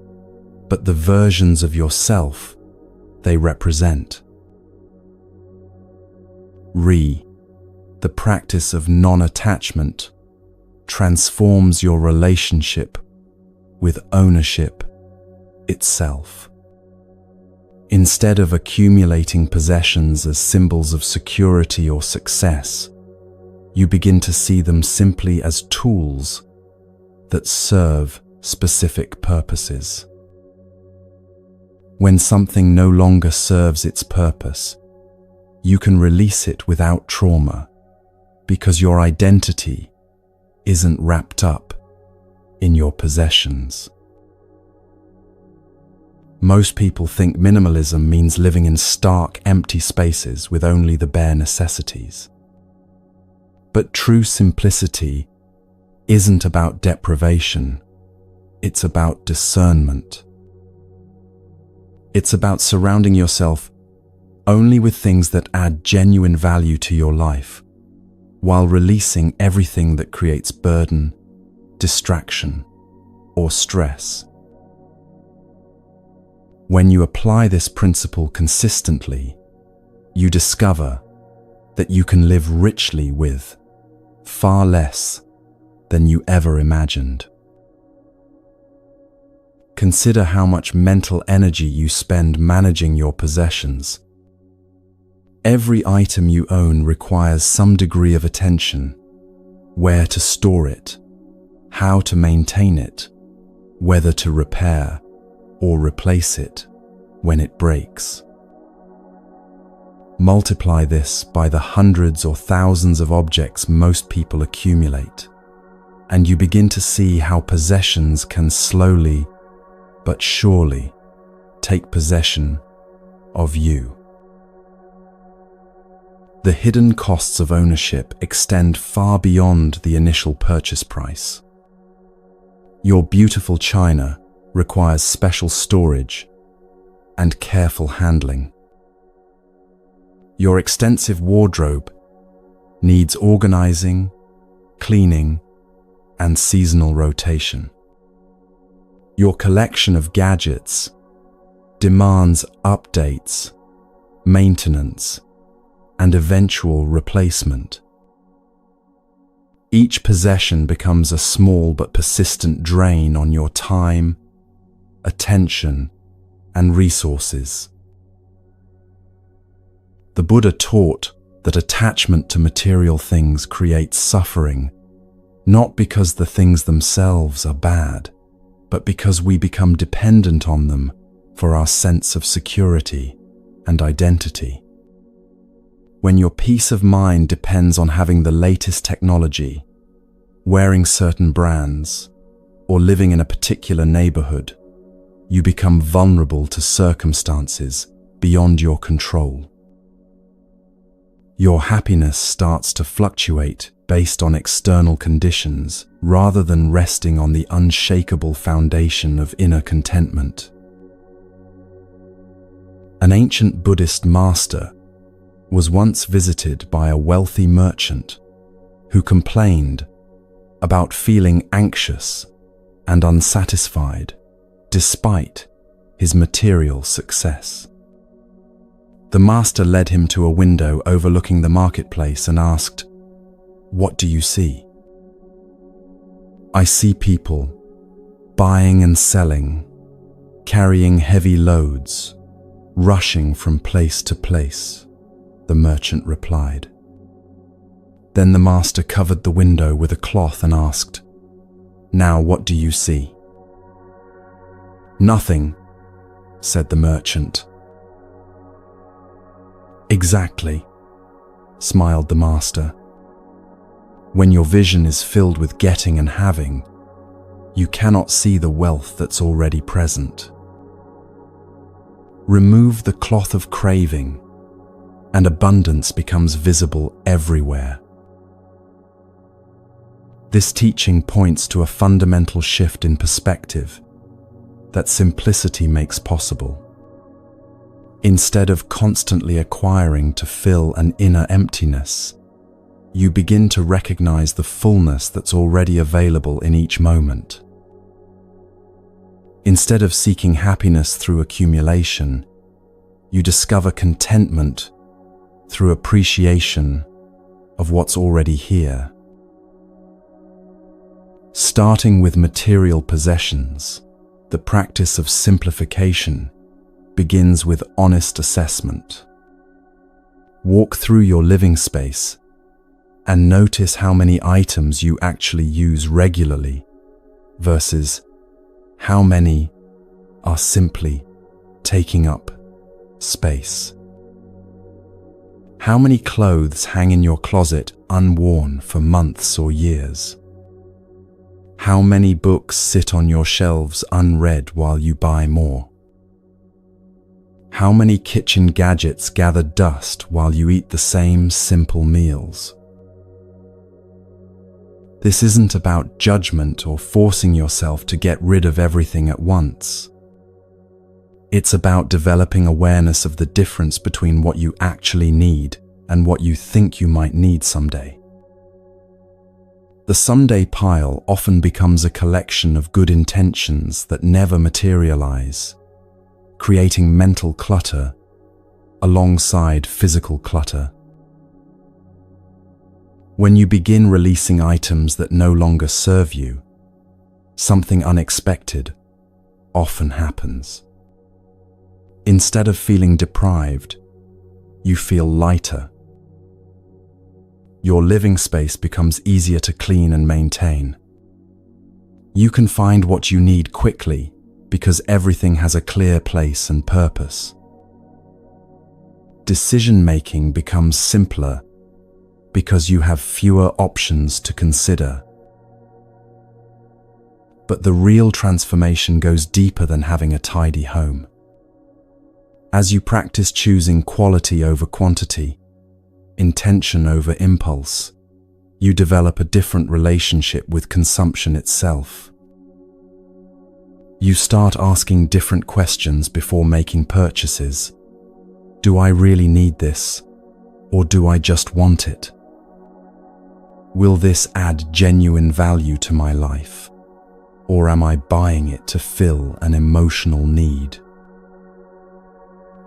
Speaker 1: but the versions of yourself they represent. The practice of non-attachment transforms your relationship with ownership itself. Instead of accumulating possessions as symbols of security or success, you begin to see them simply as tools that serve specific purposes. When something no longer serves its purpose, you can release it without trauma because your identity isn't wrapped up in your possessions. Most people think minimalism means living in stark, empty spaces with only the bare necessities. But true simplicity isn't about deprivation, it's about discernment. It's about surrounding yourself only with things that add genuine value to your life, while releasing everything that creates burden, distraction, or stress. When you apply this principle consistently, you discover that you can live richly with far less than you ever imagined. Consider how much mental energy you spend managing your possessions. Every item you own requires some degree of attention: where to store it, how to maintain it, whether to repair or replace it when it breaks. Multiply this by the hundreds or thousands of objects most people accumulate, and you begin to see how possessions can slowly but surely take possession of you. The hidden costs of ownership extend far beyond the initial purchase price. Your beautiful china requires special storage and careful handling. Your extensive wardrobe needs organizing, cleaning, and seasonal rotation. Your collection of gadgets demands updates, maintenance, and eventual replacement. Each possession becomes a small but persistent drain on your time, attention, and resources. The Buddha taught that attachment to material things creates suffering, not because the things themselves are bad, but because we become dependent on them for our sense of security and identity. When your peace of mind depends on having the latest technology, wearing certain brands, or living in a particular neighborhood, you become vulnerable to circumstances beyond your control. Your happiness starts to fluctuate based on external conditions rather than resting on the unshakable foundation of inner contentment. An ancient Buddhist master was once visited by a wealthy merchant who complained about feeling anxious and unsatisfied despite his material success. The master led him to a window overlooking the marketplace and asked, "What do you see?" "I see people buying and selling, carrying heavy loads, rushing from place to place," the merchant replied. Then the master covered the window with a cloth and asked, "Now what do you see?" "Nothing," said the merchant. "Exactly," smiled the master. "When your vision is filled with getting and having, you cannot see the wealth that's already present. Remove the cloth of craving, and abundance becomes visible everywhere." This teaching points to a fundamental shift in perspective that simplicity makes possible. Instead of constantly acquiring to fill an inner emptiness, you begin to recognize the fullness that's already available in each moment. Instead of seeking happiness through accumulation, you discover contentment through appreciation of what's already here. Starting with material possessions, the practice of simplification begins with honest assessment. Walk through your living space and notice how many items you actually use regularly versus how many are simply taking up space. How many clothes hang in your closet unworn for months or years? How many books sit on your shelves unread while you buy more? How many kitchen gadgets gather dust while you eat the same simple meals? This isn't about judgment or forcing yourself to get rid of everything at once. It's about developing awareness of the difference between what you actually need and what you think you might need someday. The someday pile often becomes a collection of good intentions that never materialize, creating mental clutter alongside physical clutter. When you begin releasing items that no longer serve you, something unexpected often happens. Instead of feeling deprived, you feel lighter. Your living space becomes easier to clean and maintain. You can find what you need quickly because everything has a clear place and purpose. Decision-making becomes simpler because you have fewer options to consider. But the real transformation goes deeper than having a tidy home. As you practice choosing quality over quantity, intention over impulse, you develop a different relationship with consumption itself. You start asking different questions before making purchases. Do I really need this, or do I just want it? Will this add genuine value to my life, or am I buying it to fill an emotional need?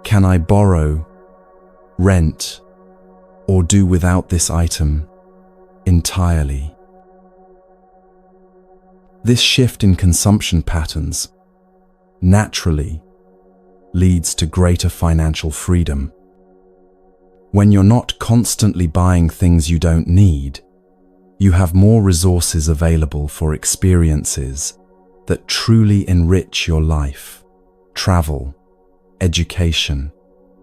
Speaker 1: Can I borrow, rent, or do without this item entirely? This shift in consumption patterns naturally leads to greater financial freedom. When you're not constantly buying things you don't need, you have more resources available for experiences that truly enrich your life: travel, education,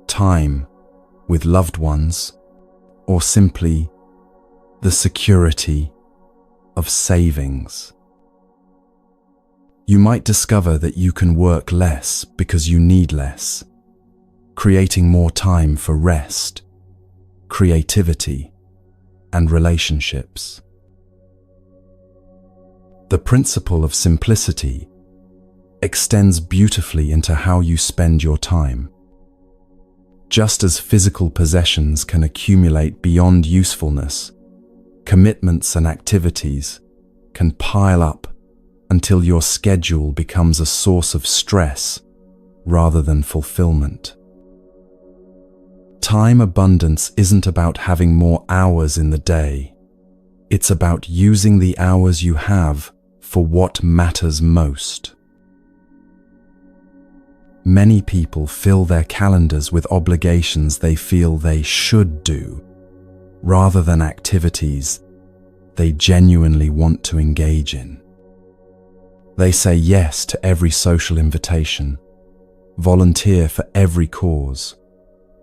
Speaker 1: time with loved ones, or simply the security of savings. You might discover that you can work less because you need less, creating more time for rest, creativity, and relationships. The principle of simplicity extends beautifully into how you spend your time. Just as physical possessions can accumulate beyond usefulness, commitments and activities can pile up until your schedule becomes a source of stress rather than fulfillment. Time abundance isn't about having more hours in the day. It's about using the hours you have for what matters most. Many people fill their calendars with obligations they feel they should do, rather than activities they genuinely want to engage in. They say yes to every social invitation, volunteer for every cause,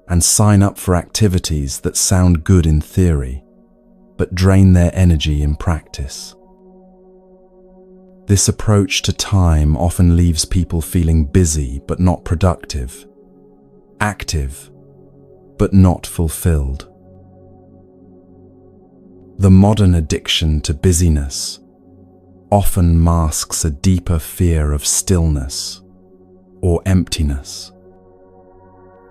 Speaker 1: and sign up for activities that sound good in theory, but drain their energy in practice. This approach to time often leaves people feeling busy but not productive, active but not fulfilled. The modern addiction to busyness often masks a deeper fear of stillness or emptiness.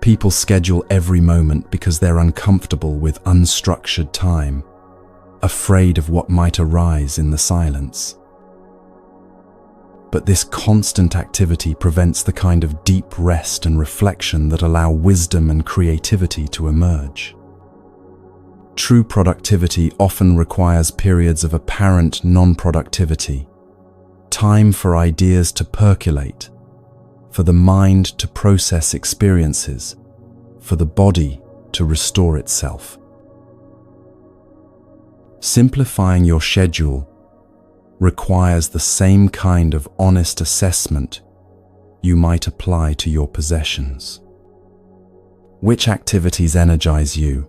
Speaker 1: People schedule every moment because they're uncomfortable with unstructured time, afraid of what might arise in the silence. But this constant activity prevents the kind of deep rest and reflection that allow wisdom and creativity to emerge. True productivity often requires periods of apparent non-productivity, time for ideas to percolate, for the mind to process experiences, for the body to restore itself. Simplifying your schedule requires the same kind of honest assessment you might apply to your possessions. Which activities energize you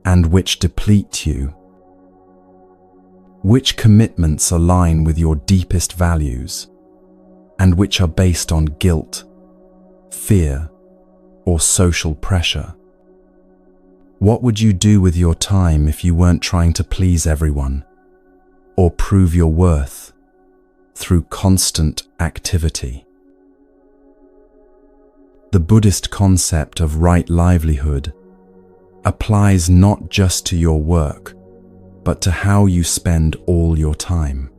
Speaker 1: and which deplete you? Which commitments align with your deepest values and which are based on guilt, fear, or social pressure? What would you do with your time if you weren't trying to please everyone or prove your worth through constant activity? The Buddhist concept of right livelihood applies not just to your work, but to how you spend all your time.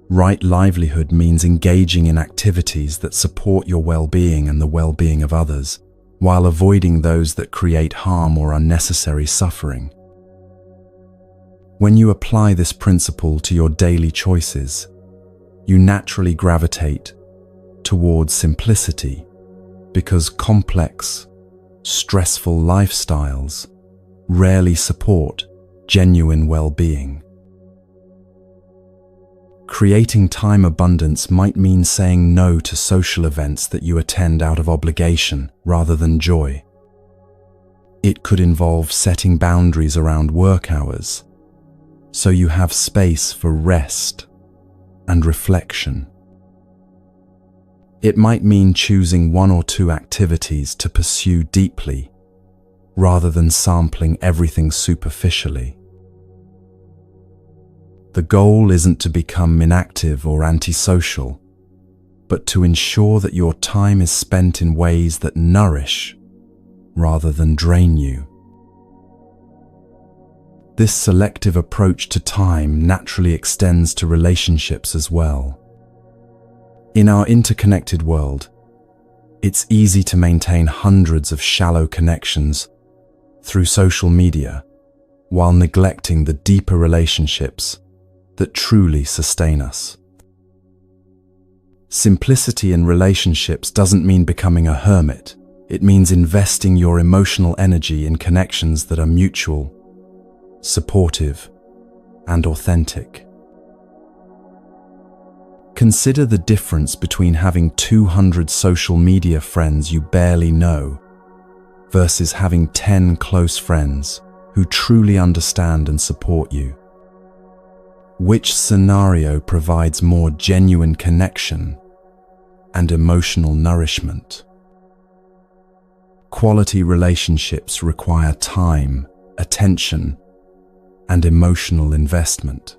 Speaker 1: Right livelihood means engaging in activities that support your well-being and the well-being of others, while avoiding those that create harm or unnecessary suffering. When you apply this principle to your daily choices, you naturally gravitate towards simplicity because complex, stressful lifestyles rarely support genuine well-being. Creating time abundance might mean saying no to social events that you attend out of obligation rather than joy. It could involve setting boundaries around work hours, so you have space for rest and reflection. It might mean choosing one or two activities to pursue deeply, rather than sampling everything superficially. The goal isn't to become inactive or antisocial, but to ensure that your time is spent in ways that nourish rather than drain you. This selective approach to time naturally extends to relationships as well. In our interconnected world, it's easy to maintain hundreds of shallow connections through social media while neglecting the deeper relationships that truly sustain us. Simplicity in relationships doesn't mean becoming a hermit. It means investing your emotional energy in connections that are mutual, supportive, and authentic. Consider the difference between having 200 social media friends you barely know versus having 10 close friends who truly understand and support you. Which scenario provides more genuine connection and emotional nourishment? Quality relationships require time, attention, and emotional investment.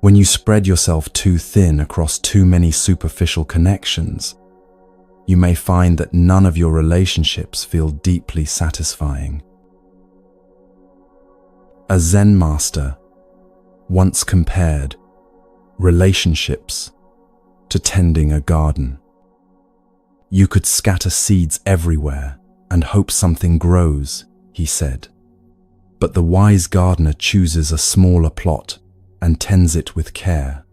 Speaker 1: When you spread yourself too thin across too many superficial connections, you may find that none of your relationships feel deeply satisfying. A Zen master once compared relationships to tending a garden. You could scatter seeds everywhere and hope something grows, he said. But the wise gardener chooses a smaller plot and tends it with care.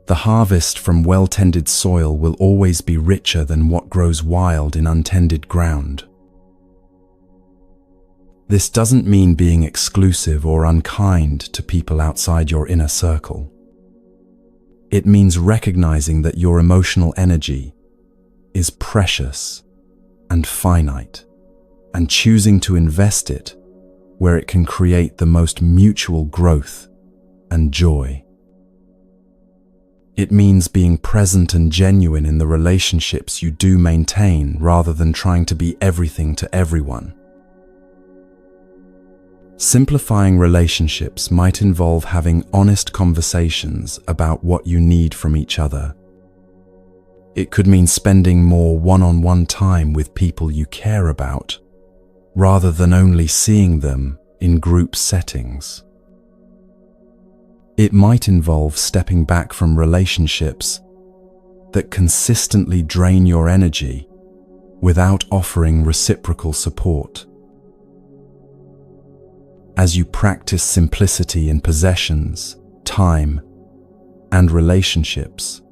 Speaker 1: The harvest from well-tended soil will always be richer than what grows wild in untended ground. This doesn't mean being exclusive or unkind to people outside your inner circle. It means recognizing that your emotional energy is precious and finite, and choosing to invest it where it can create the most mutual growth and joy. It means being present and genuine in the relationships you do maintain rather than trying to be everything to everyone. Simplifying relationships might involve having honest conversations about what you need from each other. It could mean spending more one-on-one time with people you care about, rather than only seeing them in group settings. It might involve stepping back from relationships that consistently drain your energy without offering reciprocal support. As you practice simplicity in possessions, time, and relationships,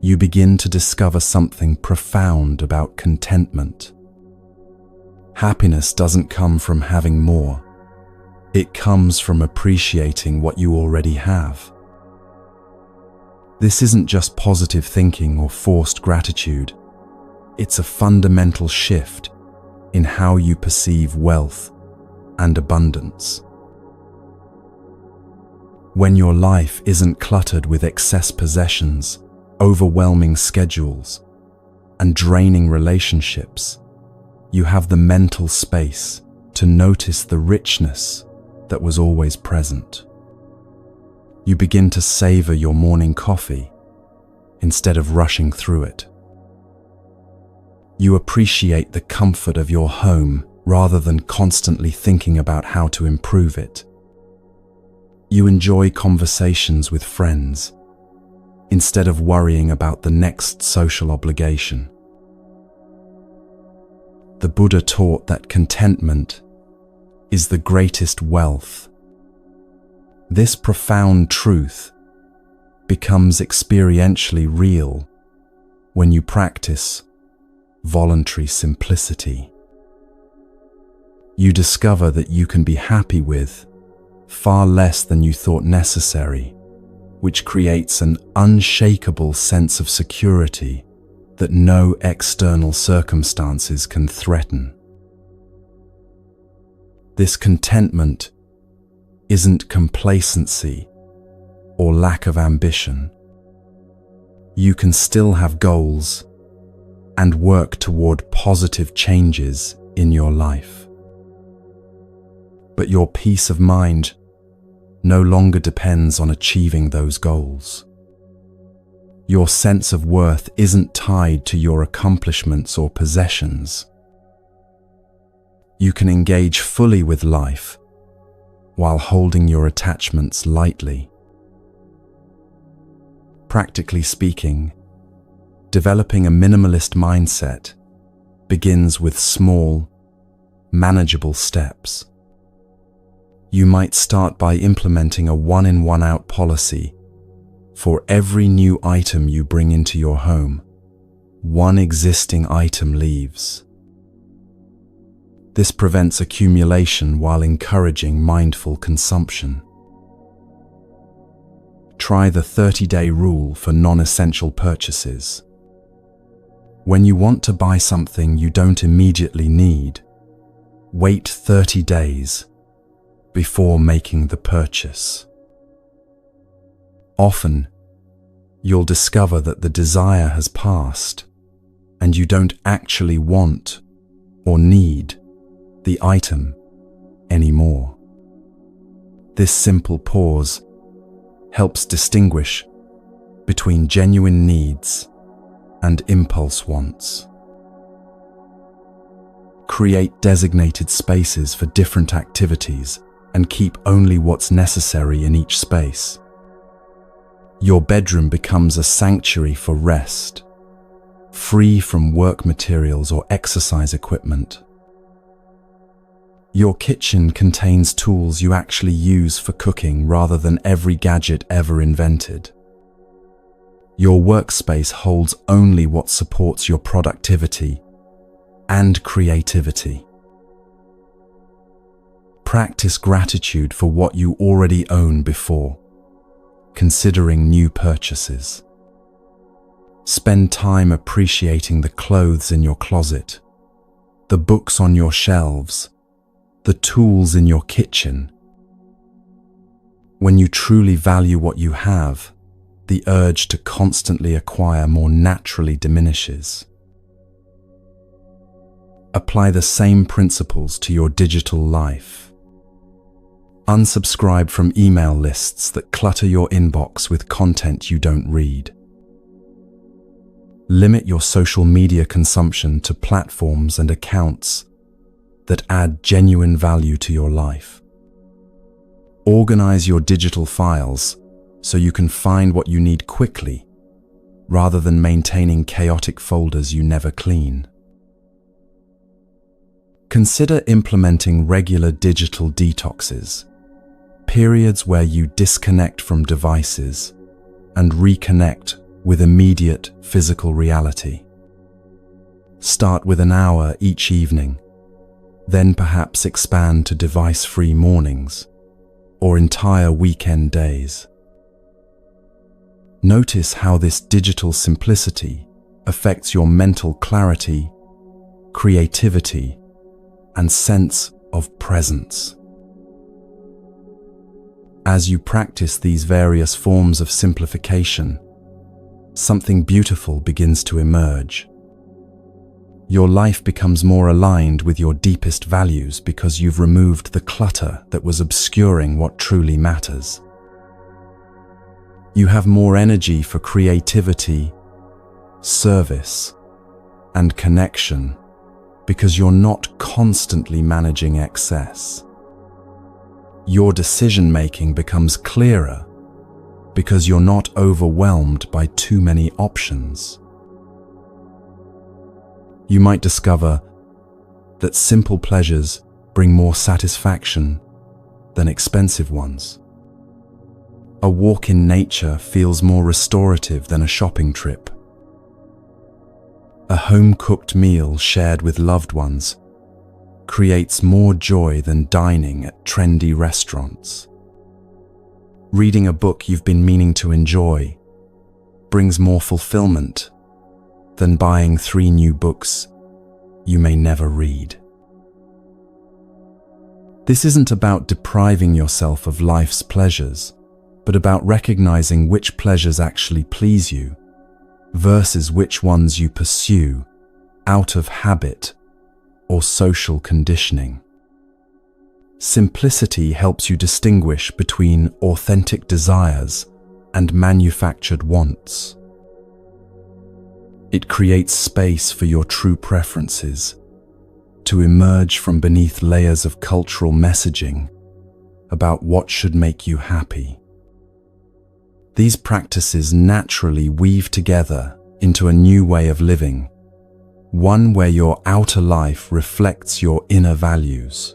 Speaker 1: you begin to discover something profound about contentment. Happiness doesn't come from having more. It comes from appreciating what you already have. This isn't just positive thinking or forced gratitude. It's a fundamental shift in how you perceive wealth and abundance. When your life isn't cluttered with excess possessions, overwhelming schedules, and draining relationships, you have the mental space to notice the richness that was always present. You begin to savor your morning coffee instead of rushing through it. You appreciate the comfort of your home rather than constantly thinking about how to improve it. You enjoy conversations with friends instead of worrying about the next social obligation. The Buddha taught that contentment is the greatest wealth. This profound truth becomes experientially real when you practice voluntary simplicity. You discover that you can be happy with far less than you thought necessary, which creates an unshakable sense of security that no external circumstances can threaten. This contentment isn't complacency or lack of ambition. You can still have goals and work toward positive changes in your life. But your peace of mind no longer depends on achieving those goals. Your sense of worth isn't tied to your accomplishments or possessions. You can engage fully with life while holding your attachments lightly. Practically speaking, developing a minimalist mindset begins with small, manageable steps. You might start by implementing a one-in, one-out policy. For every new item you bring into your home, one existing item leaves. This prevents accumulation while encouraging mindful consumption. Try the 30-day rule for non-essential purchases. When you want to buy something you don't immediately need, wait 30 days before making the purchase. Often, you'll discover that the desire has passed and you don't actually want or need the item anymore. This simple pause helps distinguish between genuine needs and impulse wants. Create designated spaces for different activities and keep only what's necessary in each space. Your bedroom becomes a sanctuary for rest, free from work materials or exercise equipment. Your kitchen contains tools you actually use for cooking rather than every gadget ever invented. Your workspace holds only what supports your productivity and creativity. Practice gratitude for what you already own before considering new purchases. Spend time appreciating the clothes in your closet, the books on your shelves, the tools in your kitchen. When you truly value what you have, the urge to constantly acquire more naturally diminishes. Apply the same principles to your digital life. Unsubscribe from email lists that clutter your inbox with content you don't read. Limit your social media consumption to platforms and accounts that add genuine value to your life. Organize your digital files so you can find what you need quickly, rather than maintaining chaotic folders you never clean. Consider implementing regular digital detoxes, periods where you disconnect from devices and reconnect with immediate physical reality. Start with an hour each evening, then perhaps expand to device-free mornings or entire weekend days. Notice how this digital simplicity affects your mental clarity, creativity, and sense of presence. As you practice these various forms of simplification, something beautiful begins to emerge. Your life becomes more aligned with your deepest values because you've removed the clutter that was obscuring what truly matters. You have more energy for creativity, service, and connection because you're not constantly managing excess. Your decision-making becomes clearer because you're not overwhelmed by too many options. You might discover that simple pleasures bring more satisfaction than expensive ones. A walk in nature feels more restorative than a shopping trip. A home-cooked meal shared with loved ones creates more joy than dining at trendy restaurants. Reading a book you've been meaning to enjoy brings more fulfillment than buying 3 new books you may never read. This isn't about depriving yourself of life's pleasures, but about recognizing which pleasures actually please you versus which ones you pursue out of habit or social conditioning. Simplicity helps you distinguish between authentic desires and manufactured wants. It creates space for your true preferences to emerge from beneath layers of cultural messaging about what should make you happy. These practices naturally weave together into a new way of living, one where your outer life reflects your inner values,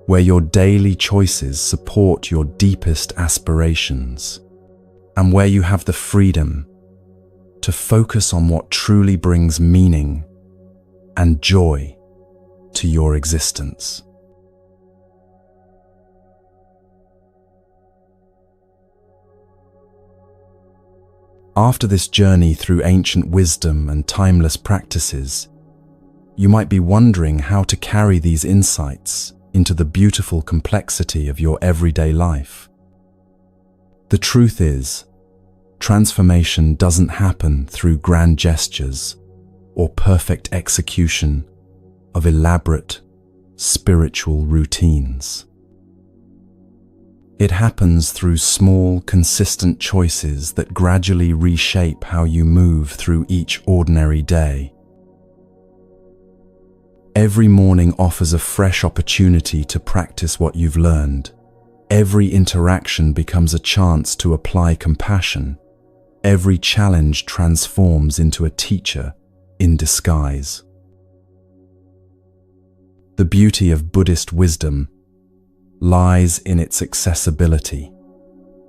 Speaker 1: where your daily choices support your deepest aspirations, and where you have the freedom to focus on what truly brings meaning and joy to your existence. After this journey through ancient wisdom and timeless practices, you might be wondering how to carry these insights into the beautiful complexity of your everyday life. The truth is, transformation doesn't happen through grand gestures or perfect execution of elaborate spiritual routines. It happens through small, consistent choices that gradually reshape how you move through each ordinary day. Every morning offers a fresh opportunity to practice what you've learned. Every interaction becomes a chance to apply compassion. Every challenge transforms into a teacher in disguise. The beauty of Buddhist wisdom lies in its accessibility.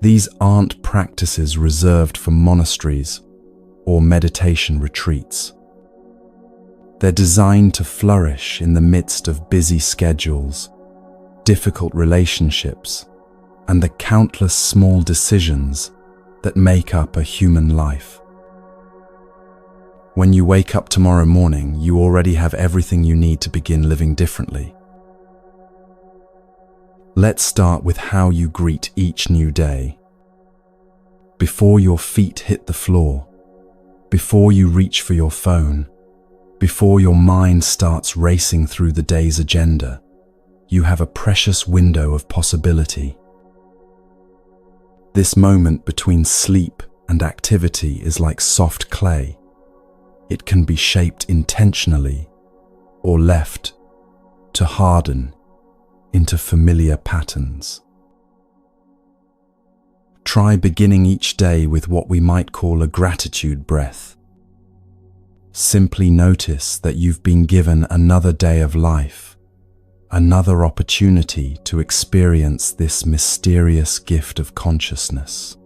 Speaker 1: These aren't practices reserved for monasteries or meditation retreats. They're designed to flourish in the midst of busy schedules, difficult relationships, and the countless small decisions that make up a human life. When you wake up tomorrow morning, you already have everything you need to begin living differently. Let's start with how you greet each new day. Before your feet hit the floor, before you reach for your phone, before your mind starts racing through the day's agenda, you have a precious window of possibility. This moment between sleep and activity is like soft clay. It can be shaped intentionally or left to harden into familiar patterns. Try beginning each day with what we might call a gratitude breath. Simply notice that you've been given another day of life, another opportunity to experience this mysterious gift of consciousness.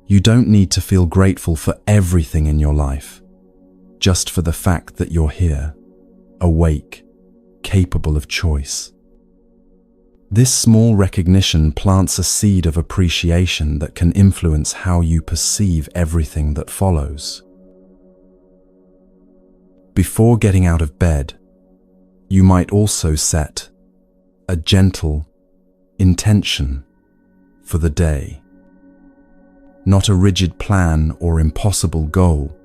Speaker 1: You don't need to feel grateful for everything in your life, just for the fact that you're here, awake, capable of choice. This small recognition plants a seed of appreciation that can influence how you perceive everything that follows. Before getting out of bed, you might also set a gentle intention for the day. Not a rigid plan or impossible goal,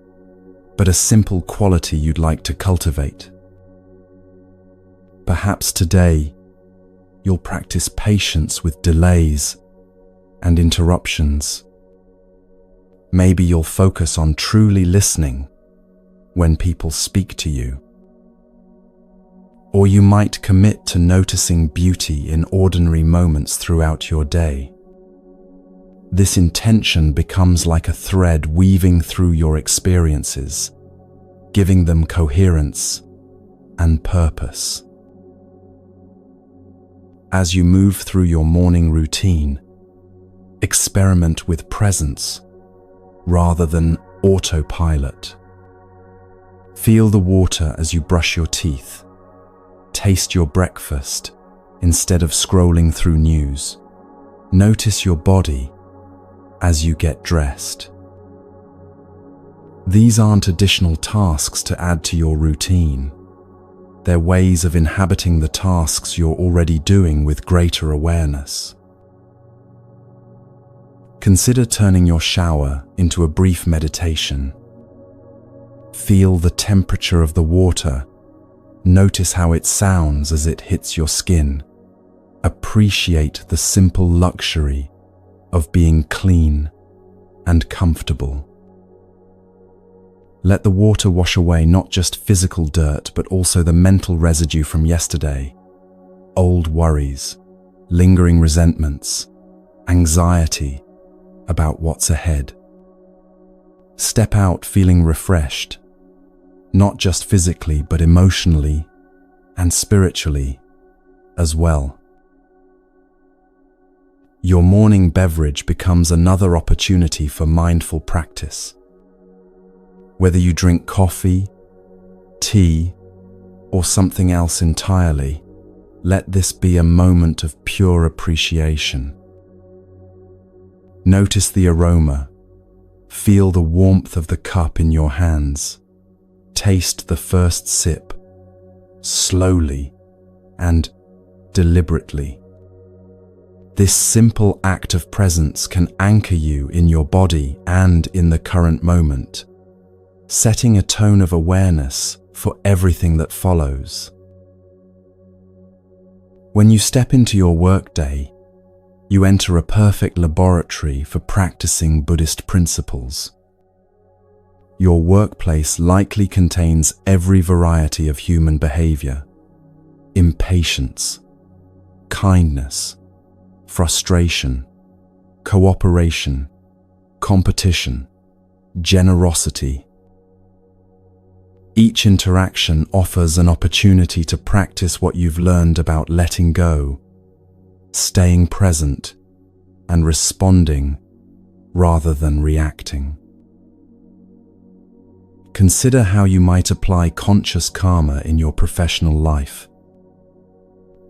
Speaker 1: but a simple quality you'd like to cultivate. Perhaps today, you'll practice patience with delays and interruptions. Maybe you'll focus on truly listening when people speak to you. Or you might commit to noticing beauty in ordinary moments throughout your day. This intention becomes like a thread weaving through your experiences, giving them coherence and purpose. As you move through your morning routine, experiment with presence rather than autopilot. Feel the water as you brush your teeth. Taste your breakfast instead of scrolling through news. Notice your body as you get dressed. These aren't additional tasks to add to your routine. They're ways of inhabiting the tasks you're already doing with greater awareness. Consider turning your shower into a brief meditation. Feel the temperature of the water. Notice how it sounds as it hits your skin. Appreciate the simple luxury of being clean and comfortable. Let the water wash away not just physical dirt, but also the mental residue from yesterday, old worries, lingering resentments, anxiety about what's ahead. Step out feeling refreshed, not just physically, but emotionally and spiritually as well. Your morning beverage becomes another opportunity for mindful practice. Whether you drink coffee, tea, or something else entirely, let this be a moment of pure appreciation. Notice the aroma. Feel the warmth of the cup in your hands. Taste the first sip, slowly and deliberately. This simple act of presence can anchor you in your body and in the current moment, setting a tone of awareness for everything that follows. When you step into your workday, you enter a perfect laboratory for practicing Buddhist principles. Your workplace likely contains every variety of human behavior: impatience, kindness, frustration, cooperation, competition, generosity. Each interaction offers an opportunity to practice what you've learned about letting go, staying present, and responding rather than reacting. Consider how you might apply conscious karma in your professional life.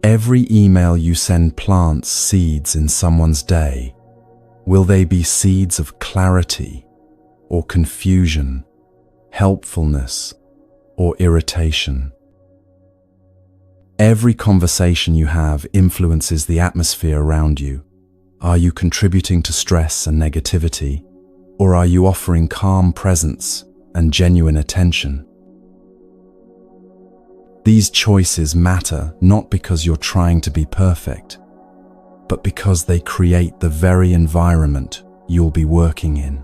Speaker 1: Every email you send plants seeds in someone's day. Will they be seeds of clarity or confusion, helpfulness or irritation? Every conversation you have influences the atmosphere around you. Are you contributing to stress and negativity, or are you offering calm presence and genuine attention? These choices matter not because you're trying to be perfect, but because they create the very environment you'll be working in.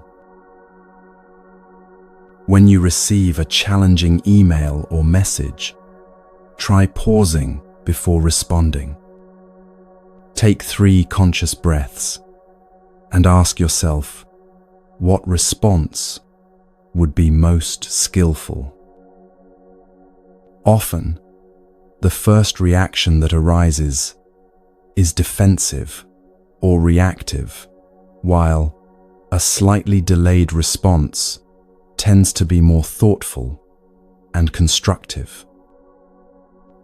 Speaker 1: When you receive a challenging email or message, try pausing before responding. Take 3 conscious breaths and ask yourself, what response would be most skillful? Often, the first reaction that arises is defensive or reactive, while a slightly delayed response tends to be more thoughtful and constructive.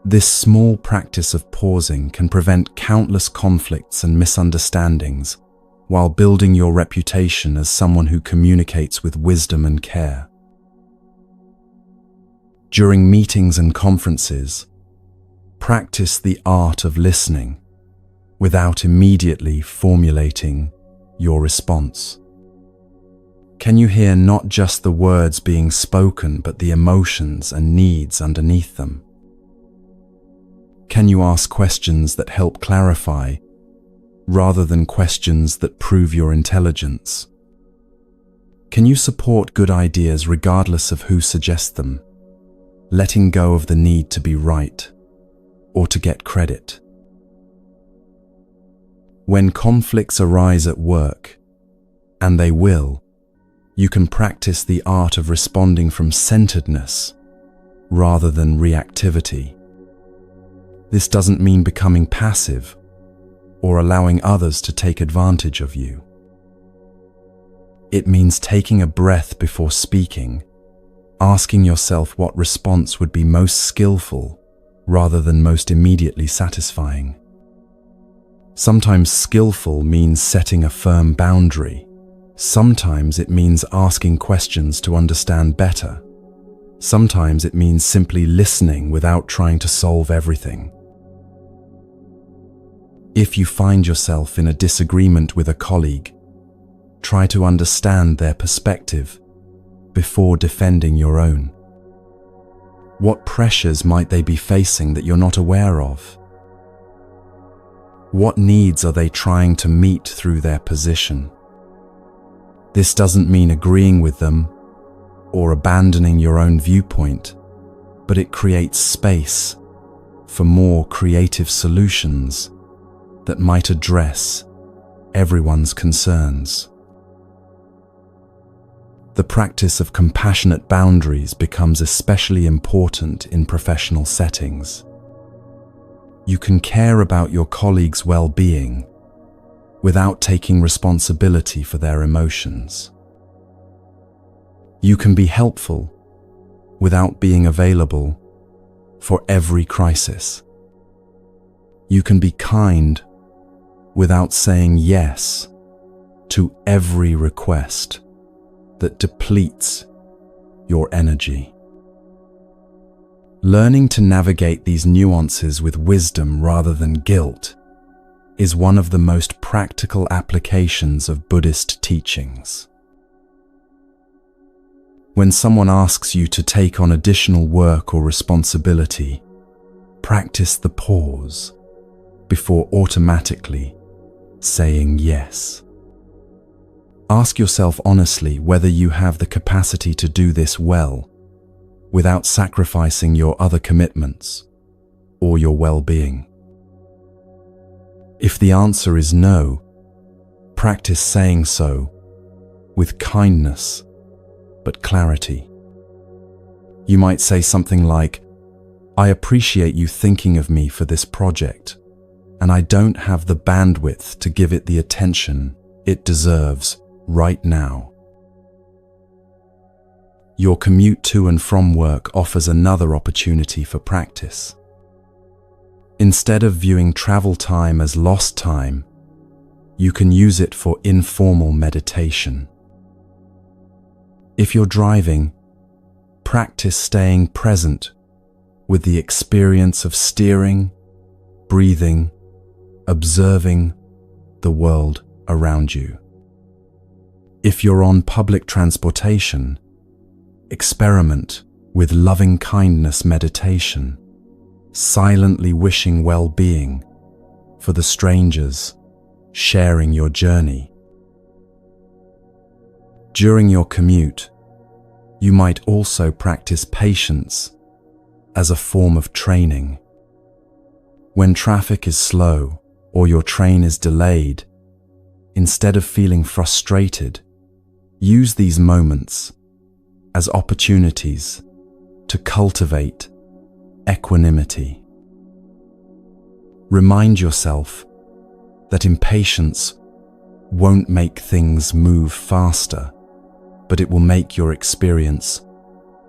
Speaker 1: This small practice of pausing can prevent countless conflicts and misunderstandings while building your reputation as someone who communicates with wisdom and care. During meetings and conferences, practice the art of listening without immediately formulating your response. Can you hear not just the words being spoken, but the emotions and needs underneath them? Can you ask questions that help clarify, rather than questions that prove your intelligence? Can you support good ideas regardless of who suggests them, letting go of the need to be right or to get credit? When conflicts arise at work, and they will, you can practice the art of responding from centeredness rather than reactivity. This doesn't mean becoming passive or allowing others to take advantage of you. It means taking a breath before speaking, asking yourself what response would be most skillful rather than most immediately satisfying. Sometimes skillful means setting a firm boundary. Sometimes it means asking questions to understand better. Sometimes it means simply listening without trying to solve everything. If you find yourself in a disagreement with a colleague, try to understand their perspective before defending your own. What pressures might they be facing that you're not aware of? What needs are they trying to meet through their position? This doesn't mean agreeing with them or abandoning your own viewpoint, but it creates space for more creative solutions that might address everyone's concerns. The practice of compassionate boundaries becomes especially important in professional settings. You can care about your colleagues' well-being without taking responsibility for their emotions. You can be helpful without being available for every crisis. You can be kind without saying yes to every request that depletes your energy. Learning to navigate these nuances with wisdom rather than guilt is one of the most practical applications of Buddhist teachings. When someone asks you to take on additional work or responsibility, practice the pause before automatically saying yes. Ask yourself honestly whether you have the capacity to do this well without sacrificing your other commitments or your well-being. If the answer is no, practice saying so with kindness but clarity. You might say something like, "I appreciate you thinking of me for this project, and I don't have the bandwidth to give it the attention it deserves right now." Your commute to and from work offers another opportunity for practice. Instead of viewing travel time as lost time, you can use it for informal meditation. If you're driving, practice staying present with the experience of steering, breathing, observing the world around you. If you're on public transportation, experiment with loving kindness meditation, silently wishing well-being for the strangers sharing your journey. During your commute, you might also practice patience as a form of training. When traffic is slow or your train is delayed, instead of feeling frustrated, use these moments as opportunities to cultivate equanimity. Remind yourself that impatience won't make things move faster, but it will make your experience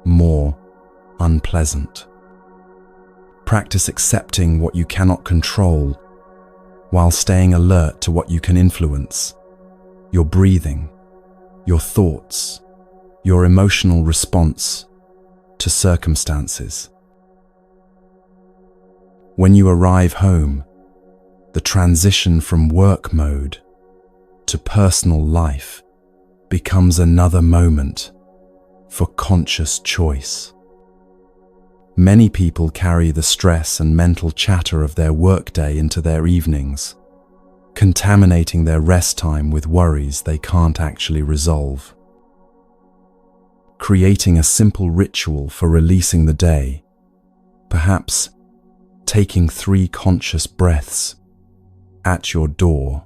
Speaker 1: more unpleasant. Practice accepting what you cannot control while staying alert to what you can influence: your breathing, your thoughts, your emotional response to circumstances. When you arrive home, the transition from work mode to personal life becomes another moment for conscious choice. Many people carry the stress and mental chatter of their workday into their evenings, contaminating their rest time with worries they can't actually resolve. Creating a simple ritual for releasing the day, perhaps taking 3 conscious breaths at your door,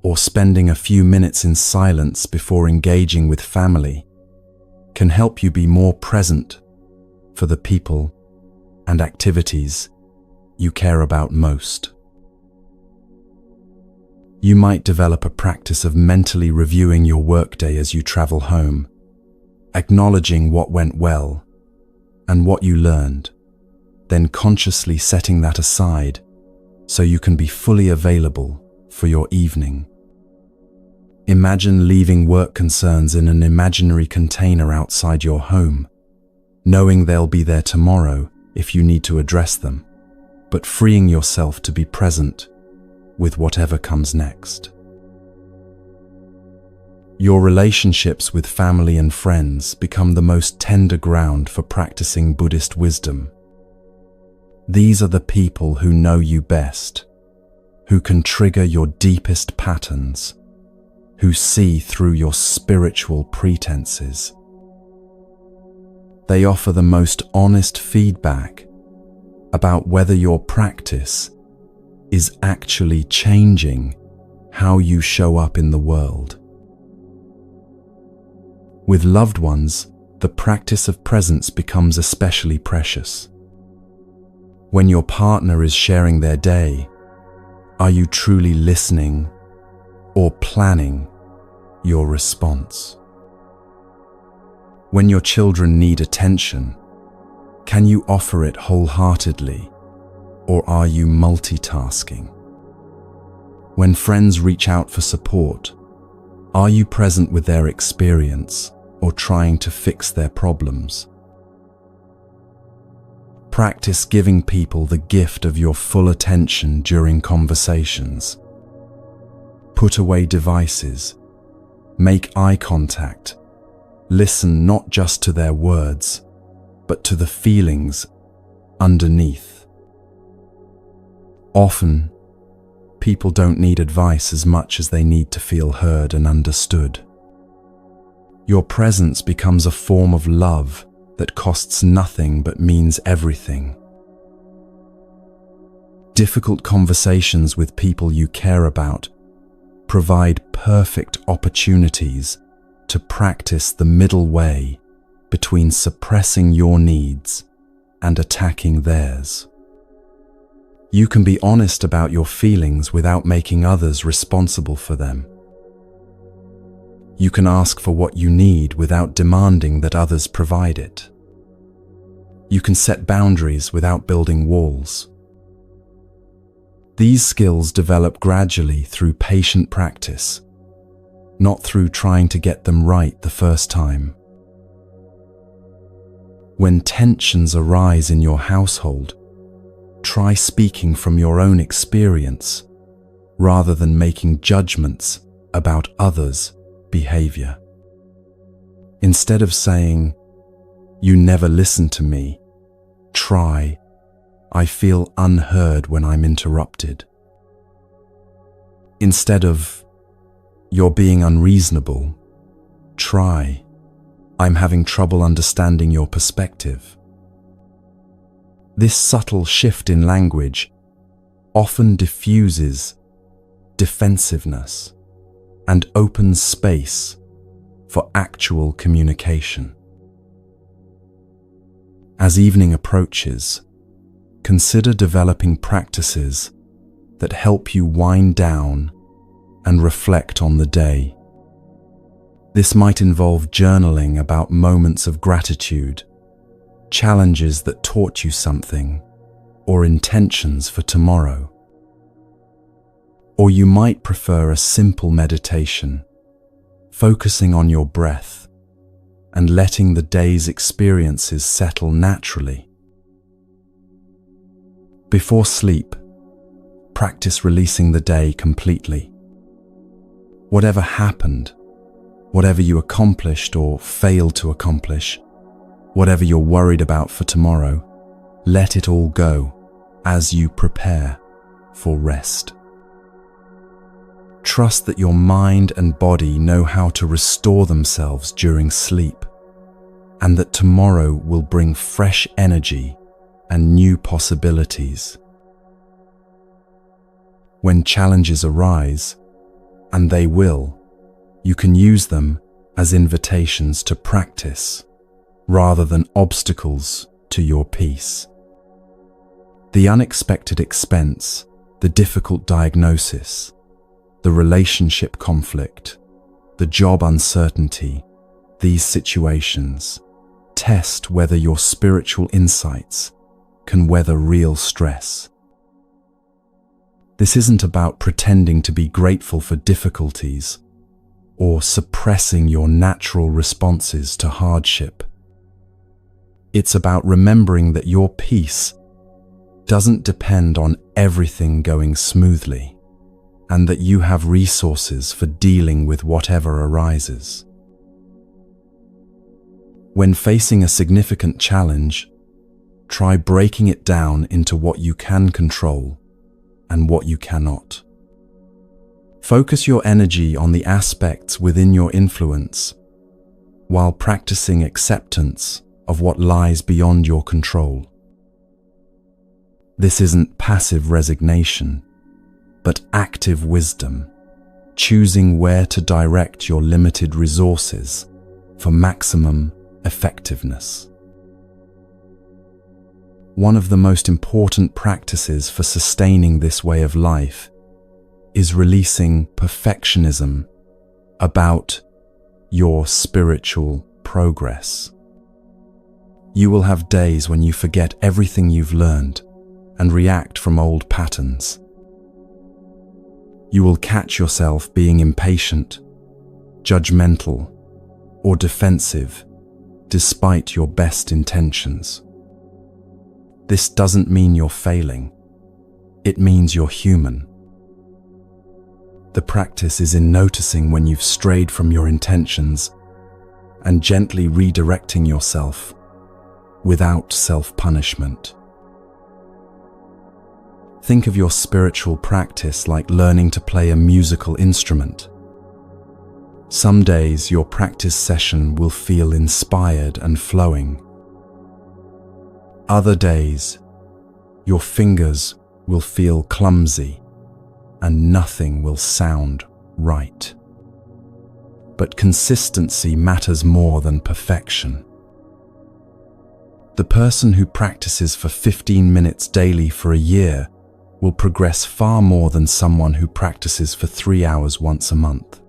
Speaker 1: or spending a few minutes in silence before engaging with family, can help you be more present for the people and activities you care about most. You might develop a practice of mentally reviewing your workday as you travel home, acknowledging what went well and what you learned, then consciously setting that aside so you can be fully available for your evening. Imagine leaving work concerns in an imaginary container outside your home, knowing they'll be there tomorrow if you need to address them, but freeing yourself to be present with whatever comes next. Your relationships with family and friends become the most tender ground for practicing Buddhist wisdom. These are the people who know you best, who can trigger your deepest patterns, who see through your spiritual pretenses. They offer the most honest feedback about whether your practice is actually changing how you show up in the world. With loved ones, the practice of presence becomes especially precious. When your partner is sharing their day, are you truly listening or planning your response? When your children need attention, can you offer it wholeheartedly, or are you multitasking? When friends reach out for support, are you present with their experience or trying to fix their problems? Practice giving people the gift of your full attention during conversations. Put away devices, make eye contact, listen not just to their words, but to the feelings underneath. Often, people don't need advice as much as they need to feel heard and understood. Your presence becomes a form of love that costs nothing but means everything. Difficult conversations with people you care about provide perfect opportunities to practice the middle way between suppressing your needs and attacking theirs. You can be honest about your feelings without making others responsible for them. You can ask for what you need without demanding that others provide it. You can set boundaries without building walls. These skills develop gradually through patient practice, not through trying to get them right the first time. When tensions arise in your household, try speaking from your own experience rather than making judgments about others' behavior. Instead of saying, "You never listen to me," try, "I feel unheard when I'm interrupted." Instead of, "You're being unreasonable," try, "I'm having trouble understanding your perspective." This subtle shift in language often diffuses defensiveness and opens space for actual communication. As evening approaches, consider developing practices that help you wind down and reflect on the day. This might involve journaling about moments of gratitude, challenges that taught you something, or intentions for tomorrow. Or you might prefer a simple meditation, focusing on your breath and letting the day's experiences settle naturally. Before sleep, practice releasing the day completely. Whatever happened, whatever you accomplished or failed to accomplish, whatever you're worried about for tomorrow, let it all go as you prepare for rest. Trust that your mind and body know how to restore themselves during sleep, and that tomorrow will bring fresh energy and new possibilities. When challenges arise, and they will, you can use them as invitations to practice, rather than obstacles to your peace. The unexpected expense, the difficult diagnosis, the relationship conflict, the job uncertainty, these situations test whether your spiritual insights can weather real stress. This isn't about pretending to be grateful for difficulties or suppressing your natural responses to hardship. It's about remembering that your peace doesn't depend on everything going smoothly, and that you have resources for dealing with whatever arises. When facing a significant challenge, try breaking it down into what you can control and what you cannot. Focus your energy on the aspects within your influence, while practicing acceptance of what lies beyond your control. This isn't passive resignation, but active wisdom, choosing where to direct your limited resources for maximum effectiveness. One of the most important practices for sustaining this way of life is releasing perfectionism about your spiritual progress. You will have days when you forget everything you've learned and react from old patterns. You will catch yourself being impatient, judgmental, or defensive despite your best intentions. This doesn't mean you're failing. It means you're human. The practice is in noticing when you've strayed from your intentions and gently redirecting yourself without self-punishment. Think of your spiritual practice like learning to play a musical instrument. Some days your practice session will feel inspired and flowing. Other days, your fingers will feel clumsy and nothing will sound right. But consistency matters more than perfection. The person who practices for 15 minutes daily for a year will progress far more than someone who practices for 3 hours once a month.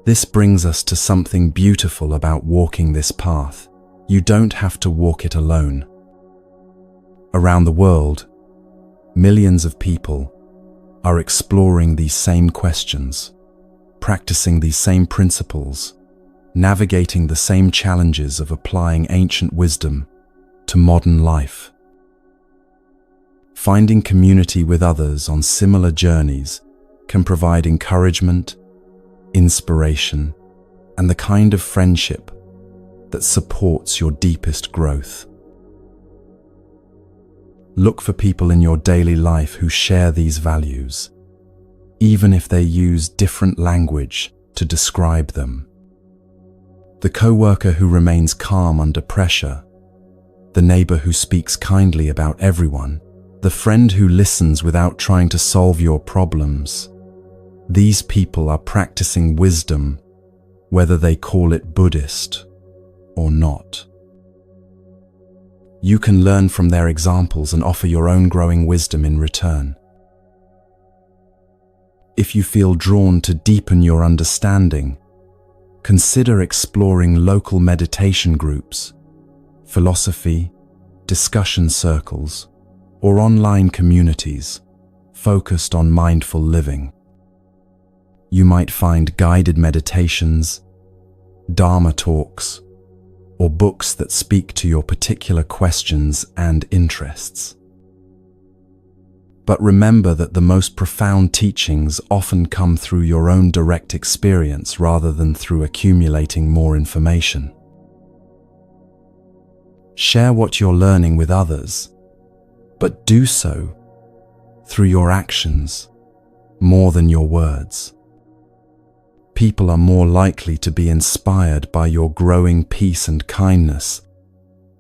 Speaker 1: This brings us to something beautiful about walking this path. You don't have to walk it alone. Around the world, millions of people are exploring these same questions, practicing these same principles, navigating the same challenges of applying ancient wisdom to modern life. Finding community with others on similar journeys can provide encouragement, inspiration, and the kind of friendship that supports your deepest growth. Look for people in your daily life who share these values, even if they use different language to describe them. The coworker who remains calm under pressure, the neighbor who speaks kindly about everyone, the friend who listens without trying to solve your problems. These people are practicing wisdom, whether they call it Buddhist or not. You can learn from their examples and offer your own growing wisdom in return. If you feel drawn to deepen your understanding, consider exploring local meditation groups, philosophy, discussion circles, or online communities focused on mindful living. You might find guided meditations, Dharma talks, or books that speak to your particular questions and interests. But remember that the most profound teachings often come through your own direct experience rather than through accumulating more information. Share what you're learning with others, but do so through your actions more than your words. People are more likely to be inspired by your growing peace and kindness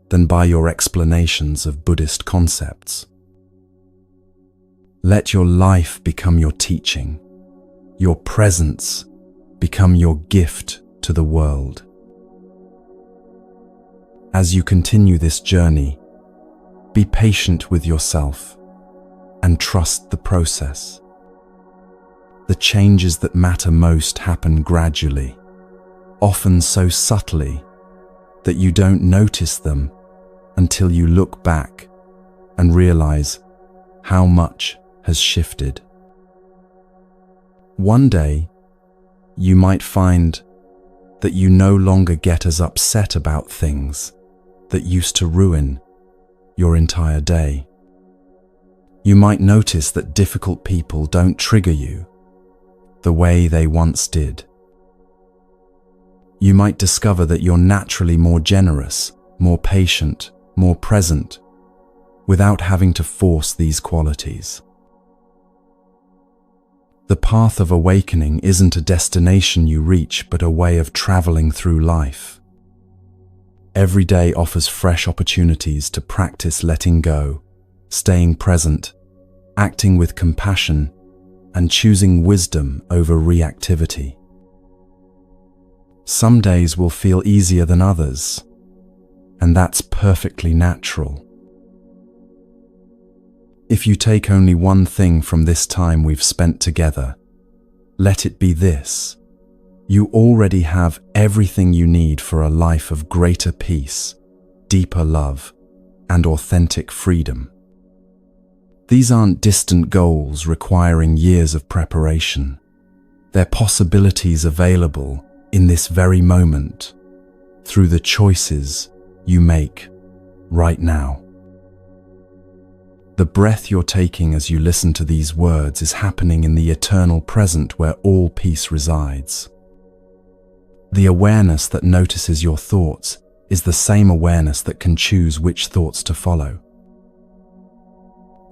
Speaker 1: than by your explanations of Buddhist concepts. Let your life become your teaching, your presence become your gift to the world. As you continue this journey, be patient with yourself and trust the process. The changes that matter most happen gradually, often so subtly that you don't notice them until you look back and realize how much has shifted. One day, you might find that you no longer get as upset about things that used to ruin your entire day. You might notice that difficult people don't trigger you the way they once did. You might discover that you're naturally more generous, more patient, more present, without having to force these qualities. The path of awakening isn't a destination you reach, but a way of traveling through life. Every day offers fresh opportunities to practice letting go, staying present, acting with compassion, and choosing wisdom over reactivity. Some days will feel easier than others, and that's perfectly natural. If you take only one thing from this time we've spent together, let it be this: you already have everything you need for a life of greater peace, deeper love, and authentic freedom. These aren't distant goals requiring years of preparation. They're possibilities available in this very moment, through the choices you make right now. The breath you're taking as you listen to these words is happening in the eternal present where all peace resides. The awareness that notices your thoughts is the same awareness that can choose which thoughts to follow.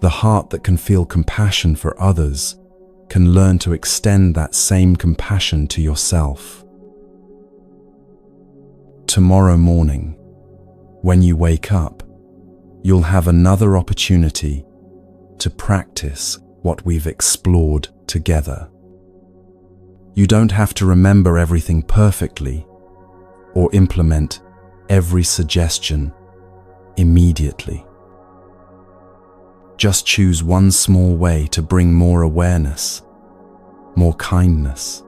Speaker 1: The heart that can feel compassion for others can learn to extend that same compassion to yourself. Tomorrow morning, when you wake up, you'll have another opportunity to practice what we've explored together. You don't have to remember everything perfectly or implement every suggestion immediately. Just choose one small way to bring more awareness, more kindness,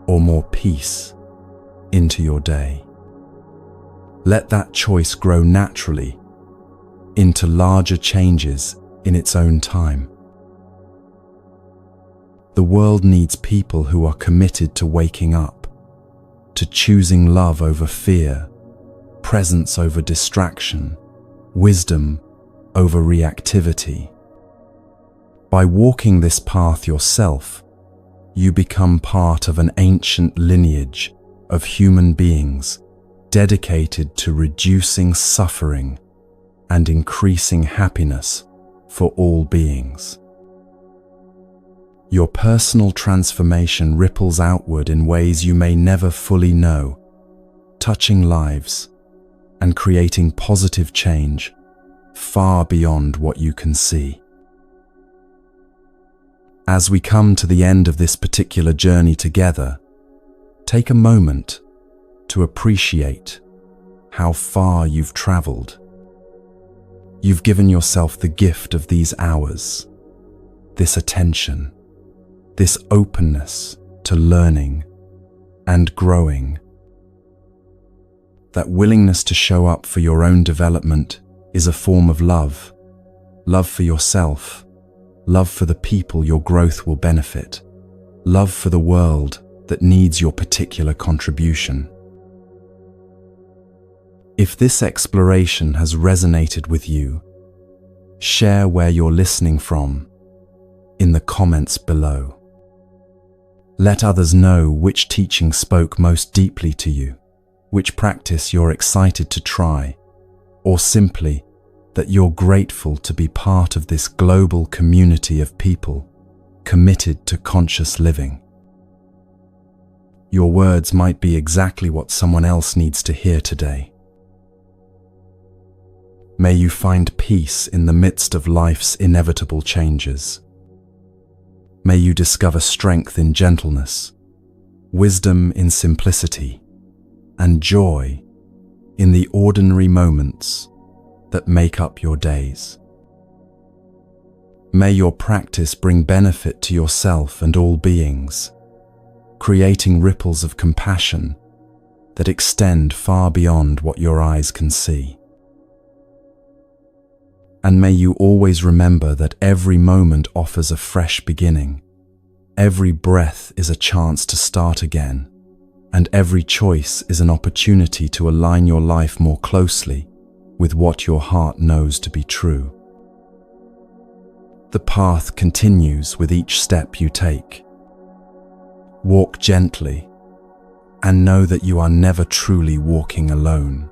Speaker 1: or more peace into your day. Let that choice grow naturally into larger changes in its own time. The world needs people who are committed to waking up, to choosing love over fear, presence over distraction, wisdom over reactivity. By walking this path yourself, you become part of an ancient lineage of human beings dedicated to reducing suffering and increasing happiness for all beings. Your personal transformation ripples outward in ways you may never fully know, touching lives and creating positive change far beyond what you can see. As we come to the end of this particular journey together, take a moment to appreciate how far you've traveled. You've given yourself the gift of these hours, this attention, this openness to learning and growing. That willingness to show up for your own development is a form of love. Love for yourself, love for the people your growth will benefit, love for the world that needs your particular contribution. If this exploration has resonated with you, share where you're listening from in the comments below. Let others know which teaching spoke most deeply to you, which practice you're excited to try, or simply that you're grateful to be part of this global community of people committed to conscious living. Your words might be exactly what someone else needs to hear today. May you find peace in the midst of life's inevitable changes. May you discover strength in gentleness, wisdom in simplicity, and joy in the ordinary moments that make up your days. May your practice bring benefit to yourself and all beings, creating ripples of compassion that extend far beyond what your eyes can see. And may you always remember that every moment offers a fresh beginning. Every breath is a chance to start again, and every choice is an opportunity to align your life more closely with what your heart knows to be true. The path continues with each step you take. Walk gently and know that you are never truly walking alone.